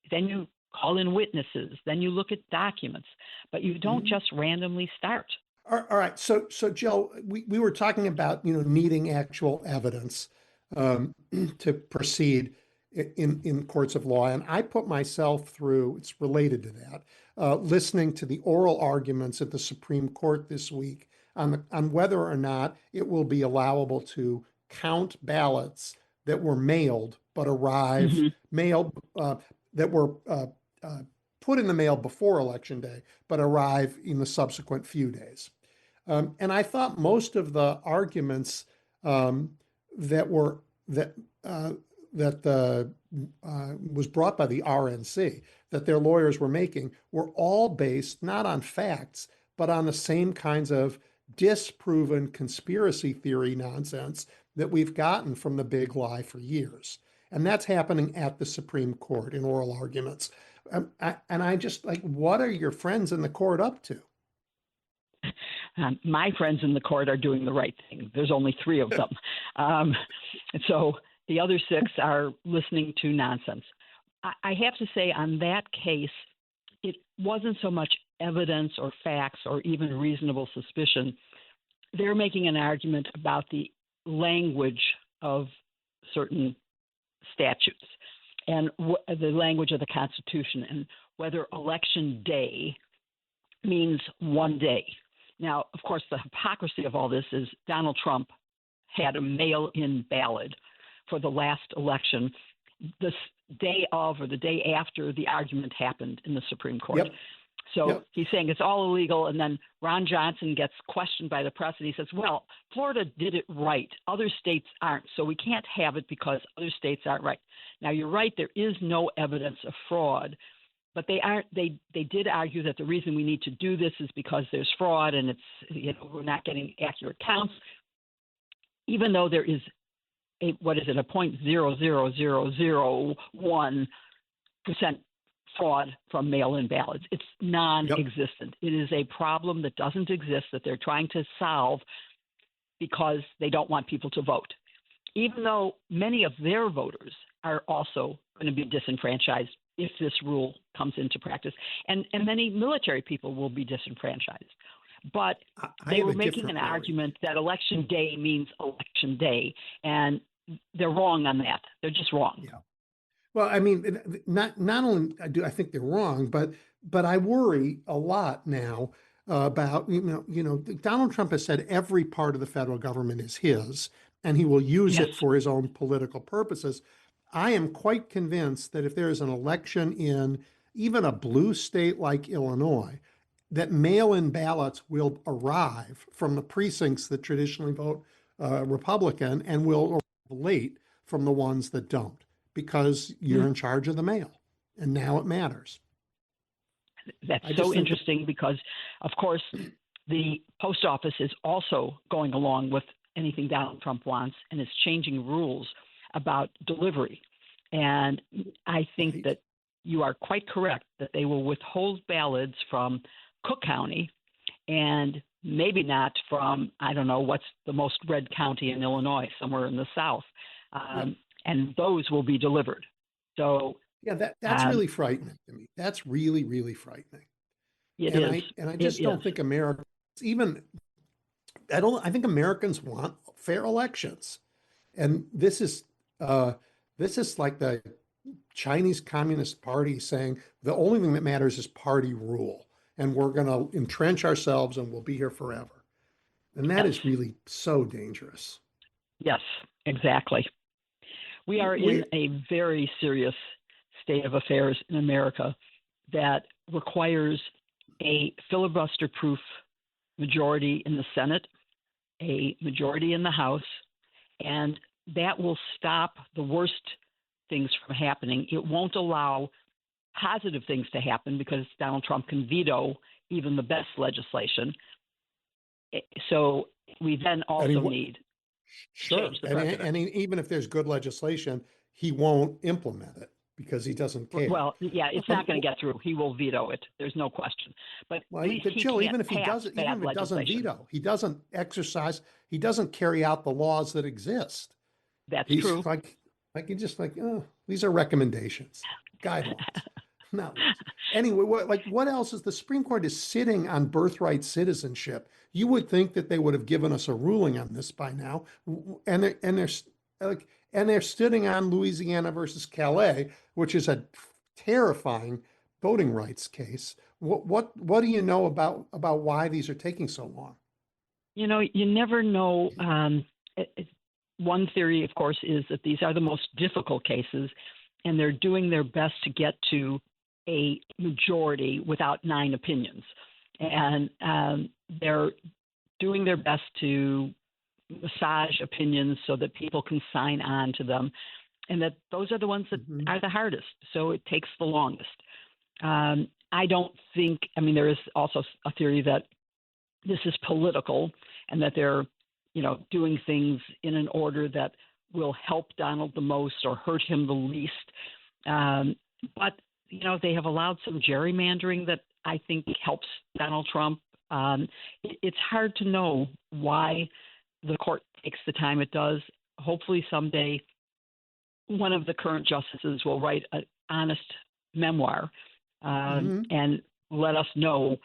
then you call in witnesses. Then you look at documents. But you don't just randomly start. All right. So Jill, we were talking about, needing actual evidence to proceed in courts of law. And I put myself through, it's related to that, listening to the oral arguments at the Supreme Court this week on whether or not it will be allowable to count ballots that were mailed but arrived, that were put in the mail before Election Day, but arrive in the subsequent few days. And I thought most of the arguments that was brought by the RNC, that their lawyers were making, were all based not on facts, but on the same kinds of disproven conspiracy theory nonsense that we've gotten from the big lie for years. And that's happening at the Supreme Court in oral arguments. And I just what are your friends in the court up to? My friends in the court are doing the right thing. There's only 3 of them. So the other 6 are listening to nonsense. I have to say on that case, it wasn't so much evidence or facts or even reasonable suspicion. They're making an argument about the language of certain statutes and the language of the Constitution and whether election day means one day. Now, of course, the hypocrisy of all this is Donald Trump had a mail-in ballot for the last election the day of or the day after the argument happened in the Supreme Court. Yep. So he's saying it's all illegal. And then Ron Johnson gets questioned by the press and he says, well, Florida did it right. Other states aren't. So we can't have it because other states aren't right. Now, you're right. There is no evidence of fraud. But they did argue that the reason we need to do this is because there's fraud and it's, we're not getting accurate counts, even though there is a 0.00001% fraud from mail-in ballots. It's non-existent. It is a problem that doesn't exist that they're trying to solve because they don't want people to vote, even though many of their voters are also going to be disenfranchised if this rule comes into practice. And many military people will be disenfranchised. But they were making an argument that election day means election day, and they're wrong on that. They're just wrong. Yeah. Well, I mean, not only do I think they're wrong, but I worry a lot now about, Donald Trump has said every part of the federal government is his, and he will use it for his own political purposes. I am quite convinced that if there is an election in even a blue state like Illinois, that mail-in ballots will arrive from the precincts that traditionally vote Republican and will arrive late from the ones that don't, because you're in charge of the mail, and now it matters. That's so interesting because, of course, the post office is also going along with anything Donald Trump wants, and is changing rules about delivery. And I think that you are quite correct that they will withhold ballots from Cook County and maybe not from, I don't know, what's the most red county in Illinois, somewhere in the South. And those will be delivered. So yeah, that's really frightening to me. That's really, really frightening. I just don't think Americans even, I think Americans want fair elections. And this is like the Chinese Communist Party saying the only thing that matters is party rule. And we're going to entrench ourselves and we'll be here forever. And that is really so dangerous. Yes, exactly. We are in a very serious state of affairs in America that requires a filibuster-proof majority in the Senate, a majority in the House, and that will stop the worst things from happening. It won't allow positive things to happen because Donald Trump can veto even the best legislation. So we then also need sure, and even if there's good legislation, he won't implement it because he doesn't care. Well, yeah, it's not going to get through. He will veto it. There's no question. But Jill, even if he doesn't, even if it doesn't veto, he doesn't exercise, he doesn't carry out the laws that exist. That's He's true. Oh, these are recommendations, guidelines. No. Anyway, what else is the Supreme Court is sitting on birthright citizenship? You would think that they would have given us a ruling on this by now, and they're sitting on Louisiana versus Calais, which is a terrifying voting rights case. What do you know about why these are taking so long? You know, you never know. One theory, of course, is that these are the most difficult cases, and they're doing their best to get to a majority without 9 opinions. And they're doing their best to massage opinions so that people can sign on to them, and that those are the ones that are the hardest. So it takes the longest. I don't think, there is also a theory that this is political and that they're, doing things in an order that will help Donald the most or hurt him the least. But, they have allowed some gerrymandering that I think helps Donald Trump. It's hard to know why the court takes the time it does. Hopefully someday one of the current justices will write an honest memoir and let us know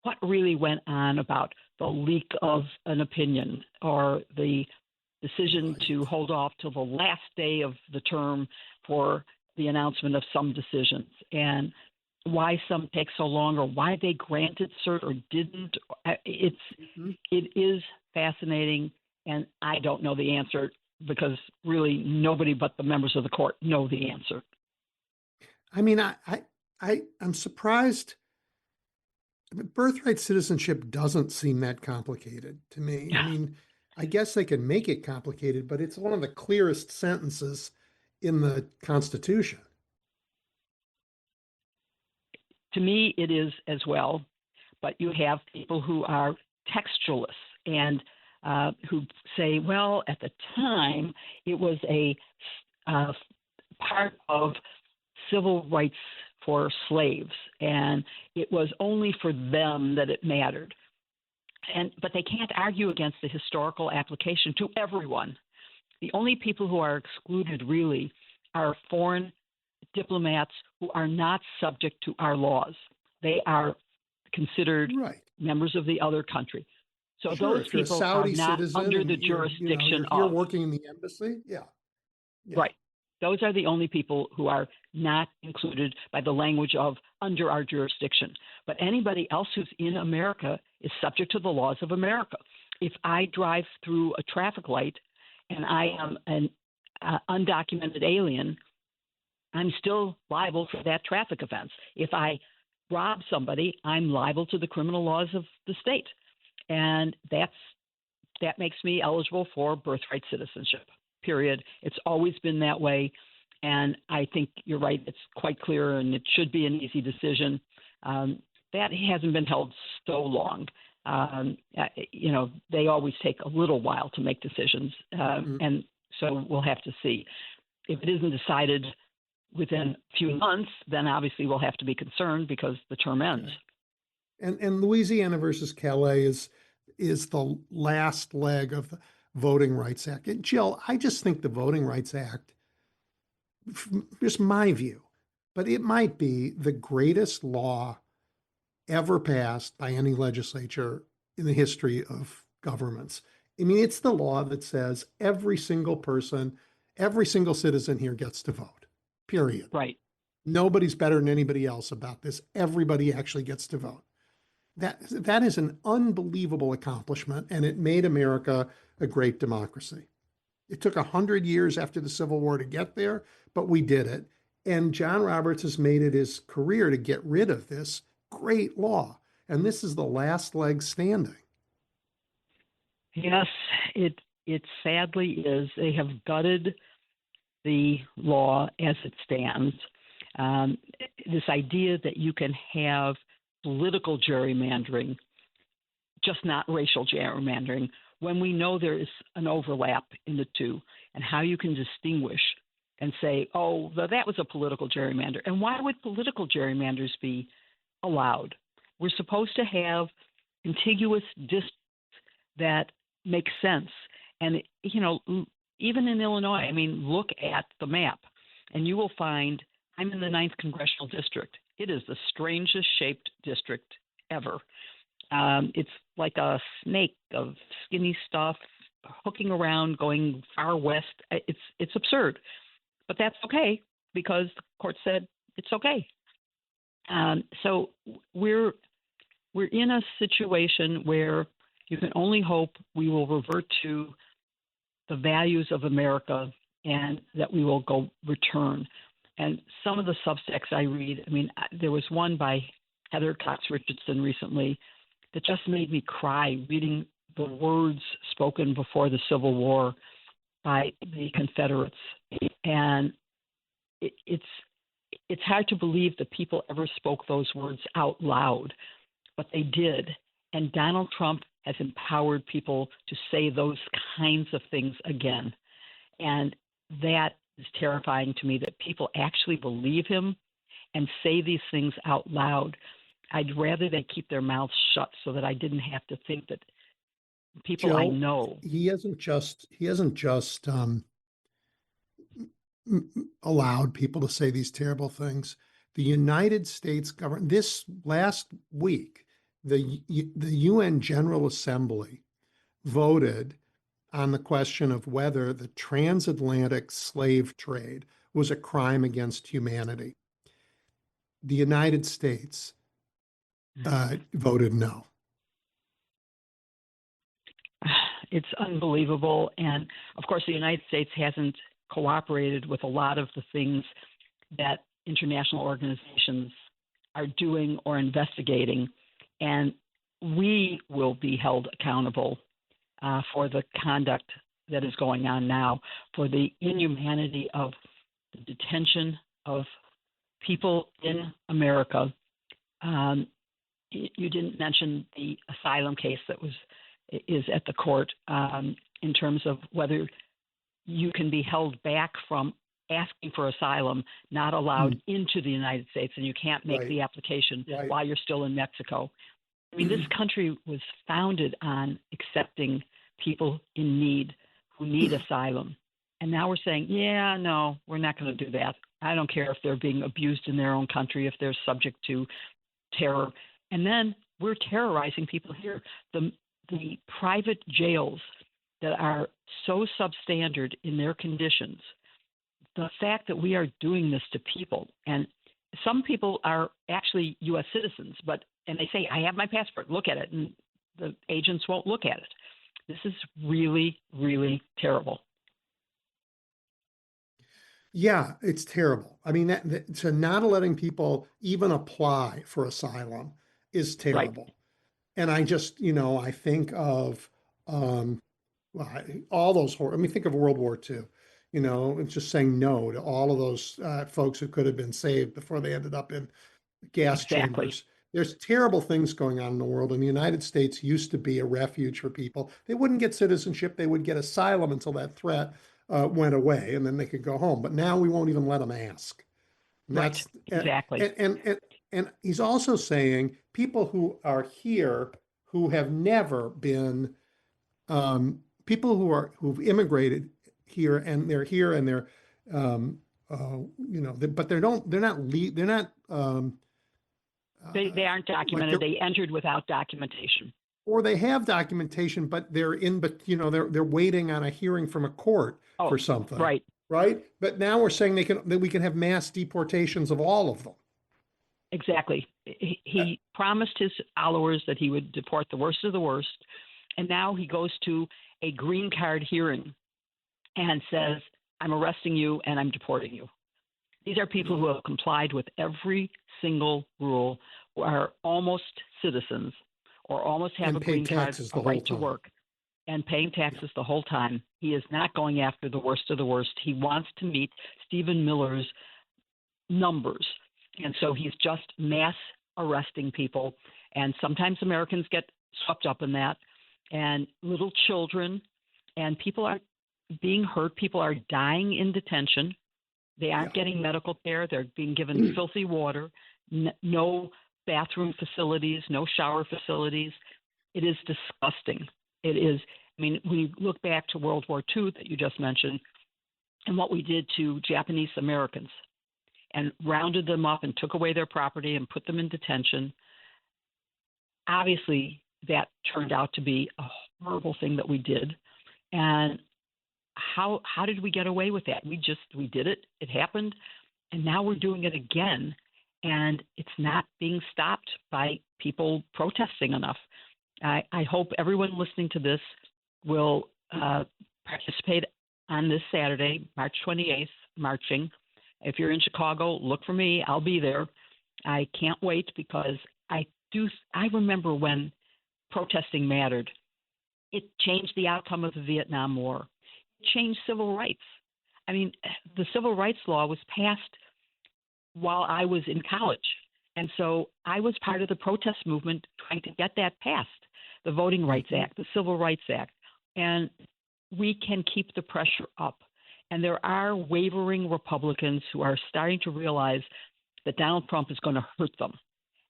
what really went on about the leak of an opinion or the decision to hold off till the last day of the term for the announcement of some decisions, and why some take so long or why they granted cert or didn't. It is fascinating, and I don't know the answer because really nobody but the members of the court know the answer. I'm surprised. Birthright citizenship doesn't seem that complicated to me. Yeah. I guess they can make it complicated, but it's one of the clearest sentences in the Constitution. To me, it is as well, but you have people who are textualists and who say, well, at the time, it was a part of civil rights for slaves, and it was only for them that it mattered. But they can't argue against the historical application to everyone. The only people who are excluded really are foreign diplomats who are not subject to our laws. They are considered members of the other country. So those people are not under the jurisdiction of. You're working in the embassy? Yeah. Right. Those are the only people who are not included by the language of under our jurisdiction. But anybody else who's in America is subject to the laws of America. If I drive through a traffic light and I am an undocumented alien, I'm still liable for that traffic offense. If I rob somebody, I'm liable to the criminal laws of the state. And that makes me eligible for birthright citizenship. Period. It's always been that way. And I think you're right. It's quite clear, and it should be an easy decision. That hasn't been held so long. they always take a little while to make decisions. And so we'll have to see. If it isn't decided within a few months, then obviously we'll have to be concerned because the term ends. And Louisiana versus Calais is the last leg of the Voting Rights Act. And Jill, I just think the Voting Rights Act, just my view, but it might be the greatest law ever passed by any legislature in the history of governments. I mean, it's the law that says every single person, every single citizen here gets to vote, period. Right. Nobody's better than anybody else about this. Everybody actually gets to vote. That is an unbelievable accomplishment, and it made America a great democracy. It took 100 years after the Civil War to get there, but we did it. And John Roberts has made it his career to get rid of this great law. And this is the last leg standing. Yes, it sadly is. They have gutted the law as it stands. This idea that you can have political gerrymandering, just not racial gerrymandering, when we know there is an overlap in the two, and how you can distinguish and say, oh, that was a political gerrymander. And why would political gerrymanders be allowed? We're supposed to have contiguous districts that make sense. And, even in Illinois, I mean, look at the map and you will find I'm in the 9th Congressional District. It is the strangest shaped district ever. It's like a snake of skinny stuff hooking around, going far west. It's absurd, but that's okay because the court said it's okay. So we're in a situation where you can only hope we will revert to the values of America and that we will go return. And some of the Substacks I read, there was one by Heather Cox Richardson recently that just made me cry reading the words spoken before the Civil War by the Confederates. And it's hard to believe that people ever spoke those words out loud, but they did. And Donald Trump has empowered people to say those kinds of things again. And that is terrifying to me, that people actually believe him and say these things out loud. I'd rather they keep their mouths shut so that I didn't have to think that people Jill, I know. He hasn't just allowed people to say these terrible things. The United States government, this last week, the UN General Assembly voted on the question of whether the transatlantic slave trade was a crime against humanity. The United States voted no. It's unbelievable. And of course, the United States hasn't cooperated with a lot of the things that international organizations are doing or investigating. And we will be held accountable for the conduct that is going on now, for the inhumanity of the detention of people in America. You didn't mention the asylum case that is at the court in terms of whether you can be held back from asking for asylum, not allowed into the United States, and you can't make the application while you're still in Mexico. This country was founded on accepting people in need who need asylum. And now we're saying, yeah, no, we're not going to do that. I don't care if they're being abused in their own country, if they're subject to terror. And then we're terrorizing people here. The private jails that are so substandard in their conditions, the fact that we are doing this to people, and some people are actually U.S. citizens, and they say, I have my passport, look at it, and the agents won't look at it. This is really, really terrible. Yeah, it's terrible. So not letting people even apply for asylum is terrible. Right. And I just, I think of all those think of World War II. It's just saying no to all of those folks who could have been saved before they ended up in gas chambers. there's terrible things going on in the world, and the United States used to be a refuge for people. They wouldn't get citizenship; they would get asylum until that threat went away, and then they could go home. But now we won't even let them ask. And Right, that's exactly. and he's also saying people who are here who have never been people who've immigrated here and they're here and they're but they're not They aren't documented. they're, They entered without documentation. or they have documentation, but they're waiting on a hearing from a court for something. Right. Right. But now we're saying that we can have mass deportations of all of them. Exactly. He promised his followers that he would deport the worst of the worst. And now he goes to a green card hearing and says, I'm arresting you and I'm deporting you. These are people who have complied with every single rule, who are almost citizens or almost have a green card, a right to work, and paying taxes the whole time. He is not going after the worst of the worst. He wants to meet Stephen Miller's numbers. And so he's just mass arresting people. And sometimes Americans get swept up in that. And little children and people are being hurt. People are dying in detention. They aren't getting medical care. They're being given filthy water, no bathroom facilities, no shower facilities. It is disgusting. It is. I mean, when you look back to World War II that you just mentioned and what we did to Japanese Americans and rounded them up and took away their property and put them in detention, obviously that turned out to be a horrible thing that we did. And how did we get away with that? We did it. It happened. And now we're doing it again. And it's not being stopped by people protesting enough. I hope everyone listening to this will participate on this Saturday, March 28th, marching. If you're in Chicago, look for me. I'll be there. I can't wait because I remember when protesting mattered. It changed the outcome of the Vietnam War. It changed civil rights. I mean, the civil rights law was passed while I was in college. And so I was part of the protest movement trying to get that passed, the Voting Rights Act, the Civil Rights Act. And we can keep the pressure up. And there are wavering Republicans who are starting to realize that Donald Trump is going to hurt them.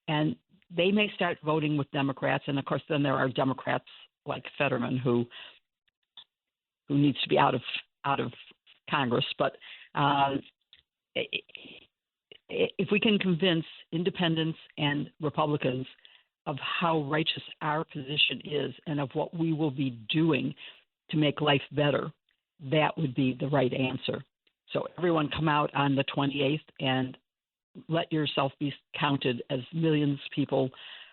And they may start voting with Democrats. And, of course, then there are Democrats like Fetterman who needs to be out of Congress. But if we can convince independents and Republicans of how righteous our position is and of what we will be doing to make life better, that would be the right answer. So everyone come out on the 28th and let yourself be counted as millions of people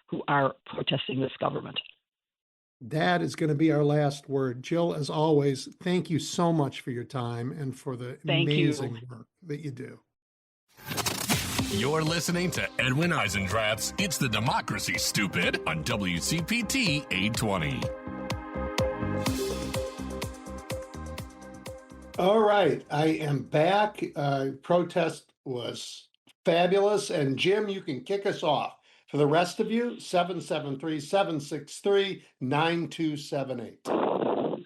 who are protesting this government. That is going to be our last word. Jill, as always, thank you so much for your time and for the amazing work that you do. You're listening to Edwin Eisendrath's It's the Democracy, Stupid on WCPT 820. All right, I am back. Protest was fabulous. And Jim, you can kick us off. For the rest of you, 773-763-9278.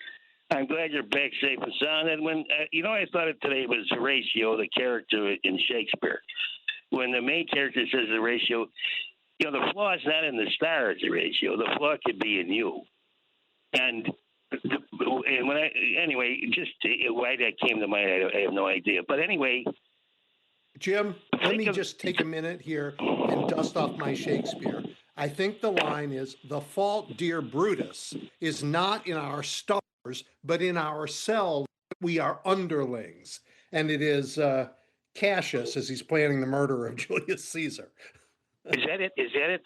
I'm glad you're back safe and sound. And when, I thought of today was Horatio, the character in Shakespeare. When the main character says Horatio, the flaw is not in the stars, Horatio. The flaw could be in you. And why that came to mind, I have no idea. But anyway. Jim, let me just take a minute here and dust off my Shakespeare. I think the line is, the fault, dear Brutus, is not in our stars, but in ourselves. We are underlings. And it is Cassius as he's planning the murder of Julius Caesar. Is that it?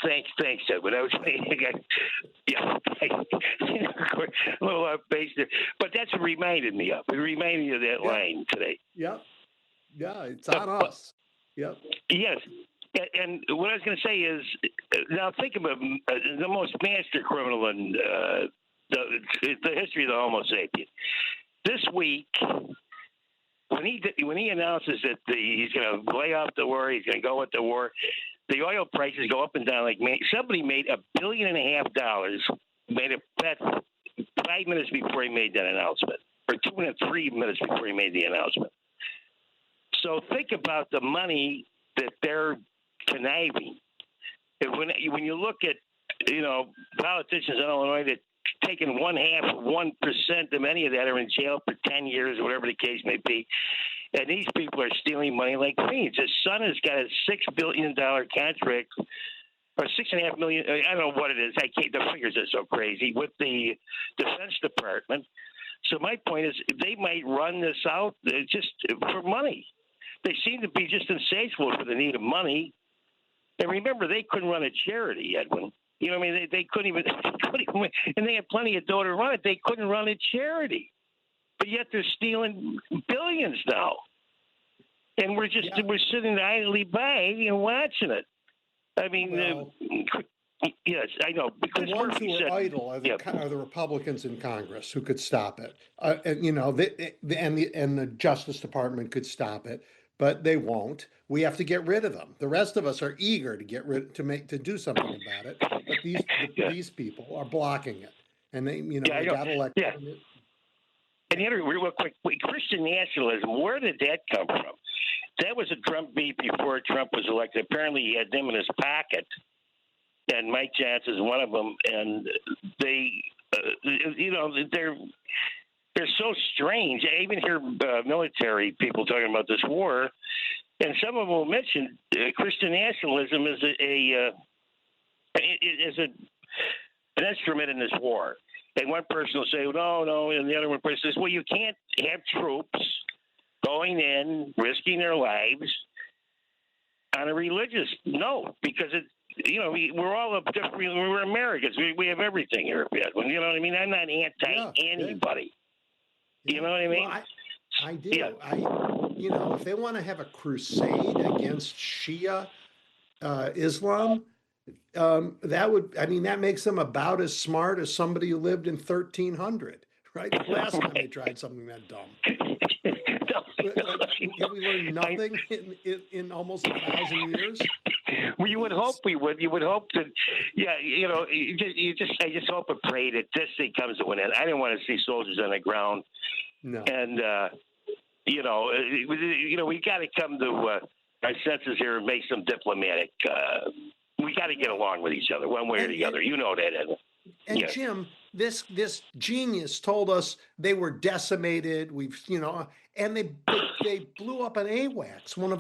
Thanks, Edwin. I was a little off base there. But that's what reminded me of. It reminded me of that line today. Yep. Yeah, it's on us. Yep. Yes. And what I was going to say is, now think about the most master criminal in the history of the Homo sapien. This week, when he announces that he's going to lay off the war, he's going to go with the war, the oil prices go up and down. Like, man, somebody made $1.5 billion, made a bet 5 minutes before he made that announcement, or 2 and 3 minutes before he made the announcement. So think about the money that they're conniving. And when you look at, politicians in Illinois that taking 1% of any of that are in jail for 10 years, or whatever the case may be. And these people are stealing money like fiends. His son has got a $6 billion contract, or $6.5 million. I don't know what it is. The figures are so crazy with the Defense Department. So my point is, they might run this out just for money. They seem to be just insatiable for the need of money. And remember, they couldn't run a charity, Edwin. You know what I mean? They couldn't even, and they had plenty of dough to run it. They couldn't run a charity. But yet they're stealing billions now. And we're sitting idly by and watching it. I mean, yes, I know. Because the ones who are idle are the Republicans in Congress who could stop it. And the Justice Department could stop it, but they won't. We have to get rid of them. The rest of us are eager to to do something about it. But these people are blocking it, and they got elected. Yeah. And the other, real quick, Christian nationalism, where did that come from? That was a Trump beat before Trump was elected. Apparently, he had them in his pocket, and Mike Johnson's one of them. And they, they're so strange. I even hear military people talking about this war, and some of them will mention Christian nationalism as an instrument in this war. And one person will say, no, and the other one person says, well, you can't have troops going in, risking their lives on a religious note, because we're all different. We're Americans. We have everything here, Edwin. You know what I mean? I'm not anti-anybody. Yeah. You know what I mean? Well, I do. Yeah. If they want to have a crusade against Shia Islam, that makes them about as smart as somebody who lived in 1300, right? The last time they tried something that dumb. Have we learned nothing in almost 1,000 years? Well, you would hope we would. You would hope that, I just hope and pray that this thing comes to an end. I didn't want to see soldiers on the ground. No. And, we got to come to our senses here and make some diplomatic. We got to get along with each other one way or the other. You know that, Edwin. And yes. Jim, this genius told us they were decimated. And they blew up an AWACS, one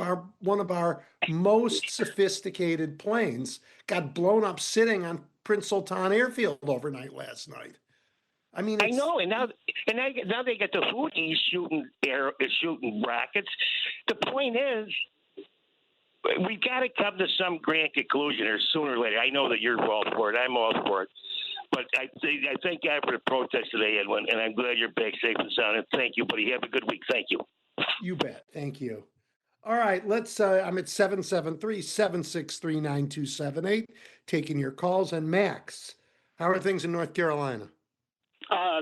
of our most sophisticated planes, got blown up sitting on Prince Sultan Airfield overnight last night. I mean, I know, and now they get the Houthis shooting rockets. The point is, we got to come to some grand conclusion here sooner or later. I know that you're all for it. I'm all for it. But I thank God for the protest today, Edwin, and I'm glad you're back safe and sound. And thank you, buddy. Have a good week. Thank you. You bet. Thank you. All right, I'm at 773-763-9278, taking your calls. And Max, how are things in North Carolina?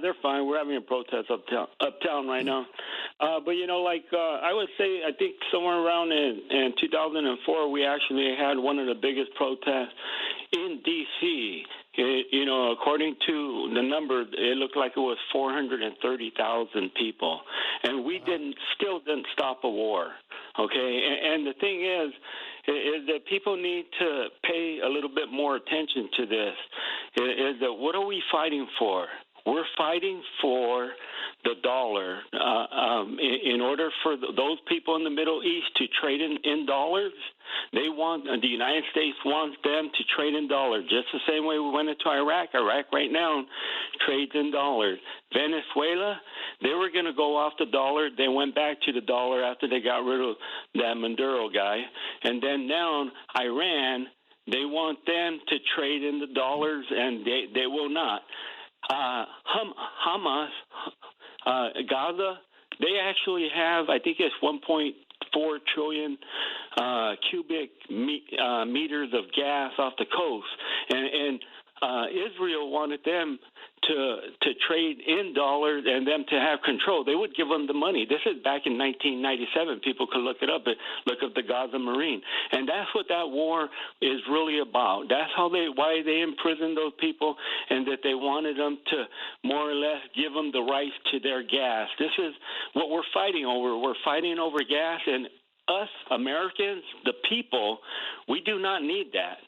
They're fine. We're having a protest uptown right now. But, I would say, I think somewhere around in 2004, we actually had one of the biggest protests in D.C. According to the number, it looked like it was 430,000 people. And we still didn't stop a war, okay? And the thing is that people need to pay a little bit more attention to this, is that what are we fighting for? We're fighting for the dollar in order for those people in the Middle East to trade in dollars. They want the United States wants them to trade in dollars, just the same way we went into Iraq. Iraq right now trades in dollars. Venezuela, they were going to go off the dollar. They went back to the dollar after they got rid of that Maduro guy. And then now Iran, they want them to trade in the dollars, and they will not. Hamas, Gaza, they actually have, I think it's 1.4 trillion cubic meters of gas off the coast. And Israel wanted them to trade in dollars and them to have control. They would give them the money. This is back in 1997. People could look it up. Look up the Gaza Marine, and that's what that war is really about. That's why they imprisoned those people, and that they wanted them to more or less give them the rights to their gas. This is what we're fighting over. We're fighting over gas, and us Americans, the people, we do not need that.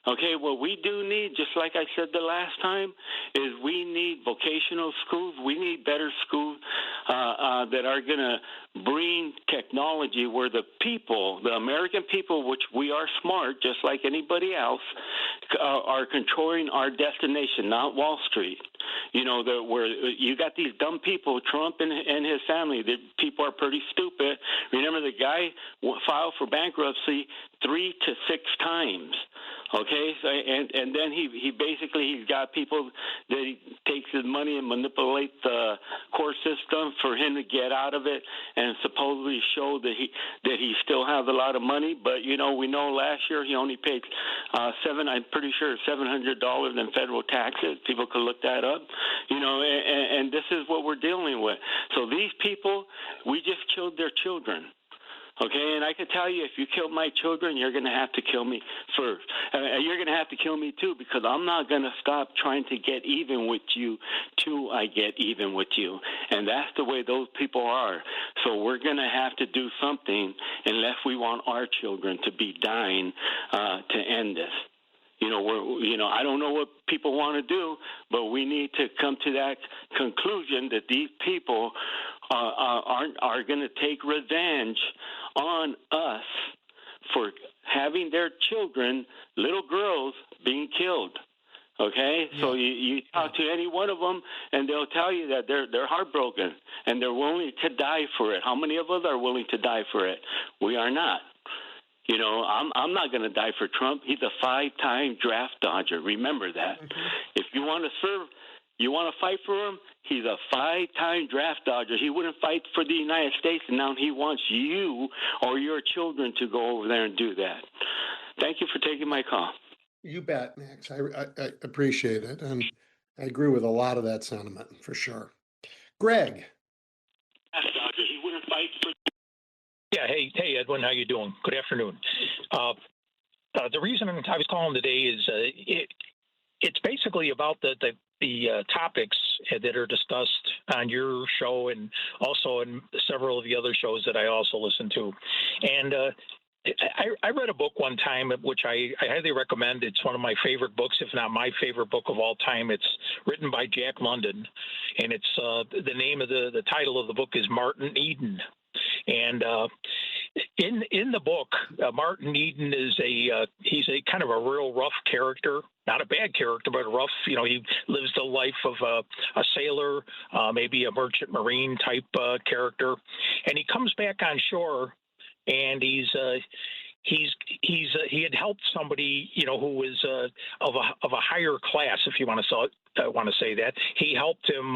Okay, what we do need, just like I said the last time, is we need vocational schools. We need better schools that are going to bring technology where the people, the American people, which we are smart, just like anybody else, are controlling our destination, not Wall Street. You know, where you got these dumb people, Trump and his family. The people are pretty stupid. Remember, the guy filed for bankruptcy 3 to 6 times. Okay, so, and then he's got people that he takes his money and manipulate the court system for him to get out of it, and supposedly show that he still has a lot of money. But you know, we know last year he only paid I'm pretty sure $700 in federal taxes. People could look that up. You know, and this is what we're dealing with. So these people, we just killed their children. Okay, and I can tell you, if you kill my children, you're going to have to kill me first. You're going to have to kill me too, because I'm not going to stop trying to get even with you till I get even with you. And that's the way those people are. So we're going to have to do something unless we want our children to be dying to end this. You know, I don't know what people want to do, but we need to come to that conclusion that these people are going to take revenge on us for having their children, little girls, being killed. Okay, yeah. So you talk to any one of them, and they'll tell you that they're heartbroken and they're willing to die for it. How many of us are willing to die for it? We are not. You know, I'm not going to die for Trump. He's a 5-time draft dodger. Remember that. Mm-hmm. If you want to serve, you want to fight for him, he's a 5-time draft dodger. He wouldn't fight for the United States, and now he wants you or your children to go over there and do that. Thank you for taking my call. You bet, Max. I appreciate it, and I agree with a lot of that sentiment for sure. Greg. Draft dodger. He wouldn't fight for. Yeah, hey, Edwin, how you doing? Good afternoon. The reason I was calling today is it's basically about the topics that are discussed on your show and also in several of the other shows that I also listen to. And I read a book one time, which I highly recommend. It's one of my favorite books, if not my favorite book of all time. It's written by Jack London, and it's the name of the title of the book is Martin Eden. And in the book, Martin Eden is he's a kind of a real rough character, not a bad character, but a rough. You know, he lives the life of a sailor, maybe a merchant marine type character, and he comes back on shore, and he had helped somebody, you know, who was of a higher class, if you want to say that. He helped him.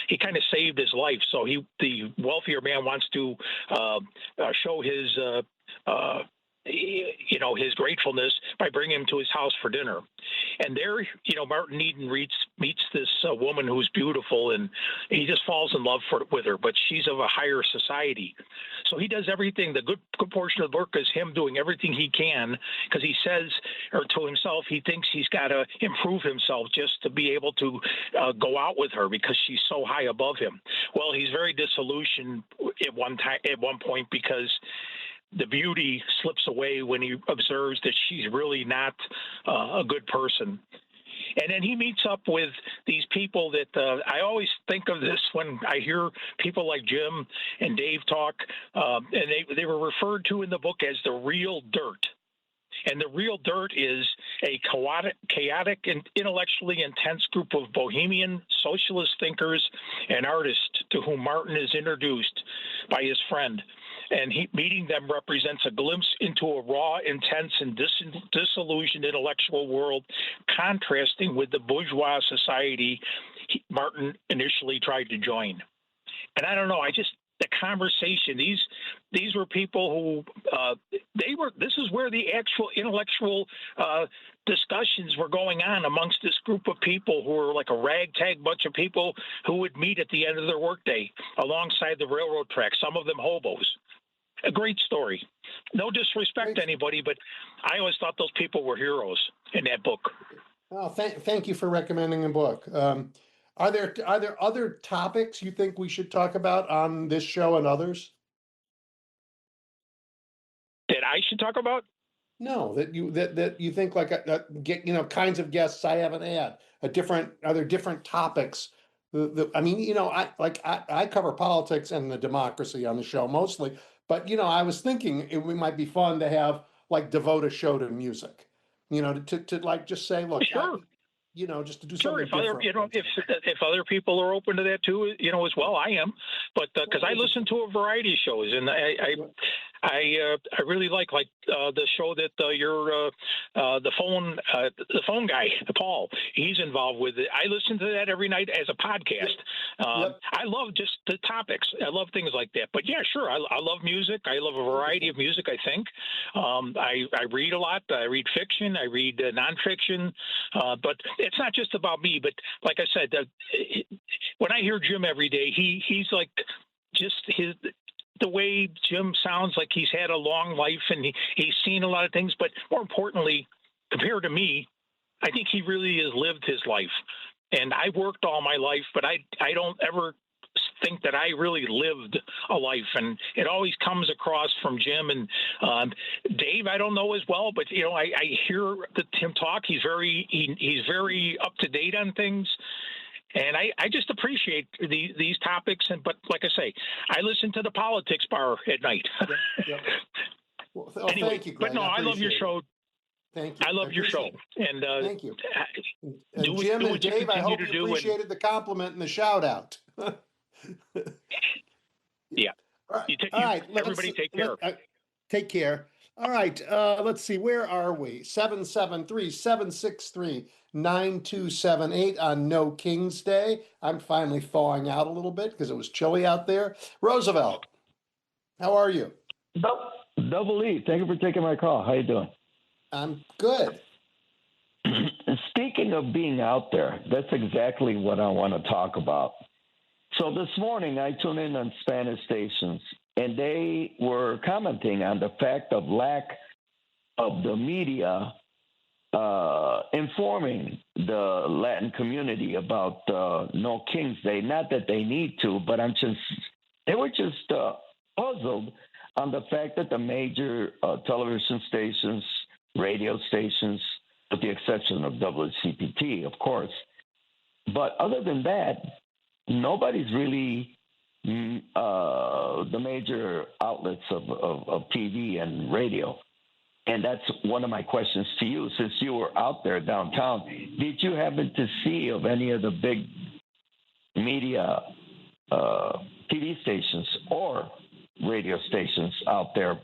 He kind of saved his life. So the wealthier man wants to show his his gratefulness by bringing him to his house for dinner. And there, you know, Martin Eden meets this woman who's beautiful, and he just falls in love with her, but she's of a higher society. So he does everything. The good portion of the work is him doing everything he can, because he says, or to himself, he thinks he's got to improve himself just to be able to go out with her because she's so high above him. Well, he's very disillusioned at one point because the beauty slips away when he observes that she's really not a good person. And then he meets up with these people that I always think of this when I hear people like Jim and Dave talk, and they were referred to in the book as the real dirt. And the real dirt is a chaotic and intellectually intense group of bohemian socialist thinkers and artists to whom Martin is introduced by his friend. And meeting them represents a glimpse into a raw, intense, and disillusioned intellectual world, contrasting with the bourgeois society Martin initially tried to join. And I don't know, the conversation. These were people who this is where the actual intellectual discussions were going on amongst this group of people who were like a ragtag bunch of people who would meet at the end of their workday alongside the railroad tracks, some of them hobos. A great story. No disrespect to anybody, but I always thought those people were heroes in that book. Oh, thank you for recommending the book. Are there other topics you think we should talk about on this show and others? That I should talk about? No, that you think like kinds of guests I haven't had. Are there different topics? I mean, I cover politics and the democracy on the show mostly, but I was thinking it might be fun to have devote a show to music. To like just say, look, sure. Just to do something different. If other people are open to that too, as well, I am. But because I listen to a variety of shows, and I really like the show that the phone guy, Paul, he's involved with it. I listen to that every night as a podcast. Yep. I love just the topics. I love things like that. But yeah, sure, I love music. I love a variety of music. I think I read a lot. I read fiction. I read nonfiction. But it's not just about me. But like I said, when I hear Jim every day, he's like just the way Jim sounds like he's had a long life and he's seen a lot of things. But more importantly, compared to me, I think he really has lived his life. And I worked all my life, but I don't ever think that I really lived a life. And it always comes across from Jim and Dave. I don't know as well, but I hear him talk. He's very up to date on things. And I just appreciate these topics. But like I say, I listen to the politics bar at night. Yeah. Well, anyway, thank you, Greg. But no, I love your show. Thank you. I love your show. And thank you. And Jim and Dave, I hope you appreciated the compliment and the shout out. Yeah. All right. Everybody take care. Take care. All right. Let's see. Where are we? 773-763-9278 on No King's Day. I'm finally thawing out a little bit because it was chilly out there. Roosevelt, how are you? Double E. Thank you for taking my call. How you doing? I'm good. Speaking of being out there, that's exactly what I want to talk about. So this morning I tuned in on Spanish stations, and they were commenting on the fact of lack of the media informing the Latin community about No King's Day. Not that they need to, but they were just puzzled on the fact that the major television stations, radio stations, with the exception of WCPT, of course. But other than that, nobody's really the major outlets of TV and radio. And that's one of my questions to you. Since you were out there downtown, did you happen to see of any of the big media TV stations or radio stations out there?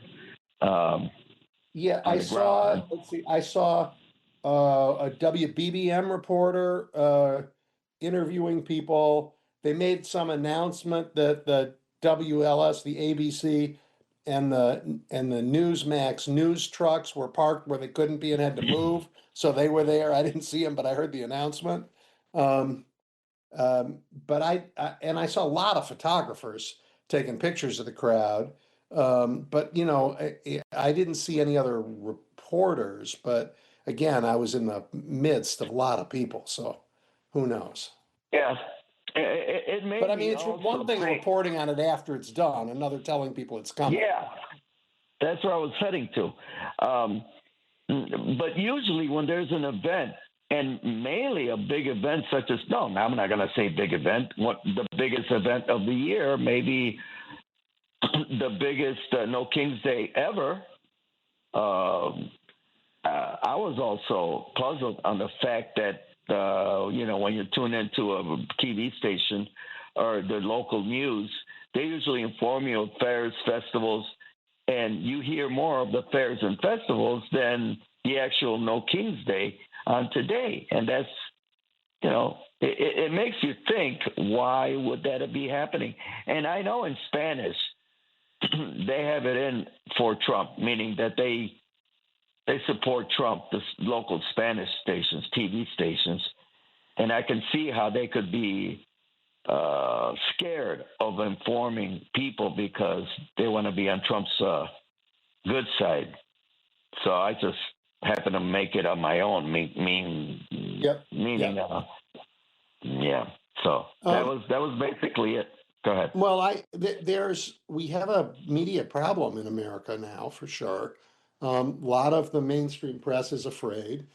Yeah, I saw. Let's see. I saw a WBBM reporter interviewing people. They made some announcement that the WLS, the ABC, and the Newsmax news trucks were parked where they couldn't be and had to move. So they were there. I didn't see them, but I heard the announcement. But I saw a lot of photographers taking pictures of the crowd. But I didn't see any other reporters. But again, I was in the midst of a lot of people, so who knows? Yeah. It may. But I mean, it's one thing reporting on it after it's done, another telling people it's coming. Yeah, that's where I was heading to. But usually when there's an event, and mainly a big event such as, I'm not going to say big event, the biggest event of the year, maybe the biggest No King's Day ever. I was also puzzled on the fact that, when you tune into a TV station or the local news, they usually inform you of fairs, festivals, and you hear more of the fairs and festivals than the actual No King's Day on today. And it makes you think, why would that be happening? And I know in Spanish, they have it in for Trump, meaning that they support Trump, the local Spanish stations, TV stations. And I can see how they could be scared of informing people because they want to be on Trump's good side. So I just happen to make it on my own, meaning, yeah. So that was basically it. Go ahead. Well, we have a media problem in America now for sure. A lot of the mainstream press is afraid.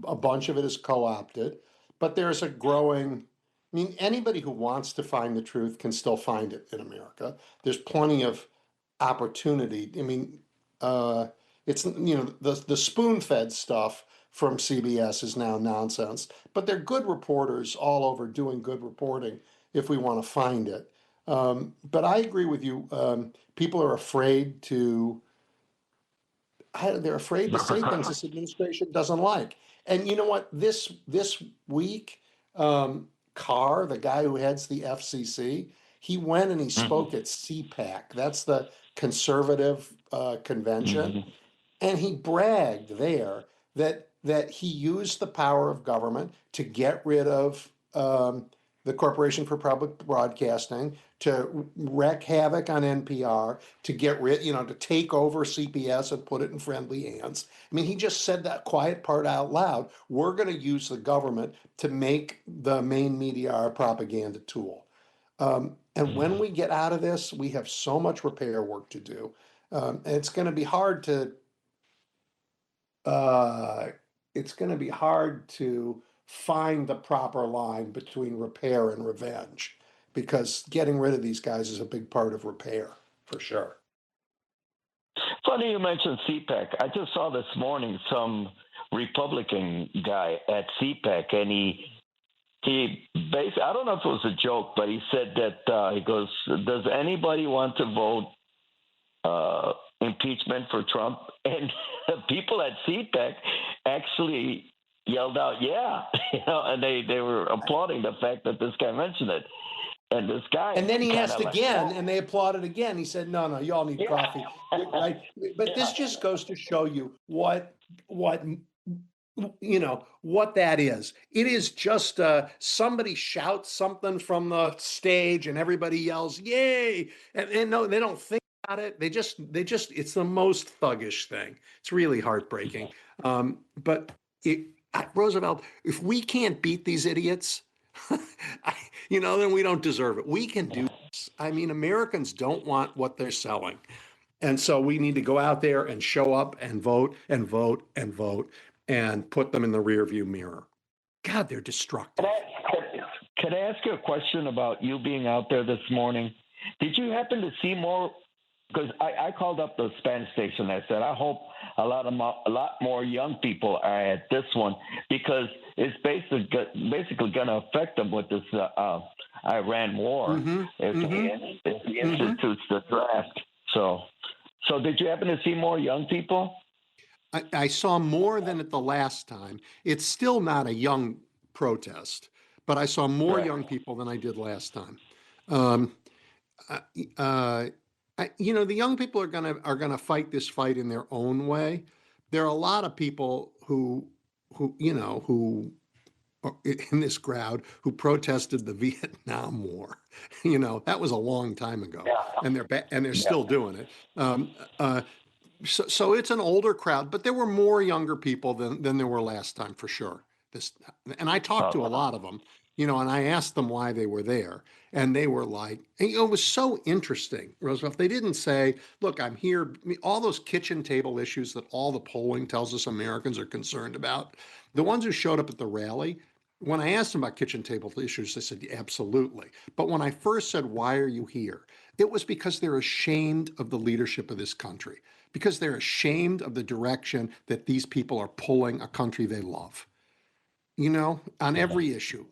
A bunch of it is co-opted, but there's a growing. I mean, anybody who wants to find the truth can still find it in America. There's plenty of opportunity. I mean, it's the spoon-fed stuff from CBS is now nonsense, but they're good reporters all over doing good reporting if we want to find it. But I agree with you. People are afraid they're afraid to say things this administration doesn't like. And you know what? This week, Carr, the guy who heads the FCC, he went and he spoke at CPAC. That's the conservative convention, and he bragged there that he used the power of government to get rid of the Corporation for Public Broadcasting, to wreak havoc on NPR, to get rid, to take over CPS and put it in friendly hands. I mean, he just said that quiet part out loud. We're going to use the government to make the main media our propaganda tool. And when we get out of this, we have so much repair work to do. And it's going to be hard to find the proper line between repair and revenge, because getting rid of these guys is a big part of repair for sure. Funny you mentioned CPAC. I just saw this morning some Republican guy at CPAC, and he basically, I don't know if it was a joke, but he said that he goes, "Does anybody want to vote impeachment for Trump?" And people at CPAC actually yelled out, "Yeah," and they were applauding the fact that this guy mentioned it. And this guy, and then he asked again, and they applauded again. He said, "No, you all need coffee." Right? But this just goes to show you what that is. It is just somebody shouts something from the stage, and everybody yells, "Yay!" And no, they don't think about it. They just. It's the most thuggish thing. It's really heartbreaking. But Roosevelt, if we can't beat these idiots, then we don't deserve it. We can do this. I mean, Americans don't want what they're selling. And so we need to go out there and show up and vote and vote and vote and put them in the rearview mirror. God, they're destructive. Can I ask you a question about you being out there this morning? Did you happen to see more? Because I called up the Spanish station. I said, I hope a lot more young people are at this one, because it's basically going to affect them with this Iran war if he institutes the draft. So did you happen to see more young people? I saw more than at the last time. It's still not a young protest, but I saw more young people than I did last time. The young people are gonna fight this fight in their own way. There are a lot of people who are in this crowd who protested the Vietnam War. That was a long time ago, and they're still doing it. So it's an older crowd, but there were more younger people than there were last time for sure. And I talked to a lot of them, and I asked them why they were there, and they were like, it was so interesting, Roosevelt. They didn't say, "Look, I'm here." I mean, all those kitchen table issues that all the polling tells us Americans are concerned about. The ones who showed up at the rally, when I asked them about kitchen table issues, they said, "Yeah, absolutely." But when I first said, "Why are you here?" it was because they're ashamed of the leadership of this country, because they're ashamed of the direction that these people are pulling a country they love, on every issue.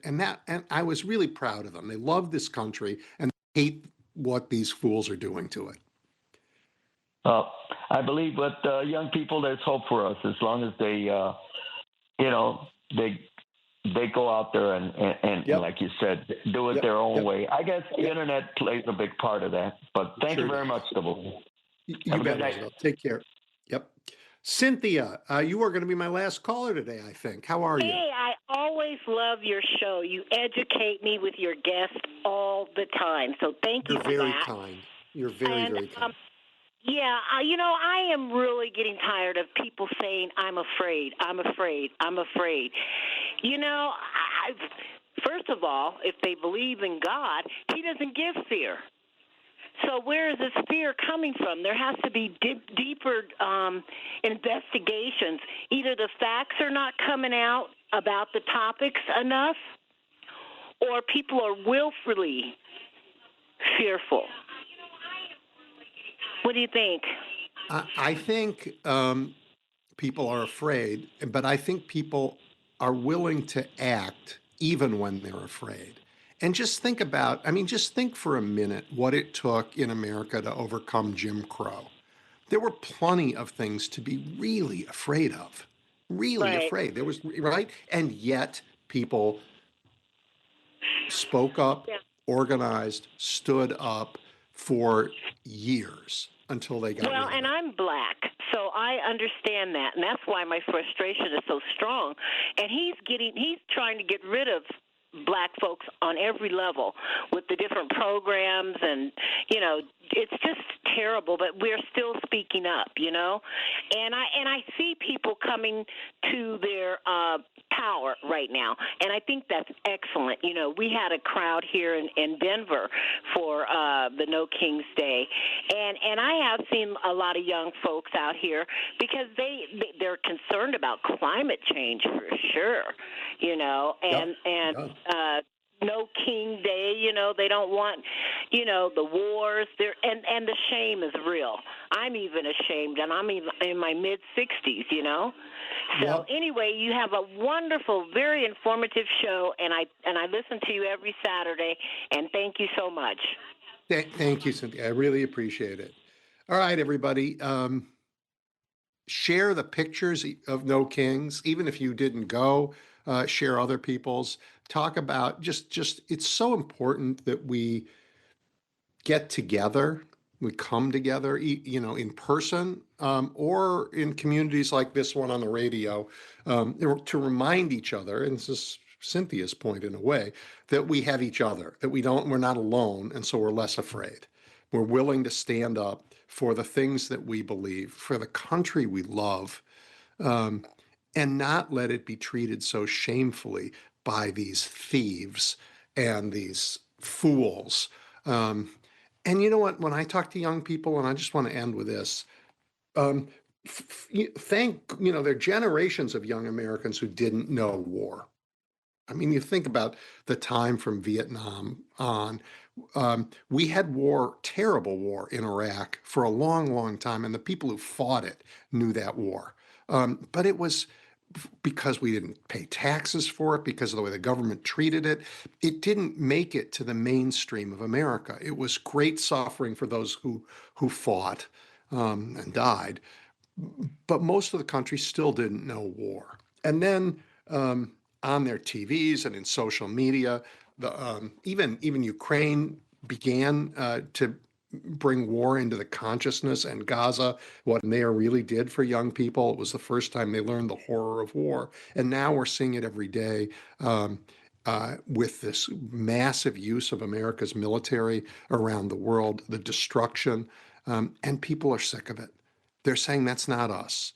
And I was really proud of them. They love this country and hate what these fools are doing to it. Well, I believe with young people, there's hope for us as long as they they go out there and like you said, do it their own way. I guess the internet plays a big part of that. But thank you very much, Double. You bet, Roosevelt. Take care. Yep. Cynthia, you are going to be my last caller today, I think. How are you? Hey, I always love your show. You educate me with your guests all the time. So thank you for that. You're very kind. You're very kind. Yeah, I am really getting tired of people saying, I'm afraid, I'm afraid, I'm afraid. First of all, if they believe in God, he doesn't give fear. So where is this fear coming from? There has to be deeper investigations. Either the facts are not coming out about the topics enough, or people are willfully fearful. What do you think? I think people are afraid, but I think people are willing to act even when they're afraid. And just think for a minute what it took in America to overcome Jim Crow. There were plenty of things to be really afraid of, afraid. There was, right? And yet people spoke up, organized, stood up for years until they got rid of it. And I'm black, so I understand that, and that's why my frustration is so strong. And he's trying to get rid of black folks on every level with the different programs, and it's just terrible, but we're still speaking up, and I see people coming to their power right now, and I think that's excellent. We had a crowd here in Denver for the No Kings Day, and I have seen a lot of young folks out here because they're concerned about climate change for sure, No King Day, they don't want, the wars there, and the shame is real. I'm even ashamed, and I'm even in my mid-60s, So anyway, you have a wonderful, very informative show, and I listen to you every Saturday, and thank you so much. Thank you, Cynthia. I really appreciate it. All right, everybody. Share the pictures of No Kings, even if you didn't go. Share other people's. Talk about just it's so important that we get together, we come together, in person or in communities like this one on the radio, to remind each other, and this is Cynthia's point in a way, that we have each other, that we're not alone, and so we're less afraid. We're willing to stand up for the things that we believe, for the country we love, and not let it be treated so shamefully by these thieves and these fools. And you know what? When I talk to young people, and I just want to end with this, there are generations of young Americans who didn't know war. I mean, you think about the time from Vietnam on. We had terrible war in Iraq for a long, long time, and the people who fought it knew that war. But it was because we didn't pay taxes for it, because of the way the government treated it. It didn't make it to the mainstream of America. It was great suffering for those who fought and died. But most of the country still didn't know war. And then on their TVs and in social media, even Ukraine began to bring war into the consciousness, and Gaza, what Mayor really did for young people. It was the first time they learned the horror of war. And now we're seeing it every day with this massive use of America's military around the world, the destruction, and people are sick of it. They're saying that's not us.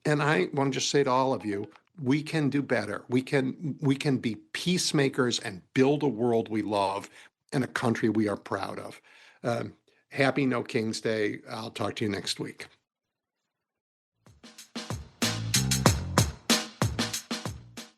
And I want to just say to all of you, we can do better. We can be peacemakers and build a world we love and a country we are proud of. Happy No King's Day. I'll talk to you next week.